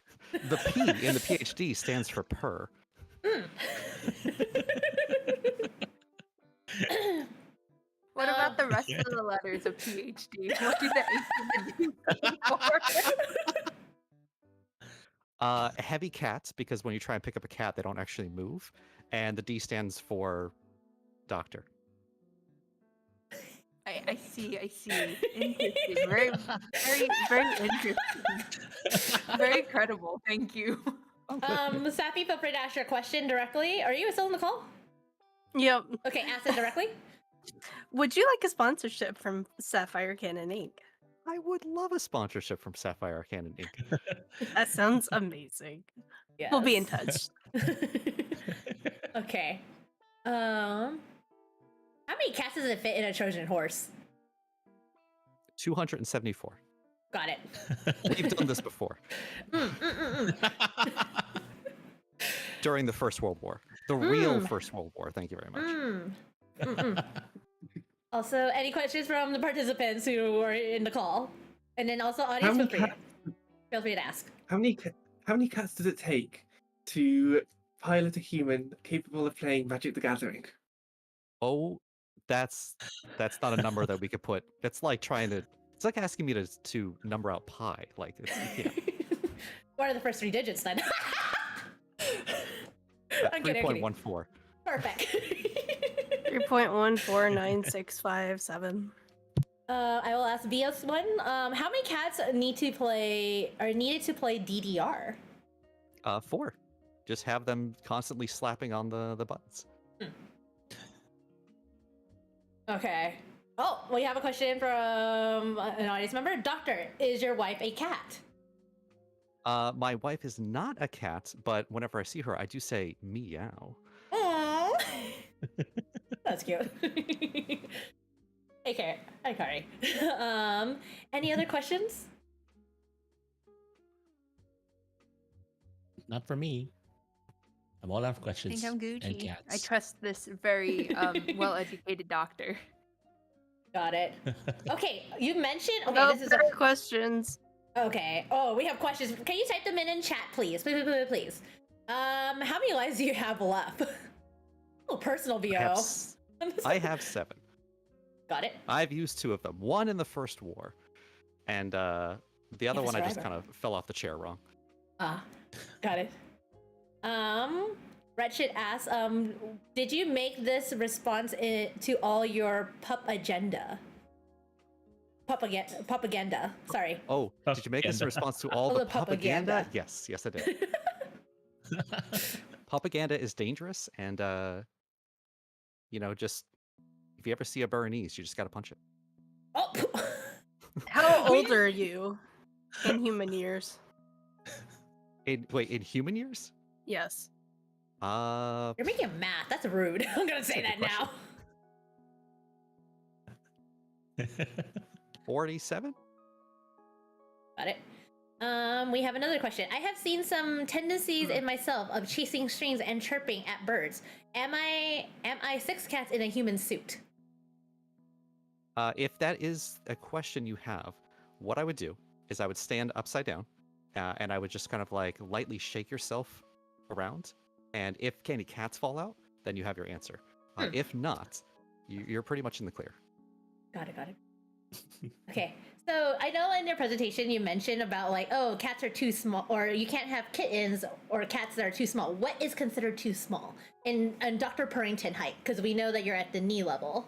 The P in the PhD stands for per. What about the rest of the letters of PhD? What do they stand for? Heavy cats, because when you try and pick up a cat, they don't actually move. And the D stands for doctor. I see. Interesting. Very interesting. Very credible. Thank you. Sappy, feel free to ask your question directly. Are you still in the call? Yep. Okay, ask it directly. Would you like a sponsorship from Sapphire Cannon Inc? I would love a sponsorship from Sapphire Cannon Inc. That sounds amazing. Yes. We'll be in touch. Okay. How many cats does it fit in a Trojan horse? 274. Got it. We've done this before. During the First World War. The real First World War. Thank you very much. Also, any questions from the participants who are in the call? And then also audience, feel free to ask. How many cats does it take to pilot a human capable of playing Magic the Gathering? Oh, that's not a number that we could put. It's like trying to. It's like asking me to number out pi. Like, it's, yeah. What are the first 3 digits then? I'm kidding, I'm kidding. 3.14. Perfect. 3.14965.7. I will ask BS one. How many cats needed to play DDR? 4. Just have them constantly slapping on the buttons. Okay. Oh, we have a question from an audience member. Doctor, is your wife a cat? My wife is not a cat, but whenever I see her, I do say meow. Aww. That's cute. Hey, Kari. Any other questions? Not for me. I'm all out of I questions. think I'm And Gucci. cats. I trust this very well-educated doctor. Got it. Okay, you mentioned. Okay, No this is better questions. Okay. Oh, we have questions. Can you type them in chat, please? Please. How many lives do you have left? Oh, personal VO. I have 7. Got it. I've used 2 of them. One in the First War, and the other one I just kind of fell off the chair wrong. Got it. Wretched asks, did you make this response to all your pup agenda? Propaganda. Sorry. Oh, did you make this in response to all the propaganda? Yes, I did. Propaganda is dangerous, and just if you ever see a Burmese, you just gotta punch it. Oh. How old are you in human years? In human years? Yes. You're making math. That's rude. I'm gonna say that now. 47? Got it. We have another question. I have seen some tendencies in myself of chasing strings and chirping at birds. Am I 6 cats in a human suit? If that is a question you have, what I would do is I would stand upside down, and I would just kind of like lightly shake yourself around. And if any cats fall out, then you have your answer. If not, you're pretty much in the clear. Got it. Okay, so I know in your presentation you mentioned about like, oh, cats are too small, or you can't have kittens or cats that are too small. What is considered too small in Dr. Purrington height? Because we know that you're at the knee level.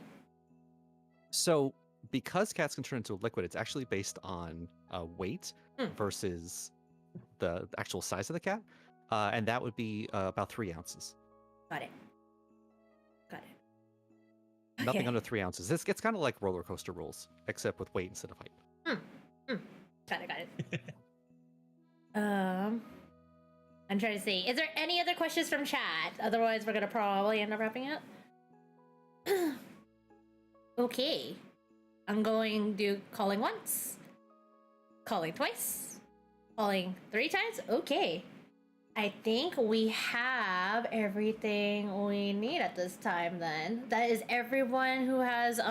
So because cats can turn into a liquid, it's actually based on weight versus the actual size of the cat. And that would be about 3 ounces. Got it. Nothing under 3 ounces. This gets kind of like roller coaster rules, except with weight instead of height. Got it. I'm trying to see. Is there any other questions from chat? Otherwise, we're gonna probably end up wrapping up. Okay. I'm going to do calling once, calling twice, calling 3 times. Okay. I think we have everything we need at this time then. That is everyone who has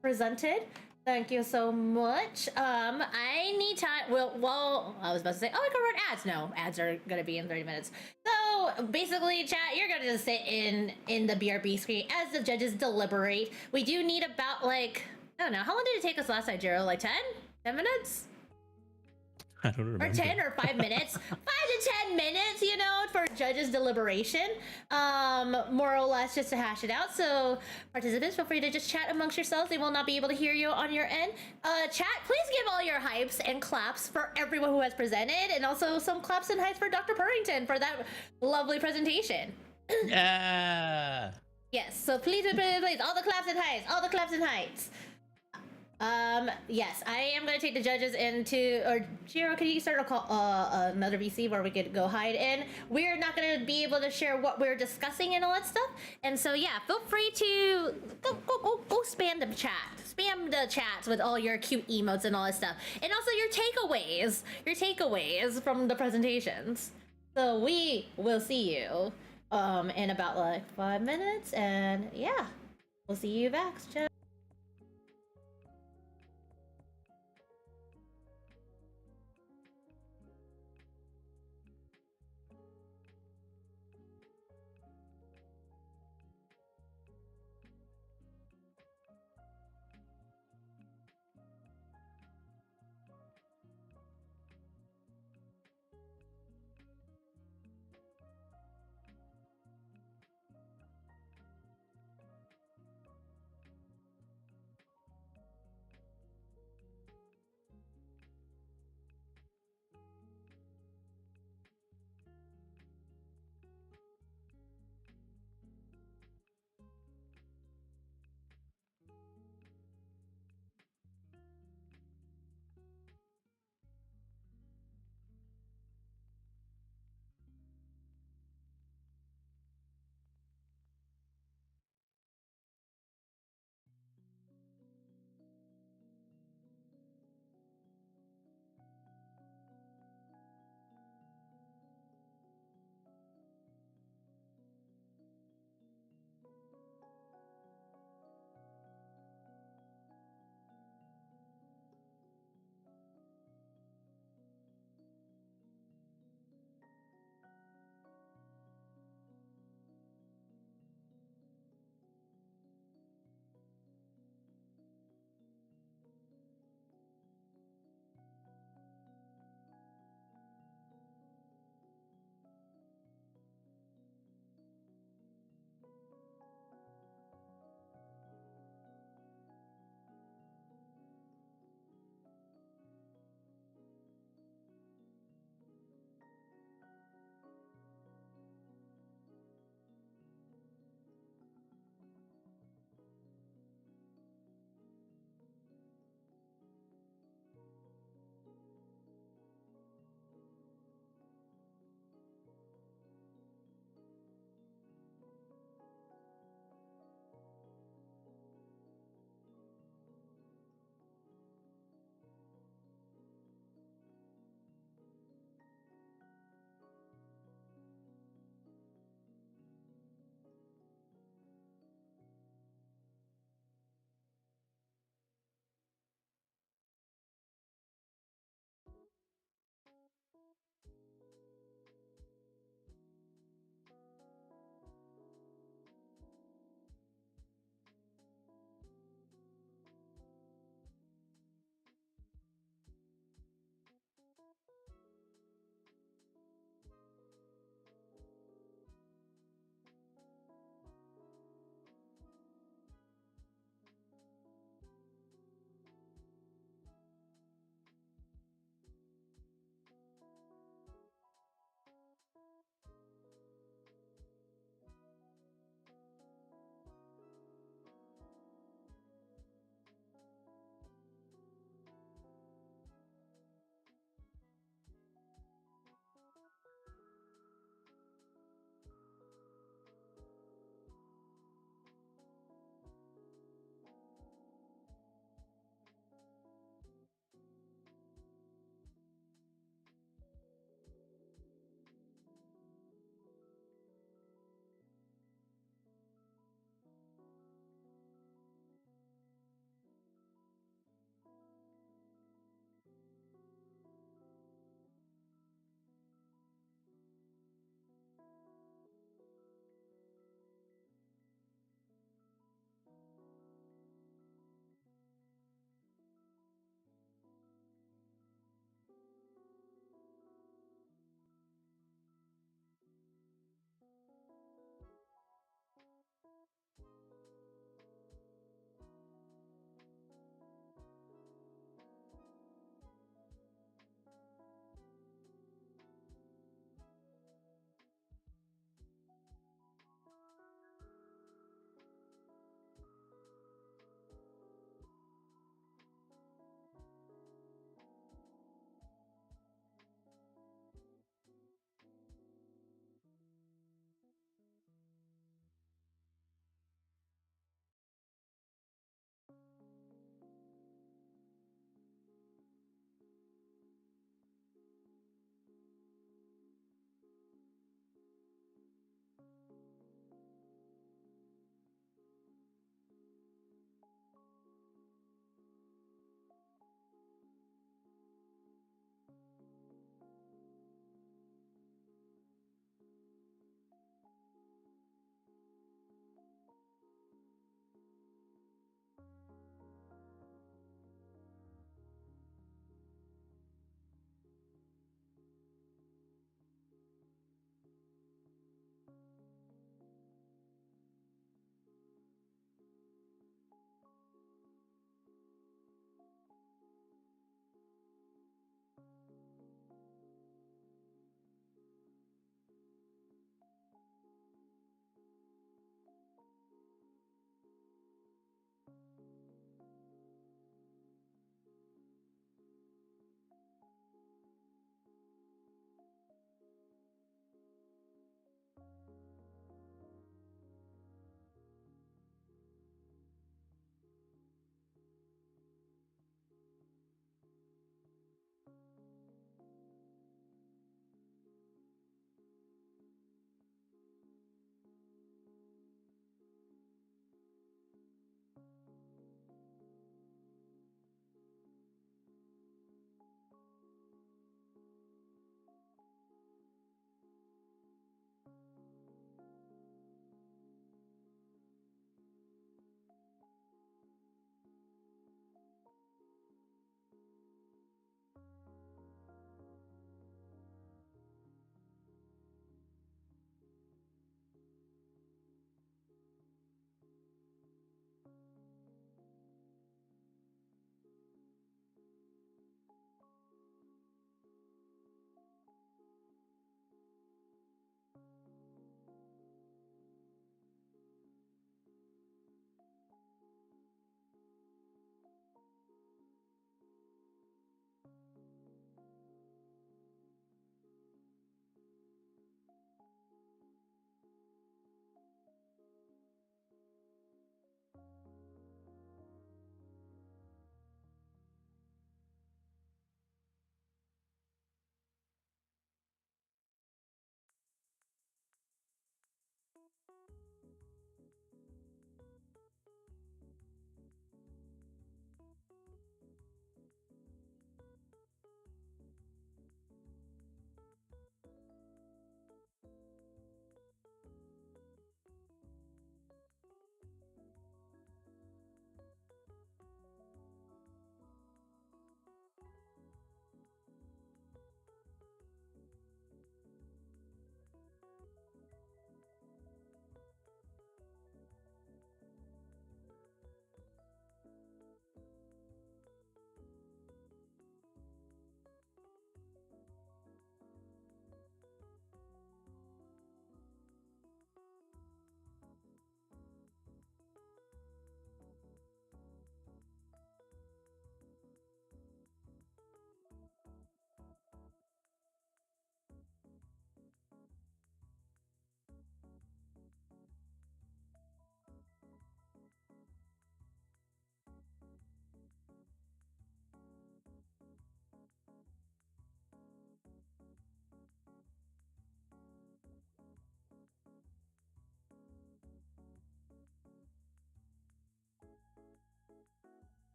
presented. Thank you so much. I need time. Well, I was about to say, oh, I can run ads. No, ads are gonna be in 30 minutes. So basically, chat, you're gonna just sit in the BRB screen as the judges deliberate. We do need about like, I don't know, how long did it take us last night, Jiro? Like 10? 10 minutes? I don't remember. Or 10 or 5 minutes? 5 to 10 minutes, you know, for judges' deliberation. More or less just to hash it out. So participants, feel free to just chat amongst yourselves. They will not be able to hear you on your end. Chat, please give all your hypes and claps for everyone who has presented, and also some claps and hypes for Dr. Purrington for that lovely presentation. Yeah. Yes, so please, all the claps and heights, all the claps and heights. Yes, I am gonna take the judges into, or Jiro, can you start a call, another VC where we could go hide in? We're not gonna be able to share what we're discussing and all that stuff, and so yeah, feel free to go spam the chat, spam the chats with all your cute emotes and all that stuff, and also your takeaways from the presentations. So we will see you, in about like 5 minutes, and yeah, we'll see you back, chat.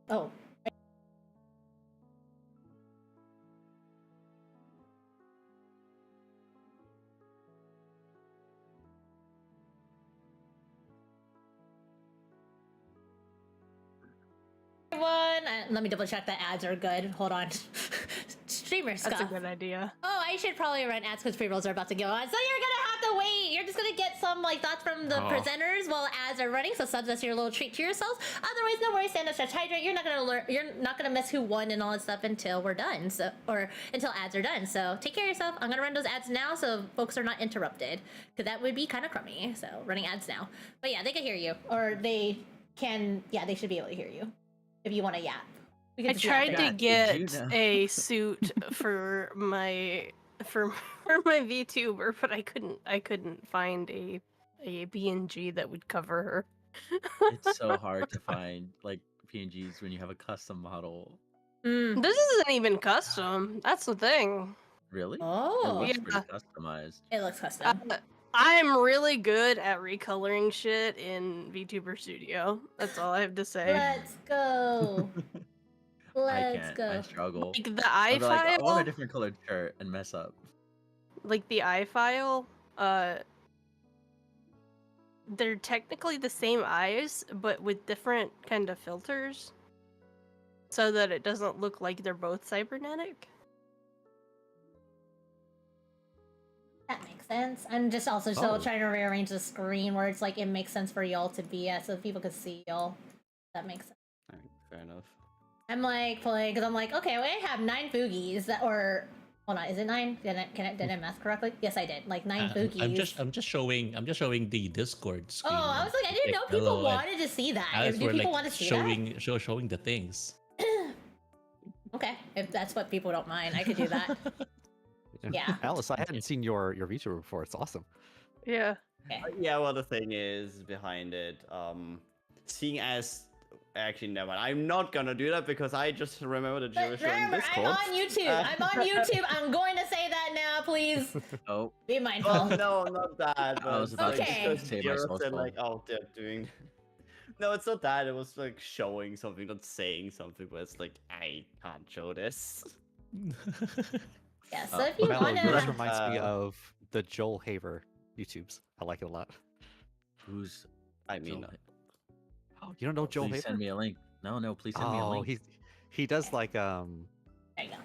Oh. Let me double check that ads are good. Hold on. Streamer That's stuff. a good idea. Oh, I should probably run ads because pre-rolls are about to go on. So you're gonna have to wait. You're just gonna get some like thoughts from the presenters while ads are running. So subs, that's your little treat to yourselves. Otherwise, no worries. Stand up, stretch, hydrate. You're not gonna learn. You're not gonna miss who won and all that stuff until we're done. So or until ads are done. So take care of yourself. I'm gonna run those ads now so folks are not interrupted because that would be kind of crummy. So running ads now. But yeah, they can hear you or they can. Yeah, they should be able to hear you if you want to yap. I tried to get you know? a suit for my VTuber, but I couldn't find a BNG that would cover her. It's so hard to find like PNGs when you have a custom model. This isn't even custom. That's the thing. Really? Oh, It looks yeah. pretty customized. It looks custom. I'm really good at recoloring shit in VTuber Studio. That's all I have to say. Let's go. I Let's can't. go. I struggle. Like the I'll I be like, I want a file, different colored shirt and mess up. like the I file, they're technically the same eyes, but with different kind of filters, so that it doesn't look like they're both cybernetic. That makes sense. I'm just also still Oh. trying to rearrange the screen where it's like it makes sense for y'all to be at so people can see y'all. That makes sense. Alright, fair enough. I'm like playing because I'm like, okay, well, I have 9 boogies that or hold on, is it 9? Did I math correctly? Yes, I did. Like 9 boogies. I'm just showing the Discord screen. Oh, I was like, I didn't know Hello, people and wanted to see that. As Do we're people like want to see that? showing the things. Okay, if that's what people don't mind, I could do that. Yeah. Alice, I hadn't seen your VTuber before. It's awesome. Yeah. Okay. Yeah, well, the thing is behind it, seeing as actually, never mind. I'm not gonna do that because I just remember the But Jewish show in remember, Discord. I'm on YouTube. I'm on YouTube. I'm going to say that now, please. Oh, Be mindful. Well, no, not that. I was but about Okay. because to say Jiro myself. said, like, oh, they're doing. No, it's not that. It was like showing something, not saying something. But it's like I can't show this. Yeah, so if you Mellow, want this to... reminds me of the Joel Haver YouTubes. I like it a lot. Who's? I mean, Joel? Oh, you don't know Joel Please Haver? send me a link. No, please send me a Oh, link. he does like There you go.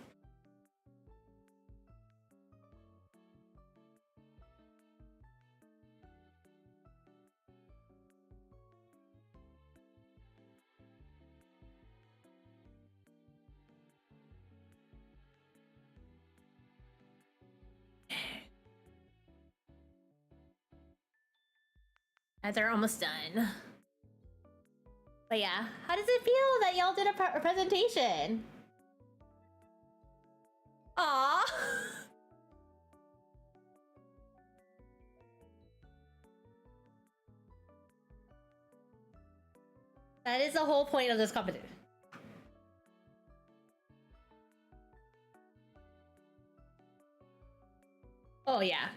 As they're almost done. But yeah, how does it feel that y'all did a presentation? Aww. That is the whole point of this competition. Oh yeah.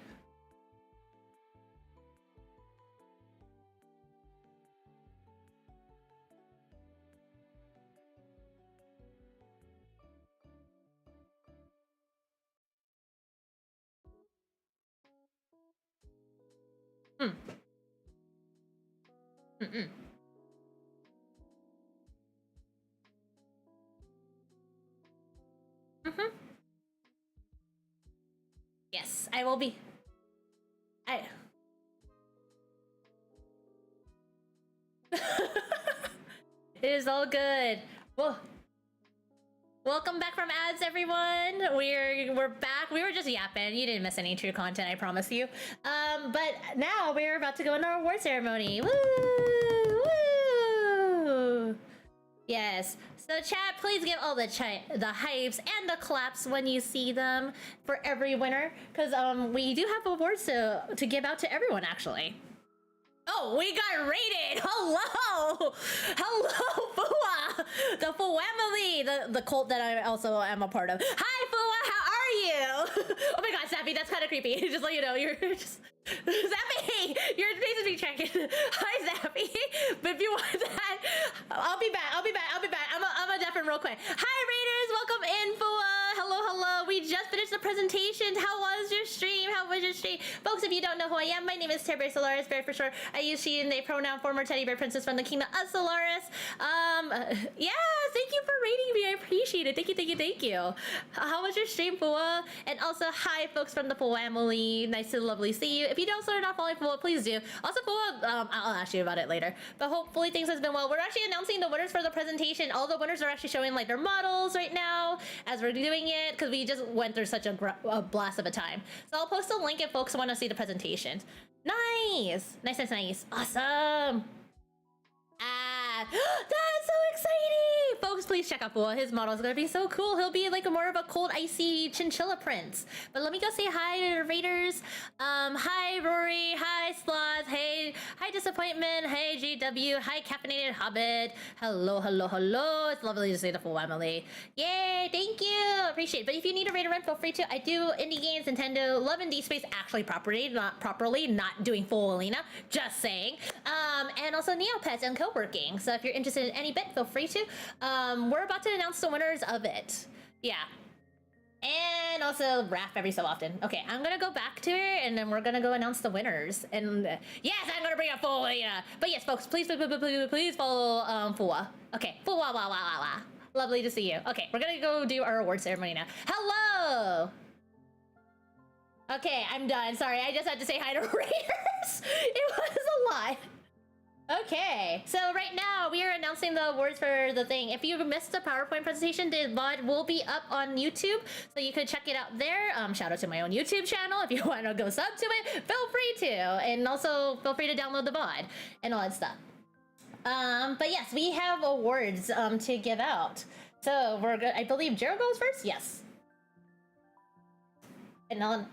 Mm-mm. Yes, I will be. It is all good. Well, welcome back from ads, everyone. We're back. We were just yapping. You didn't miss any true content, I promise you. But now we're about to go into our award ceremony. Woo! Woo! Yes. So chat, please give all the hypes and the claps when you see them for every winner, because we do have awards to give out to everyone actually. Oh, we got rated! Hello! Hello, Fua! The family! The cult that I also am a part of. Hi, Fua! How are you? Oh my god, Snappy, that's kind of creepy. Just let you know, you're just... Zappy, your face is being checked. Hi, Zappy. But if you want that, I'll be back. I'm a deafen real quick. Hi, Raiders. Welcome in, Fua. Hello. We just finished the presentation. How was your stream? Folks, if you don't know who I am, my name is Terry Solaris, very for sure. I use she and they pronoun, former teddy bear princess from the kingdom of Solaris. Yeah, thank you for rating me. I appreciate it. Thank you. How was your stream, Fua? And also, hi, folks from the Fua family. Nice to lovely see you. If you don't start off following Fua, please do. Also, Fua, I'll ask you about it later. But hopefully things has been well. We're actually announcing the winners for the presentation. All the winners are actually showing like their models right now as we're doing it because we just went through such a blast of a time. So I'll post a link if folks want to see the presentation. Nice. Awesome. That's so exciting! Folks, please check out Fua. His model is gonna be so cool. He'll be like more of a cold, icy chinchilla prince. But let me go say hi to the Raiders. Hi Rory. Hi Sloth. Hey, hi Disappointment. Hey GW. Hi Caffeinated Hobbit. Hello. It's lovely to see the full family. Yay! Thank you. Appreciate it. But if you need a Raider run, feel free to. I do indie games, Nintendo, Love and D Space actually properly, not doing full Alina. Just saying. And also Neopets and co-working. So if you're interested in any bit, feel free to. We're about to announce the winners of it. Yeah. And also Raph every so often. Okay, I'm gonna go back to it and then we're gonna go announce the winners. And yes, I'm gonna bring up Fua. Yeah. But yes, folks, please follow Fua. Okay, Fua. Lovely to see you. Okay, we're gonna go do our award ceremony now. Hello! Okay, I'm done. Sorry, I just had to say hi to Raiders. It was a lot. Okay, so right now we are announcing the awards for the thing. If you missed the PowerPoint presentation, the VOD will be up on YouTube, so you could check it out there. Shout out to my own YouTube channel. If you want to go sub to it, feel free to. And also feel free to download the VOD and all that stuff. But yes, we have awards to give out. So we're good. I believe Jero goes first? Yes. And on.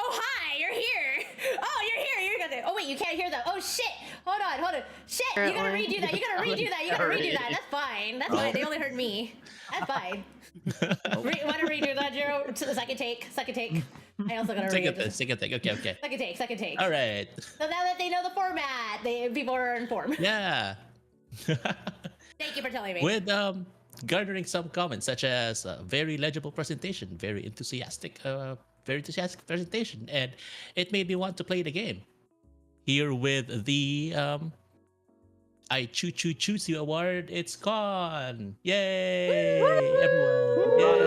Oh, hi, you're here. Oh, you're here. You're gonna. Oh, wait, you can't hear them. Oh, shit. Hold on. Shit, you gotta redo that. You gotta redo that. That's fine. They only heard me. That's fine. Want to redo that, Jero? To the second take. I also gotta read it. Second take. Okay. Second take. All right. So now that they know the format, people are informed. Yeah. Thank you for telling me. With garnering some comments such as very legible presentation, very enthusiastic presentation, and it made me want to play the game. Here with the I choose you award, it's gone! Yay! Everyone! Yay.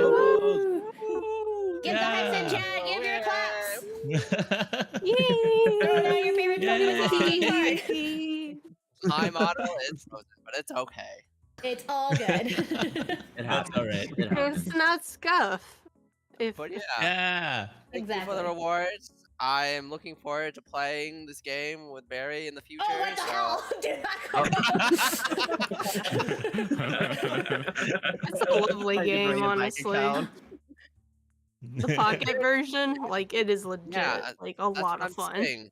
Give the hypes in chat, give your claps! Yay! Now your favorite Pokemon TCG card. My motto is frozen, but it's okay. It's all good. It happens. All right. It happens. It's not scuff. But yeah, Yeah. thank you for the rewards. I am looking forward to playing this game with Barry in the future. Oh, what the so- hell? It's a lovely game, honestly. The pocket version, like, it is legit. Yeah, like, a That's lot what of I'm fun. saying.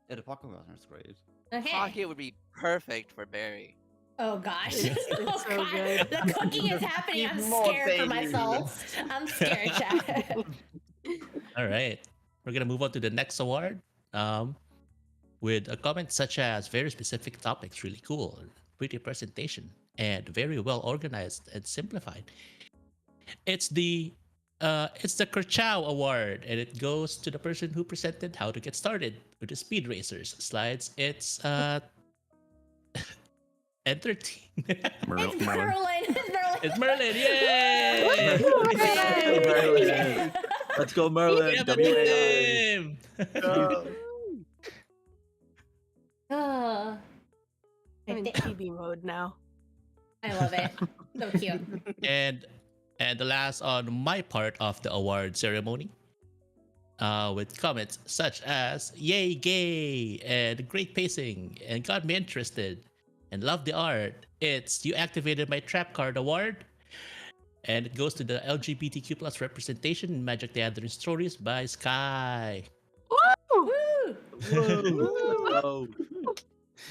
Yeah, the Pocket version is great. Okay. Pocket would be perfect for Barry. Oh gosh. It's Oh, so God. good. The cooking is happening. I'm More scared for baby. myself. I'm scared, chat. All right. We're gonna move on to the next award. With a comment such as very specific topics, really cool, pretty presentation, and very well organized and simplified. It's the Kerchow Award, and it goes to the person who presented how to get started with the Speed Racers slides. It's entertain. It's Merlin. Merlin. It's Merlin. It's Merlin! Yay! Merlin. Let's go, We Merlin. have a WAI. team! Oh, I'm in chibi mode now. I love it. So cute. and the last on my part of the award ceremony, with comments such as "Yay, gay!" and "Great pacing!" and "Got me interested!" and "Love the art." It's "You activated my trap card" award, and it goes to the LGBTQ plus representation in Magic the Gathering Stories by Sky. Woo! Woo! Whoa.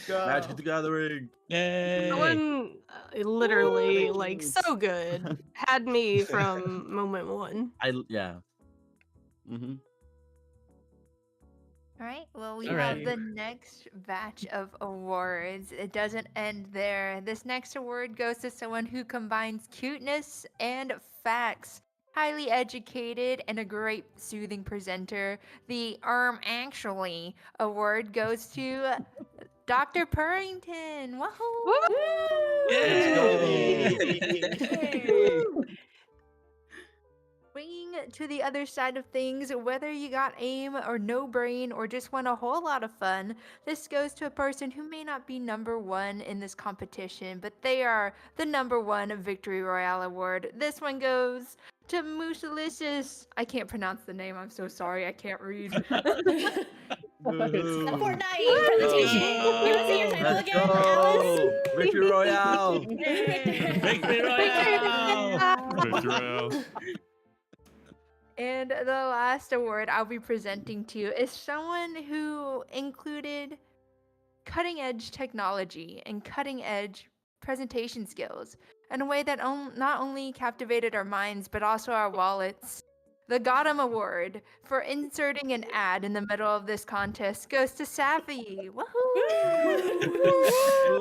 Magic the Gathering. Yay! That one literally like so good. Had me from moment one. Yeah. Mm-hmm. All right. Well, we All have right. the next batch of awards. It doesn't end there. This next award goes to someone who combines cuteness and facts. Highly educated and a great soothing presenter. The Actually award goes to Dr. Purrington. Woohoo! Yay! Bringing to the other side of things, whether you got aim or no brain or just want a whole lot of fun, this goes to a person who may not be number one in this competition, but they are the number one Victory Royale award. This one goes to Moosalicious. I can't pronounce the name. I'm so sorry. I can't read. The Fortnite presentation. You want to say your title Let's again, go! Alice? Victory Royale! Victory Royale! Victory. And the last award I'll be presenting to you is someone who included cutting edge technology and cutting edge presentation skills in a way that not only captivated our minds but also our wallets. The Gotham Award for inserting an ad in the middle of this contest goes to Safi. Woohoo!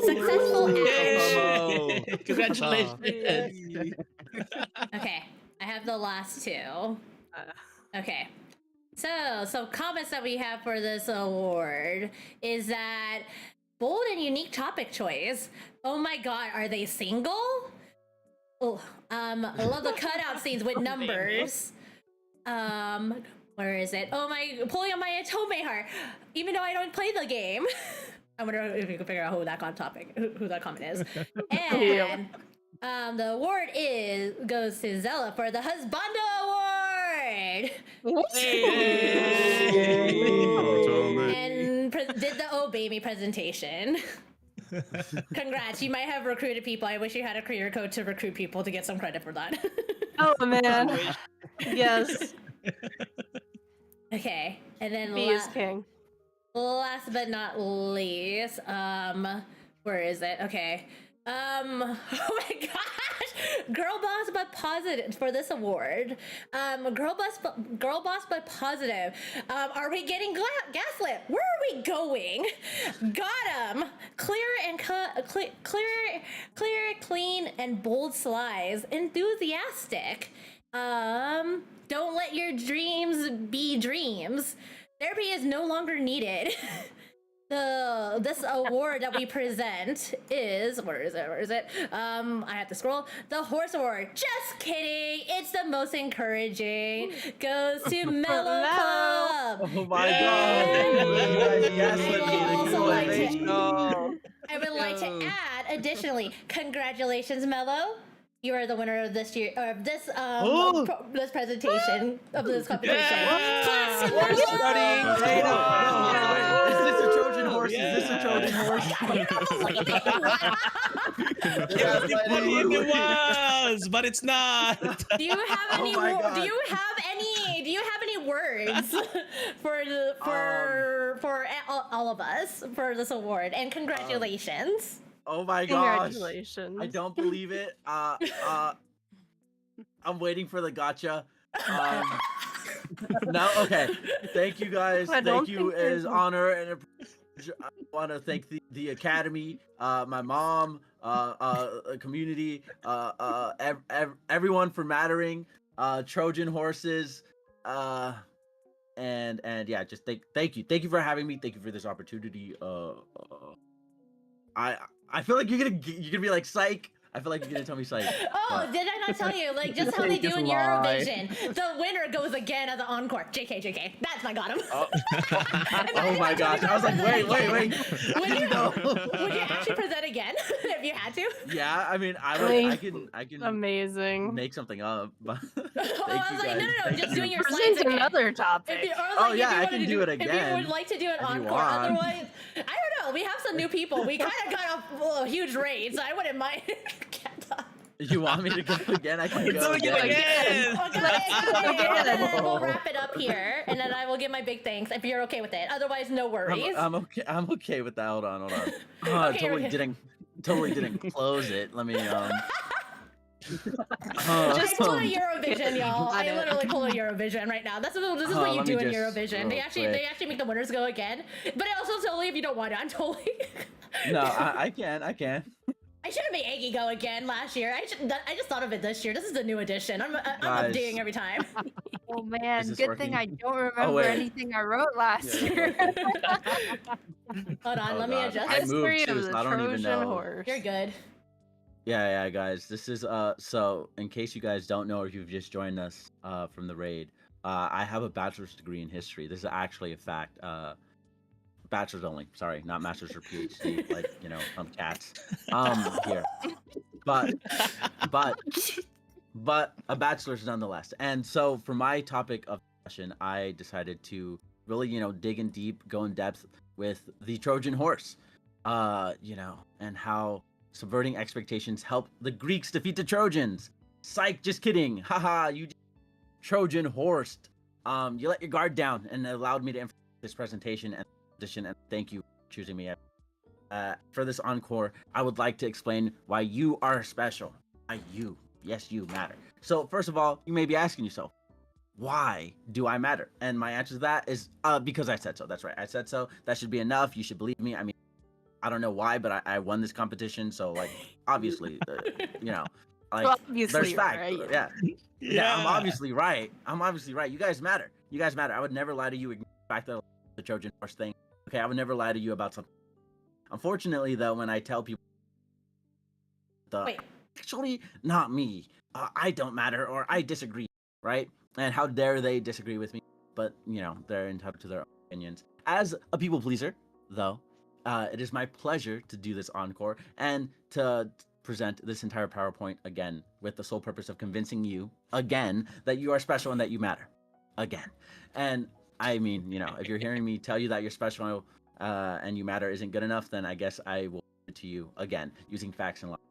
Successful ad. Yay! Congratulations! Okay, I have the last two. Okay. So, some comments that we have for this award is that bold and unique topic choice. Oh my god, are they single? Oh, I love the cutout scenes with numbers. Where is it? Oh my, pulling on my Atome heart. Even though I don't play the game. I wonder if we can figure out who that who that comment is. And the award goes to Zella for the Husbando Award. And did the Oh Baby presentation. Congrats, you might have recruited people. I wish you had a career code to recruit people to get some credit for that. Oh man. Yes. Okay, and then B is king. last but not least, where is it? Okay. Oh my gosh! Girl boss but positive for this award. Girl boss but positive. Are we getting gaslit? Where are we going? Got 'em. Clear, clean, and bold slides. Enthusiastic. Don't let your dreams be dreams. Therapy is no longer needed. This award that we present is where is it? I have to scroll. The Horse Award. Just kidding. It's the most encouraging. Goes to Mellow Club. Oh my god! Yes, I would like to add, additionally, congratulations, Mellow. You are the winner of this year, or this this presentation of this competition. Class Horse number study! one! Hey, no, is this a Trojan horse? Yeah. Is this a Trojan horse? Yes, it was, but it's not. Do you have any? Oh my do God. you have any? Do you have any words for all of us for this award? And congratulations. Oh my gosh! Congratulations. I don't believe it. I'm waiting for the gotcha. No, okay. Thank you guys. I don't Thank you. think It there's is one. honor and a privilege. I want to thank the academy, my mom, community, everyone for mattering. Trojan horses, and yeah, just thank you for having me. Thank you for this opportunity. I feel like you're gonna be like, psych. I feel like you're gonna tell me Psych. Oh, but- did I not tell you? Like, just how they do Just in lie. Eurovision. The winner goes again at the encore. JK. That's my got him. Oh, oh my gosh! I was like, wait. Would you, No. would you actually present again if you had to? Yeah, I mean, I can Amazing. make something up. But Oh, thank I you was like, guys. no, just doing your Present slides again. another If topic. you, I was Oh, like, yeah, if you I wanted can to do it If you again, would like to do an if you encore, want. otherwise, I don't know. We have some new people. We kind of got a huge rate, so I wouldn't mind. You want me to go again? I can Do go it again. again. Okay, and then we'll No. wrap it up here, and then I will give my big thanks if you're okay with it. Otherwise, no worries. I'm okay. I'm okay with that. Hold on. Oh, I Okay, totally didn't close it. Let me I pulled a Eurovision, y'all. Got I it. literally pulled a Eurovision right now. This is what you let do me in just Eurovision. real They quick. actually make the winners go again. But also totally if you don't want it, I'm totally. No, I can. I should have made Aggie go again last year. I just thought of it this year. This is the new edition. I'm Guys. updating every time. Oh man, this good thing I working? don't remember wait. anything I wrote last Yeah, year. Hold on, Oh, let me God. adjust. I moved History too, of so the I don't even Trojan know. horse. You're good. Yeah, guys. This is so in case you guys don't know or you've just joined us from the raid, I have a bachelor's degree in history. This is actually a fact. Bachelor's only. Sorry, not master's or PhD, like, from cats. Here. But a bachelor's nonetheless. And so for my topic of discussion, I decided to really, dig in deep, go in depth with the Trojan horse. And how subverting expectations helped the Greeks defeat the Trojans. Psych, just kidding. Haha, you Trojan horse. You let your guard down and allowed me to influence this presentation and audition, and thank you for choosing me. For this encore, I would like to explain why you are special. Why you, yes, you matter. So first of all, you may be asking yourself, why do I matter? And my answer to that is because I said so. That's right, I said so. That should be enough. You should believe me. I mean, I don't know why, but I won this competition, so like obviously, like Obviously, there's facts. right? Yeah, I'm obviously right. You guys matter. I would never lie to you. Ignore the fact that the Trojan horse thing. Okay, I would never lie to you about something. Unfortunately, though, when I tell people, Wait. actually not me. I don't matter, or I disagree, right? And how dare they disagree with me? But they're entitled to their own opinions. As a people pleaser, though, it is my pleasure to do this encore and to present this entire PowerPoint again with the sole purpose of convincing you again that you are special and that you matter again. And I mean, if you're hearing me tell you that you're special and you matter isn't good enough, then I guess I will give it to you again using facts and logic.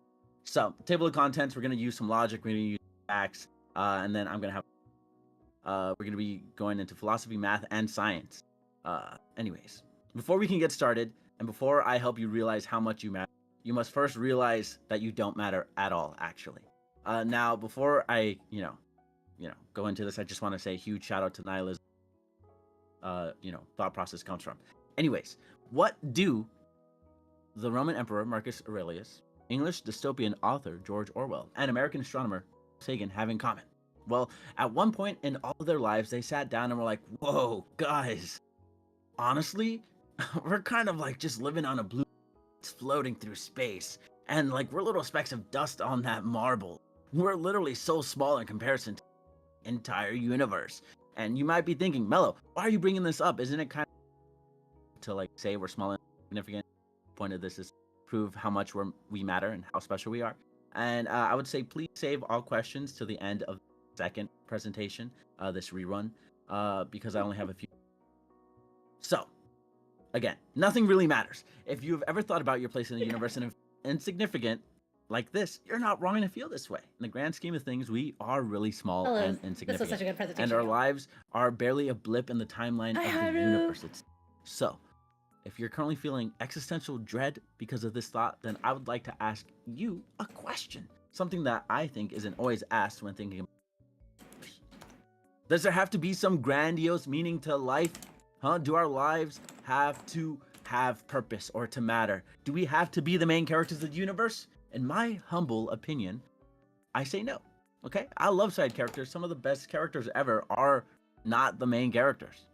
So, table of contents, we're going to use some logic, we're going to use facts, and then I'm going to have we're going to be going into philosophy, math, and science. Anyways, before we can get started, and before I help you realize how much you matter, you must first realize that you don't matter at all, actually. Now, before I, go into this, I just want to say a huge shout out to nihilism. Thought process comes from. Anyways, what do the Roman Emperor Marcus Aurelius, English dystopian author George Orwell, and American astronomer Sagan have in common? Well, at one point in all of their lives, they sat down and were like, whoa, guys, honestly, we're kind of like just living on a blue floating through space, and like we're little specks of dust on that marble. We're literally so small in comparison to the entire universe. And you might be thinking, Mello, why are you bringing this up? Isn't it kind of to like say we're small and significant? The point of this is to prove how much we matter and how special we are. And I would say please save all questions to the end of the second presentation, this rerun, because I only have a few. So, again, nothing really matters. If you've ever thought about your place in the universe and insignificant like this, you're not wrong to feel this way. In the grand scheme of things, we are really small Hello. and This insignificant. was such a good presentation. And our lives are barely a blip in the timeline Hi, of the Haru. universe. So, if you're currently feeling existential dread because of this thought, then I would like to ask you a question. Something that I think isn't always asked when thinking about life. Does there have to be some grandiose meaning to life? Huh? Do our lives have to have purpose or to matter? Do we have to be the main characters of the universe? In my humble opinion, I say no. Okay? I love side characters. Some of the best characters ever are not the main characters,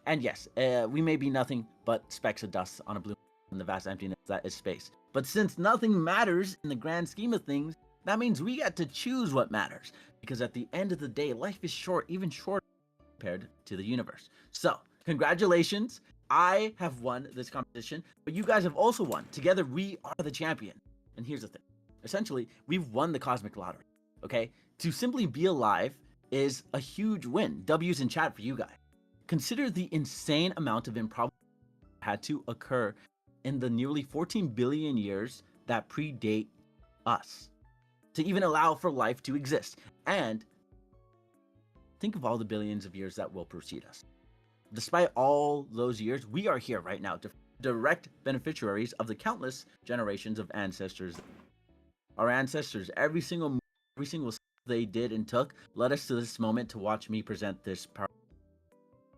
And yes, we may be nothing but specks of dust on a blue. in the vast emptiness that is space. But since nothing matters in the grand scheme of things, that means we get to choose what matters. Because at the end of the day, life is short, even shorter compared to the universe. So, congratulations. I have won this competition, but you guys have also won. Together, we are the champion. And here's the thing. Essentially, we've won the cosmic lottery, okay? To simply be alive is a huge win. W's in chat for you guys. Consider the insane amount of improbable had to occur in the nearly 14 billion years that predate us to even allow for life to exist. And think of all the billions of years that will precede us. Despite all those years, we are here right now, direct beneficiaries of the countless generations of ancestors. Our ancestors, every single step they did and took, led us to this moment to watch me present this power.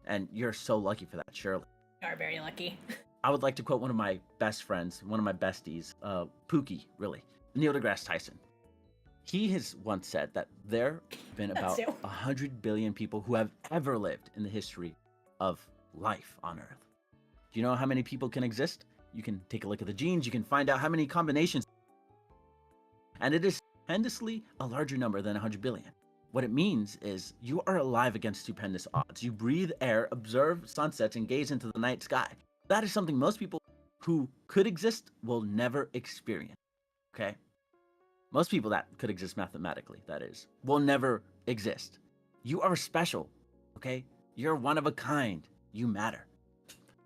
And you're so lucky for that, Shirley. You are very lucky. I would like to quote one of my best friends, one of my besties, Pookie, really, Neil deGrasse Tyson. He has once said that there have been about 100 billion people who have ever lived in the history of life on Earth. Do you know how many people can exist? You can take a look at the genes, you can find out how many combinations. And it is tremendously a larger number than 100 billion. What it means is you are alive against stupendous odds. You breathe air, observe sunsets, and gaze into the night sky. That is something most people who could exist will never experience, okay? Most people that could exist mathematically, that is, will never exist. You are special, okay? You're one of a kind. You matter.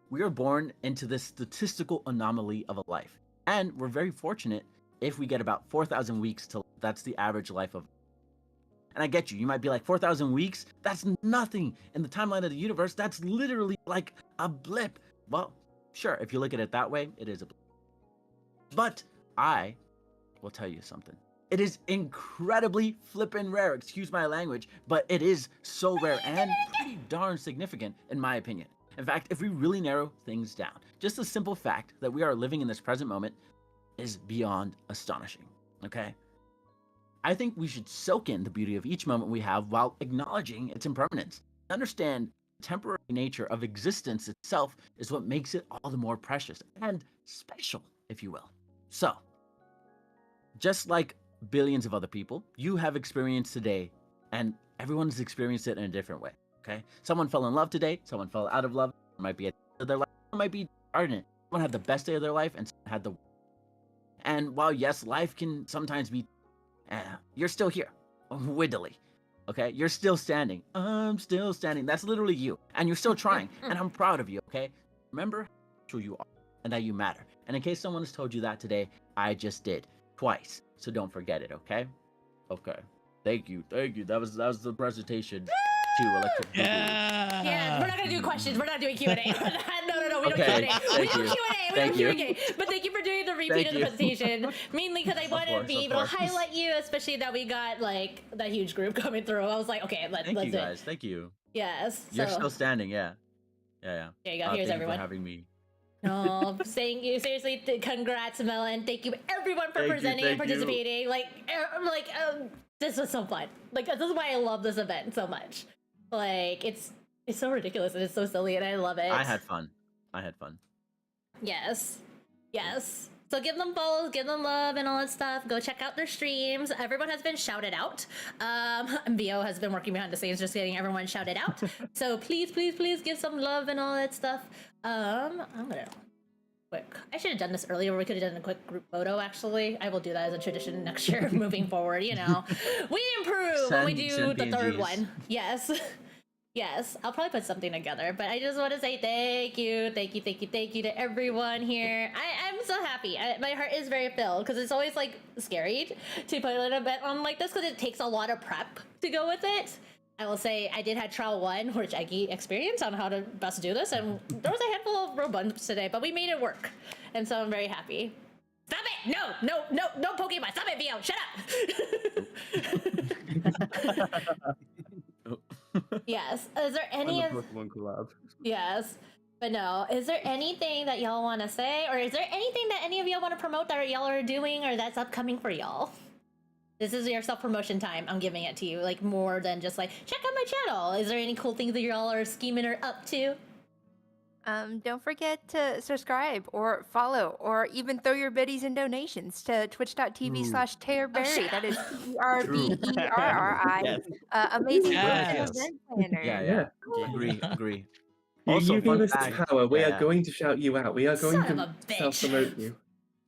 We are born into this statistical anomaly of a life. And we're very fortunate if we get about 4,000 weeks to live. That's the average life of. And I get you. You might be like, 4,000 weeks? That's nothing. In the timeline of the universe, that's literally like a blip. Well, sure, if you look at it that way, it is a blip. But I will tell you something. It is incredibly flippin' rare, excuse my language, but it is so rare and pretty darn significant in my opinion. In fact, if we really narrow things down, just the simple fact that we are living in this present moment is beyond astonishing, okay? I think we should soak in the beauty of each moment we have while acknowledging its impermanence. Understand the temporary nature of existence itself is what makes it all the more precious and special, if you will. So, just like billions of other people, you have experienced today, and everyone's experienced it in a different way, okay? Someone fell in love today, someone fell out of love, it might be at the end of their life, it might be ardent. Someone had the best day of their life, and someone had the. And while, yes, life can sometimes be, you're still here, widdly, okay? You're still standing. I'm still standing. That's literally you, and you're still trying, and I'm proud of you, okay? Remember how true you are, and that you matter. And in case someone has told you that today, I just did, twice. So don't forget it, okay? Okay. Thank you. That was the presentation to Electric Boogaloo. Yeah, we're not gonna do questions. We're not doing Q&A. no, we don't Okay, Q&A. We thank don't you. Q&A. We Thank don't you. Q&A. But thank you for doing the repeat Thank of the you. presentation. Mainly because I wanted to be able to course. highlight you, especially that we got like that huge group coming through. I was like, okay, let's Thank do you it. guys. Thank you. Yes. You're So still standing, yeah. Yeah. there you go. Here's thank you everyone. for having me. No, thank you. Seriously, congrats, Melon. Thank you, everyone, for Thank you, presenting and thank you. participating. This was so fun. Like, this is why I love this event so much. Like, it's so ridiculous and it's so silly, and I love it. I had fun. Yes. So give them follows, give them love, and all that stuff. Go check out their streams. Everyone has been shouted out. MBO has been working behind the scenes, just getting everyone shouted out. So please give some love and all that stuff. I'm gonna quick. I should have done this earlier. We could have done a quick group photo. Actually, I will do that as a tradition next year, moving forward. You know, we improve when we do Send the third PNGs. one. Yes. Yes, I'll probably put something together, but I just want to say thank you to everyone here. I'm so happy. My heart is very filled because it's always like scary to put a little bit on like this because it takes a lot of prep to go with it. I will say I did have trial 1, which I gained experience on how to best do this, and there was a handful of road bumps today, but we made it work, and so I'm very happy. Stop it! No Pokemon! Stop it, Vio! Shut up! Yes. Is there any of Pokemon collab. Yes. But no, is there anything that y'all want to say, or is there anything that any of y'all want to promote that y'all are doing or that's upcoming for y'all? This is your self-promotion time. I'm giving it to you, like more than just like check out my channel. Is there any cool things that y'all are scheming or up to? Don't forget to subscribe or follow or even throw your biddies and donations to twitch.tv/Terberry. That is TRBERRI. Yes. Amazing Yes. event planner. Yeah. Agree. You, Also, you fun gave us fact- power. We yeah. are going to shout you out. We are going Son of to a bitch. self-promote you.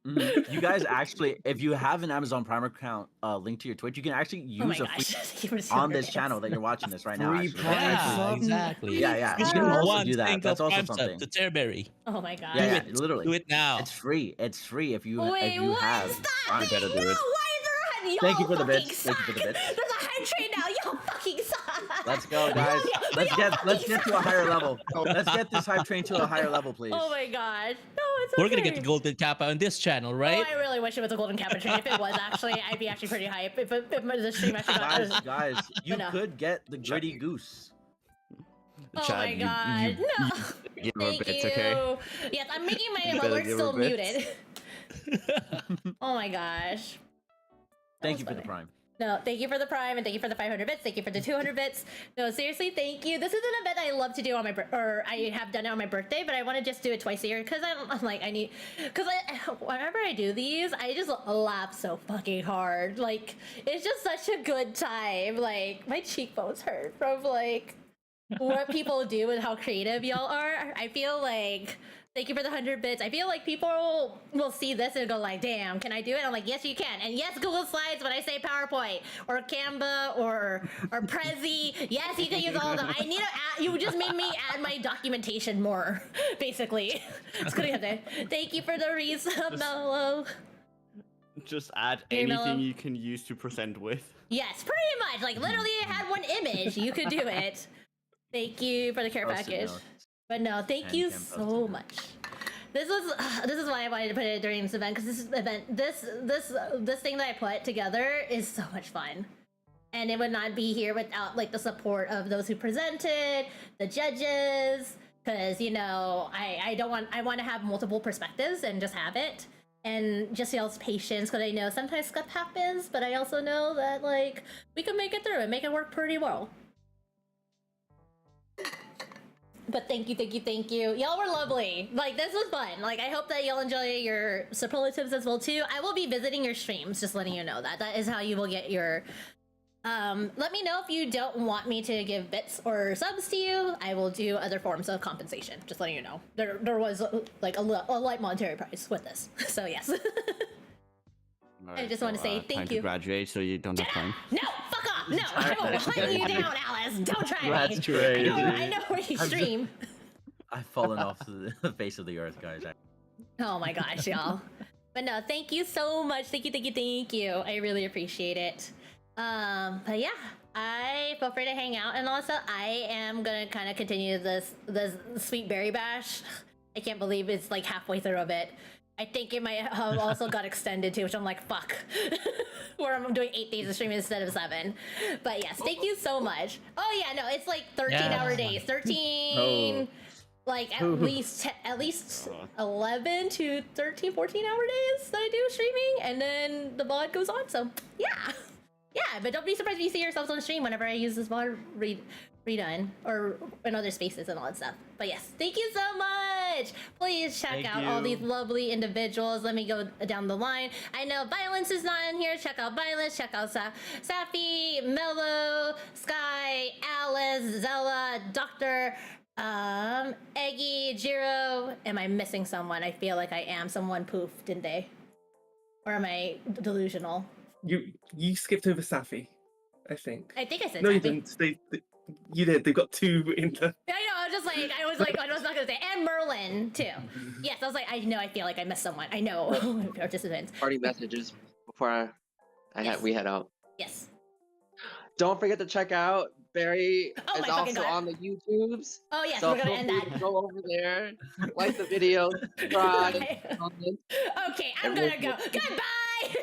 You guys actually, if you have an Amazon Prime account linked to your Twitch, you can actually Oh my use a gosh. free Thank you for the on 200 this bits. channel that you're watching this right now. Free Actually. Prime That's Yeah, actually- exactly. Yeah, yeah. You You can can also one do that. single That's also Prime sub something. to Terberry. Oh my god. Yeah, Do yeah, it. literally. Do it now. It's free. It's free if you Wait, if you what? have. Stop Prime. it! better do No, it. why is there a Y'all Thank you for the fucking bits. Thank you for the suck. bits. There's a hype train now. Y'all fucking suck. Let's go, guys. Let's get to a higher level. Oh. Let's get this hype train to a higher level, please. Oh my god. No, it's We're okay. gonna get the golden kappa on this channel, right? Oh, I really wish it was a golden kappa train. If it was actually, I'd be actually pretty hype. If the stream actually got Guys, you no. could get the gritty goose. Oh Chad, my god. No. Give her Thank bits, you. okay? Yes, I'm making my You better alert give her still bits. muted. Oh my gosh. Thank was you for the funny. prime. No, thank you for the prime and thank you for the 500 bits. Thank you for the 200 bits. No, seriously, thank you. This is an event I love to do on my or I have done it on my birthday, but I want to just do it twice a year because I'm like whenever I do these, I just laugh so fucking hard. Like it's just such a good time. Like my cheekbones hurt from like what people do and how creative y'all are. I feel like. Thank you for the 100 bits. I feel like people will see this and go like, damn, can I do it? I'm like, yes, you can. And yes, Google Slides when I say PowerPoint or Canva or Prezi. Yes, you can use all of them. I need to add, you just made me add my documentation more, basically. It's gonna get there. Thank you for the resub, Mellow. Just add Here, Mellow. anything you can use to present with. Yes, pretty much. Like literally I had one image. You could do it. Thank you for the care Post-it package. notes. But no, thank And you can so post it. much. This is why I wanted to put it during this event because this thing that I put together is so much fun, and it would not be here without like the support of those who presented, the judges, because you know I want to have multiple perspectives and just have it, and just y'all's patience because I know sometimes stuff happens, but I also know that like we can make it through and make it work pretty well. But thank you. Y'all were lovely. Like, this was fun. Like, I hope that y'all enjoy your superlatives as well, too. I will be visiting your streams, just letting you know that. That is how you will get your... let me know if you don't want me to give bits or subs to you. I will do other forms of compensation, just letting you know. There was, like, a light monetary price with this. So, yes. I just want to say thank time you. To graduate, so you don't have time. No, fuck off! No, I will hunt you down, Alice. Don't try me. That's crazy. I know where you I'm stream. I've fallen off the face of the earth, guys. Oh my gosh, y'all. But no, thank you so much. Thank you. I really appreciate it. But yeah, I feel free to hang out, and also I am gonna kind of continue this Sweet Berry Bash. I can't believe it's like halfway through of it. I think it might have also got extended too, which I'm like, fuck. Where I'm doing 8 days of streaming instead of 7. But yes, thank you so much. Oh yeah, no, it's like 13-hour days. 13, like at least 11 to 13, 14-hour days that I do streaming, and then the VOD goes on. So yeah, but don't be surprised if you see yourselves on stream whenever I use this VOD redone or in other spaces and all that stuff. But yes, thank you so much. Please check out all these lovely individuals. Let me go down the line. I know Violence is not in here. Check out Violence. Check out Safi, Mellow, Sky, Alice, Zella, Doctor, Eggy, Jiro. Am I missing someone? I feel like I am. Someone poofed, didn't they? Or am I delusional? You skipped over Safi, I think. I think I said No, Safi. you didn't. You did. They've got 2 in the. I know. I was not gonna say, and Merlin too. Yes, I was like, I know. I feel like I missed someone. I know participants. Party messages before we head out. Yes. Don't forget to check out Barry Oh is my fucking also God. on the YouTubes. Oh yes, So we're gonna feel end free that. to go over there, like the video, subscribe, Okay. comment. Okay, I'm And gonna we'll- go. Goodbye.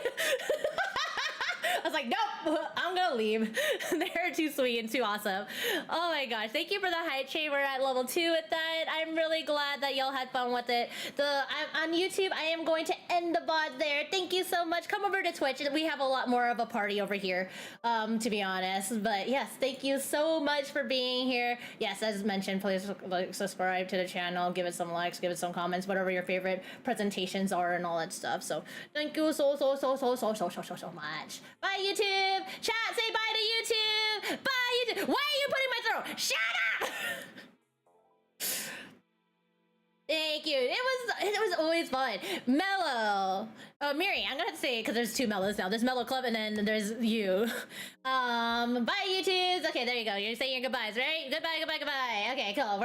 was like, nope, I'm gonna leave. They're too sweet and too awesome. Oh my gosh, thank you for the hype train. We're at level 2 with that. I'm really glad that y'all had fun with it. I'm on YouTube. I am going to end the VOD there. Thank you so much. Come over to Twitch. We have a lot more of a party over here, to be honest. But yes, thank you so much for being here. Yes, as mentioned, please like, subscribe to the channel, give it some likes, give it some comments, whatever your favorite presentations are and all that stuff. So thank you so much. Bye YouTube. Chat, say bye to YouTube. Bye YouTube. Why are you putting my throat? Shut up. Thank you. It was always fun. Mellow. Oh, Miri, I'm gonna say it because there's 2 Mellows now. There's Mellow Club and then there's you. Bye, YouTubes. Okay, there you go. You're saying your goodbyes, right? Goodbye. Okay, cool.